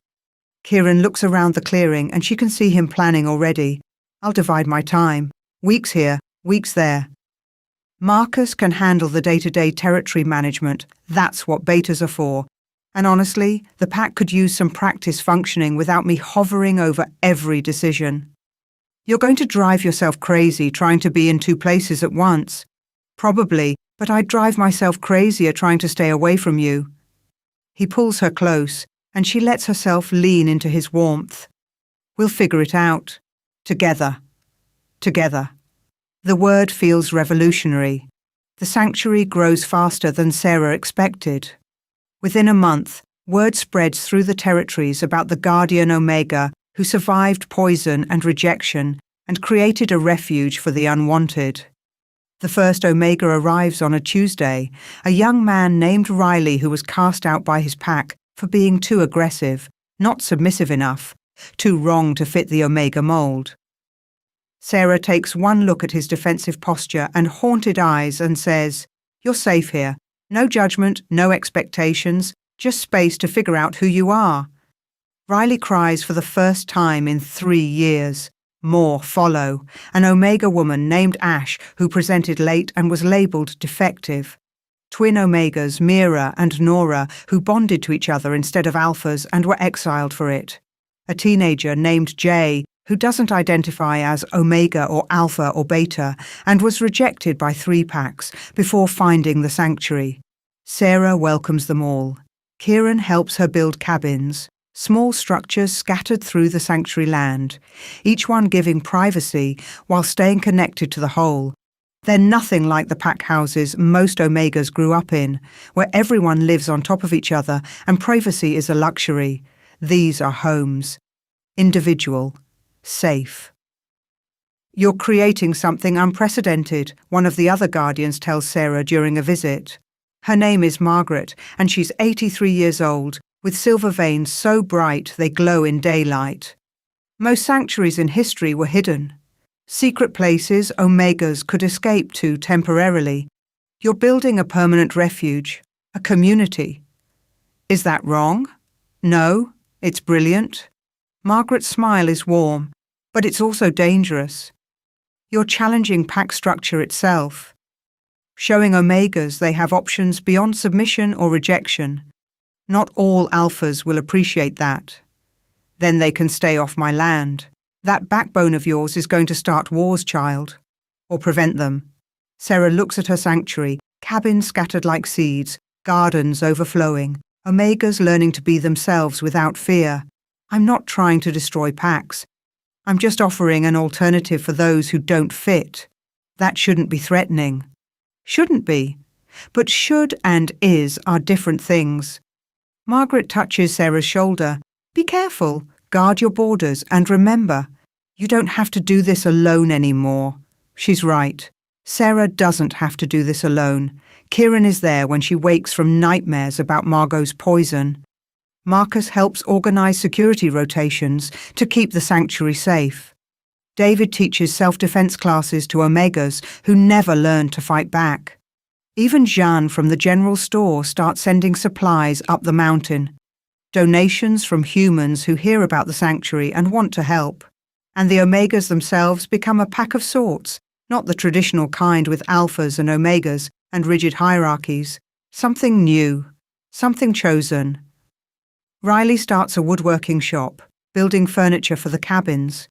Kieran looks around the clearing and she can see him planning already. I'll divide my time. Weeks here, weeks there. Marcus can handle the day-to-day territory management. That's what betas are for. And honestly, the pack could use some practice functioning without me hovering over every decision. You're going to drive yourself crazy trying to be in two places at once. Probably, but I'd drive myself crazier trying to stay away from you. He pulls her close, and she lets herself lean into his warmth. We'll figure it out. Together. Together. The word feels revolutionary. The sanctuary grows faster than Sarah expected. Within a month, word spreads through the territories about the guardian Omega who survived poison and rejection and created a refuge for the unwanted. The first Omega arrives on a Tuesday, a young man named Riley who was cast out by his pack for being too aggressive, not submissive enough, too wrong to fit the Omega mold. Sarah takes one look at his defensive posture and haunted eyes and says, "You're safe here. No judgment, no expectations, just space to figure out who you are." Riley cries for the first time in 3 years. More follow. An Omega woman named Ash who presented late and was labelled defective. Twin Omegas, Mira and Nora, who bonded to each other instead of alphas and were exiled for it. A teenager named Jay who doesn't identify as Omega or Alpha or Beta and was rejected by 3 packs before finding the sanctuary. Sarah welcomes them all. Kieran helps her build cabins, small structures scattered through the sanctuary land, each one giving privacy while staying connected to the whole. They're nothing like the pack houses most Omegas grew up in, where everyone lives on top of each other and privacy is a luxury. These are homes. Individual. Safe. "You're creating something unprecedented," one of the other guardians tells Sarah during a visit. Her name is Margaret, and she's 83 years old, with silver veins so bright they glow in daylight. Most sanctuaries in history were hidden. Secret places Omegas could escape to temporarily. You're building a permanent refuge, a community. Is that wrong? No, it's brilliant. Margaret's smile is warm, but it's also dangerous. You're challenging pack structure itself, showing Omegas they have options beyond submission or rejection. Not all alphas will appreciate that. Then they can stay off my land. That backbone of yours is going to start wars, child. Or prevent them. Sarah looks at her sanctuary, cabins scattered like seeds, gardens overflowing, Omegas learning to be themselves without fear. I'm not trying to destroy packs. I'm just offering an alternative for those who don't fit. That shouldn't be threatening. Shouldn't be. But should and is are different things. Margaret touches Sarah's shoulder. Be careful, guard your borders, and remember, you don't have to do this alone anymore. She's right. Sarah doesn't have to do this alone. Kieran is there when she wakes from nightmares about Margot's poison. Marcus helps organise security rotations to keep the sanctuary safe. David teaches self-defence classes to Omegas who never learn to fight back. Even Jeanne from the general store starts sending supplies up the mountain. Donations from humans who hear about the sanctuary and want to help. And the Omegas themselves become a pack of sorts, not the traditional kind with alphas and Omegas and rigid hierarchies. Something new. Something chosen. Riley starts a woodworking shop, building furniture for the cabins.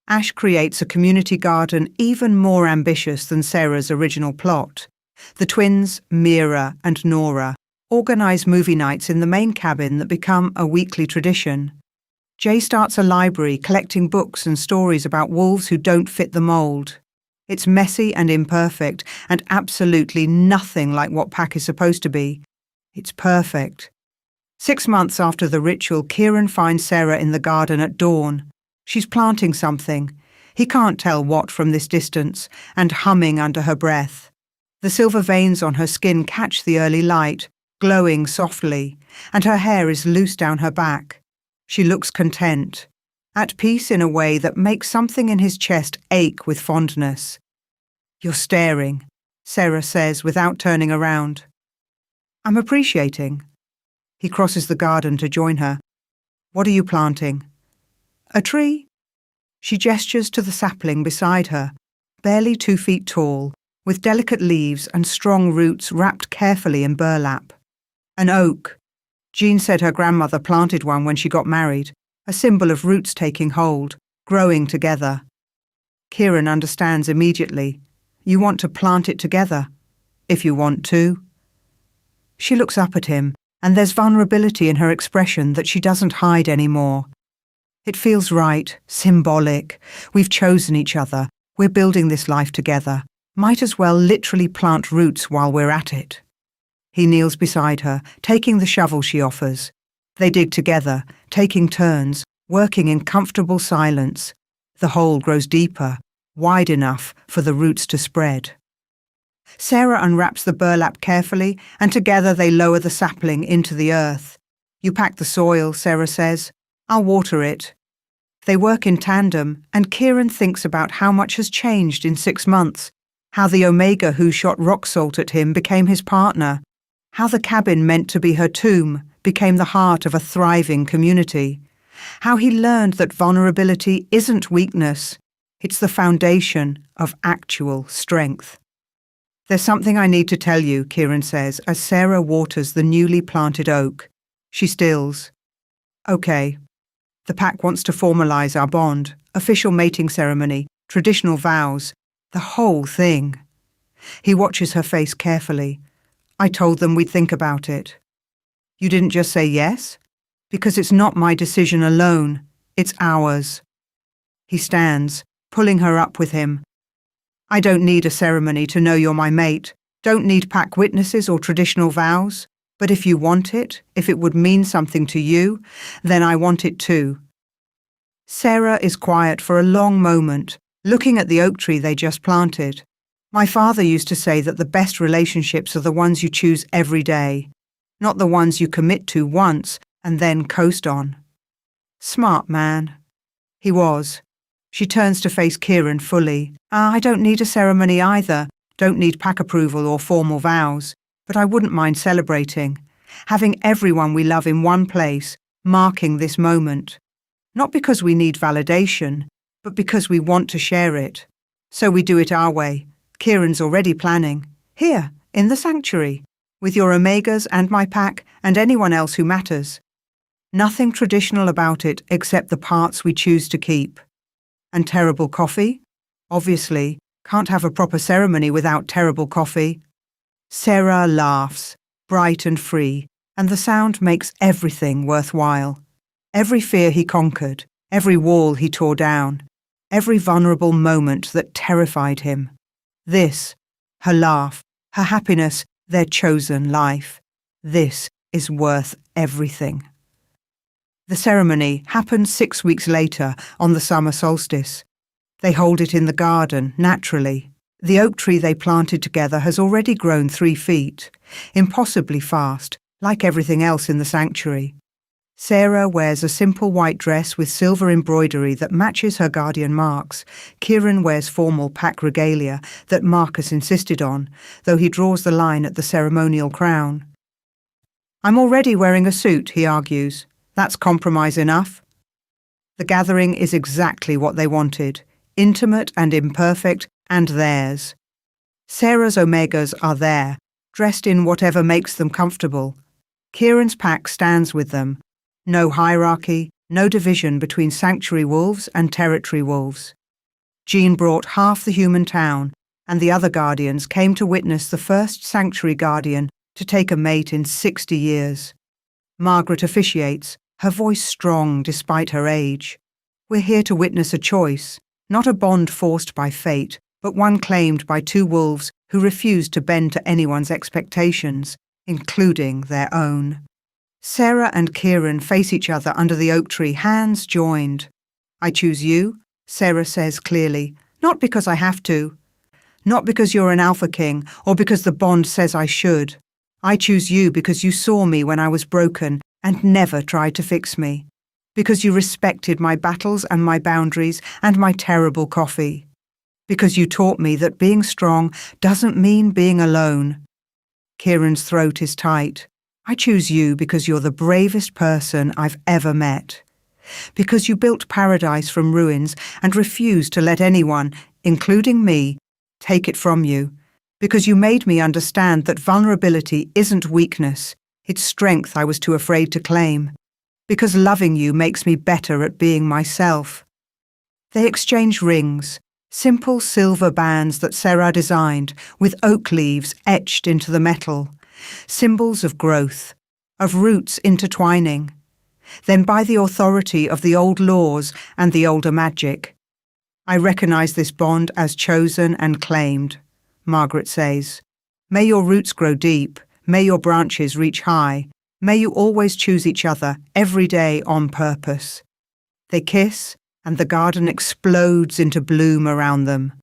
Ash creates a community garden even more ambitious than Sarah's original plot. The twins, Mira and Nora, organise movie nights in the main cabin that become a weekly tradition. Jay starts a library collecting books and stories about wolves who don't fit the mould. It's messy and imperfect and absolutely nothing like what Pack is supposed to be. It's perfect. 6 months after the ritual, Kieran finds Sarah in the garden at dawn. She's planting something. He can't tell what from this distance, and humming under her breath. The silver veins on her skin catch the early light, glowing softly, and her hair is loose down her back. She looks content, at peace in a way that makes something in his chest ache with fondness. "You're staring," Sarah says without turning around. "I'm appreciating." He crosses the garden to join her. "What are you planting?" "A tree." She gestures to the sapling beside her, barely 2 feet tall, with delicate leaves and strong roots wrapped carefully in burlap. "An oak." Jean said her grandmother planted one when she got married, a symbol of roots taking hold, growing together. Kieran understands immediately. You want to plant it together, if you want to. She looks up at him, and there's vulnerability in her expression that she doesn't hide anymore. It feels right, symbolic. We've chosen each other. We're building this life together. Might as well literally plant roots while we're at it. He kneels beside her, taking the shovel she offers. They dig together, taking turns, working in comfortable silence. The hole grows deeper, wide enough for the roots to spread. Sarah unwraps the burlap carefully, and together they lower the sapling into the earth. "You pack the soil," Sarah says. "I'll water it." They work in tandem, and Kieran thinks about how much has changed in 6 months, how the Omega who shot rock salt at him became his partner, how the cabin meant to be her tomb became the heart of a thriving community, how he learned that vulnerability isn't weakness, it's the foundation of actual strength. "There's something I need to tell you," Kieran says as Sarah waters the newly planted oak. She stills. "Okay. The pack wants to formalise our bond, official mating ceremony, traditional vows, the whole thing." He watches her face carefully. "I told them we'd think about it." "You didn't just say yes?" "Because it's not my decision alone. It's ours." He stands, pulling her up with him. "I don't need a ceremony to know you're my mate. Don't need pack witnesses or traditional vows. But if you want it, if it would mean something to you, then I want it too." Sarah is quiet for a long moment, looking at the oak tree they just planted. "My father used to say that the best relationships are the ones you choose every day, not the ones you commit to once and then coast on." Smart man. He was. She turns to face Kieran fully. "I don't need a ceremony either, don't need pack approval or formal vows, but I wouldn't mind celebrating, having everyone we love in one place, marking this moment. Not because we need validation, but because we want to share it. So we do it our way. Kieran's already planning. Here, in the sanctuary, with your Omegas and my pack and anyone else who matters. Nothing traditional about it except the parts we choose to keep. And terrible coffee? Obviously, can't have a proper ceremony without terrible coffee." Sarah laughs, bright and free, and the sound makes everything worthwhile. Every fear he conquered, every wall he tore down, every vulnerable moment that terrified him. This, her laugh, her happiness, their chosen life. This is worth everything. The ceremony happens 6 weeks later on the summer solstice. They hold it in the garden, naturally. The oak tree they planted together has already grown 3 feet, impossibly fast, like everything else in the sanctuary. Sarah wears a simple white dress with silver embroidery that matches her guardian marks. Kieran wears formal pack regalia that Marcus insisted on, though he draws the line at the ceremonial crown. "I'm already wearing a suit," he argues. "That's compromise enough." The gathering is exactly what they wanted, intimate and imperfect, and theirs. Sarah's Omegas are there, dressed in whatever makes them comfortable. Kieran's pack stands with them. No hierarchy, no division between sanctuary wolves and territory wolves. Jean brought half the human town, and the other guardians came to witness the first sanctuary guardian to take a mate in 60 years. Margaret officiates, her voice strong despite her age. We're here to witness a choice, not a bond forced by fate, but one claimed by two wolves who refused to bend to anyone's expectations, including their own. Sarah and Kieran face each other under the oak tree, hands joined. I choose you, Sarah says clearly, not because I have to. Not because you're an alpha king or because the bond says I should. I choose you because you saw me when I was broken and never tried to fix me. Because you respected my battles and my boundaries and my terrible coffee. Because you taught me that being strong doesn't mean being alone. Kieran's throat is tight. I choose you because you're the bravest person I've ever met. Because you built paradise from ruins and refused to let anyone, including me, take it from you. Because you made me understand that vulnerability isn't weakness, it's strength I was too afraid to claim. Because loving you makes me better at being myself. They exchange rings, simple silver bands that Sarah designed with oak leaves etched into the metal, symbols of growth, of roots intertwining. Then by the authority of the old laws and the older magic, I recognize this bond as chosen and claimed, Margaret says. May your roots grow deep, may your branches reach high, may you always choose each other every day on purpose. They kiss, and the garden explodes into bloom around them.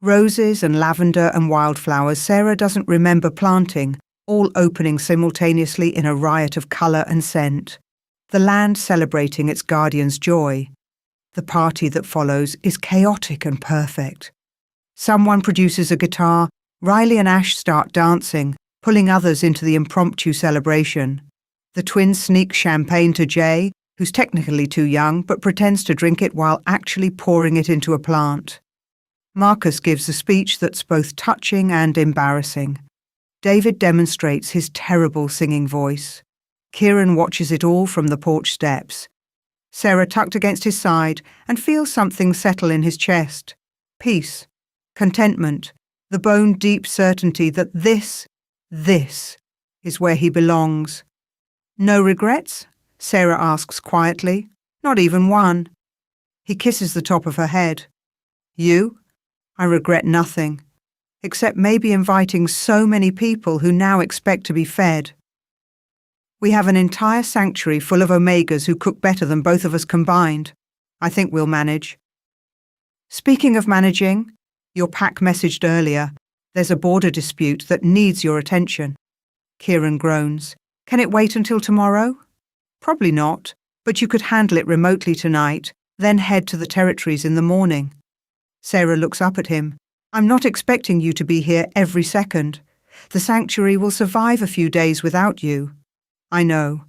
Roses and lavender and wildflowers Sarah doesn't remember planting, all opening simultaneously in a riot of colour and scent. The land celebrating its guardian's joy. The party that follows is chaotic and perfect. Someone produces a guitar, Riley and Ash start dancing, pulling others into the impromptu celebration. The twins sneak champagne to Jay, who's technically too young but pretends to drink it while actually pouring it into a plant. Marcus gives a speech that's both touching and embarrassing. David demonstrates his terrible singing voice. Kieran watches it all from the porch steps. Sarah tucked against his side and feels something settle in his chest. Peace, contentment, the bone-deep certainty that this is where he belongs. No regrets? Sarah asks quietly. Not even one. He kisses the top of her head. You? I regret nothing, except maybe inviting so many people who now expect to be fed. We have an entire sanctuary full of Omegas who cook better than both of us combined. I think we'll manage. Speaking of managing, your pack messaged earlier. There's a border dispute that needs your attention. Kieran groans. Can it wait until tomorrow? Probably not, but you could handle it remotely tonight, then head to the territories in the morning. Sarah looks up at him. I'm not expecting you to be here every second. The sanctuary will survive a few days without you. I know.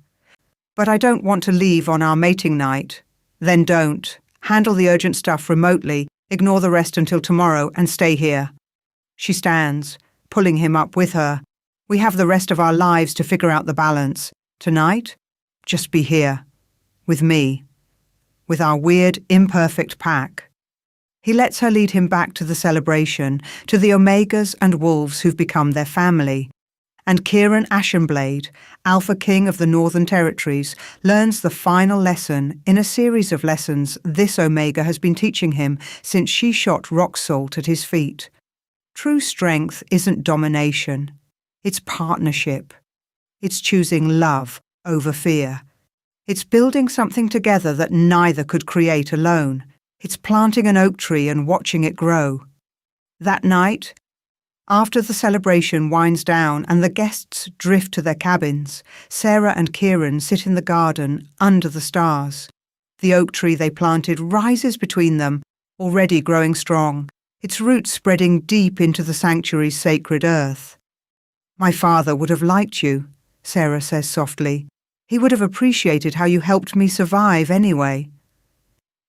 But I don't want to leave on our mating night. Then don't. Handle the urgent stuff remotely, ignore the rest until tomorrow, and stay here. She stands, pulling him up with her. We have the rest of our lives to figure out the balance. Tonight, just be here. With me. With our weird, imperfect pack. He lets her lead him back to the celebration, to the Omegas and wolves who've become their family. And Kieran Ashenblade, Alpha King of the Northern Territories, learns the final lesson in a series of lessons this Omega has been teaching him since she shot rock salt at his feet. True strength isn't domination. It's partnership. It's choosing love over fear. It's building something together that neither could create alone. It's planting an oak tree and watching it grow. That night, after the celebration winds down and the guests drift to their cabins, Sarah and Kieran sit in the garden under the stars. The oak tree they planted rises between them, already growing strong, its roots spreading deep into the sanctuary's sacred earth. My father would have liked you, Sarah says softly. He would have appreciated how you helped me survive anyway.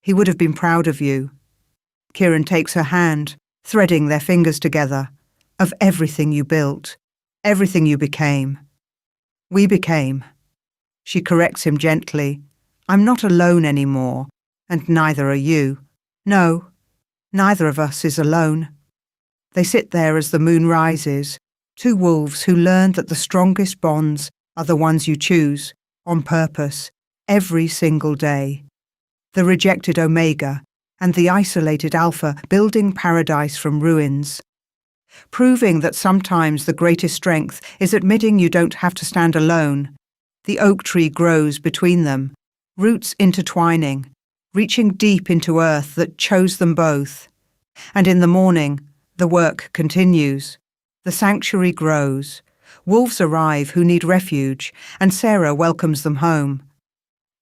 He would have been proud of you. Kieran takes her hand, threading their fingers together. Of everything you built, everything you became. We became. She corrects him gently. I'm not alone anymore, and neither are you. No, neither of us is alone. They sit there as the moon rises, two wolves who learn that the strongest bonds are the ones you choose, on purpose, every single day. The rejected Omega and the isolated Alpha building paradise from ruins. Proving that sometimes the greatest strength is admitting you don't have to stand alone. The oak tree grows between them, roots intertwining, reaching deep into earth that chose them both. And in the morning, the work continues. The sanctuary grows. Wolves arrive who need refuge, and Sarah welcomes them home.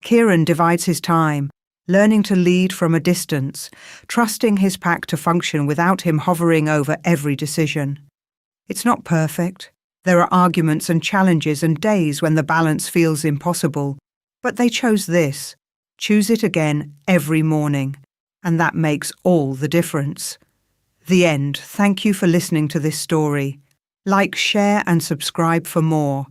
Kieran divides his time, learning to lead from a distance, trusting his pack to function without him hovering over every decision. It's not perfect. There are arguments and challenges and days when the balance feels impossible. But they chose this. Choose it again every morning. And that makes all the difference. The end. Thank you for listening to this story. Like, share and subscribe for more.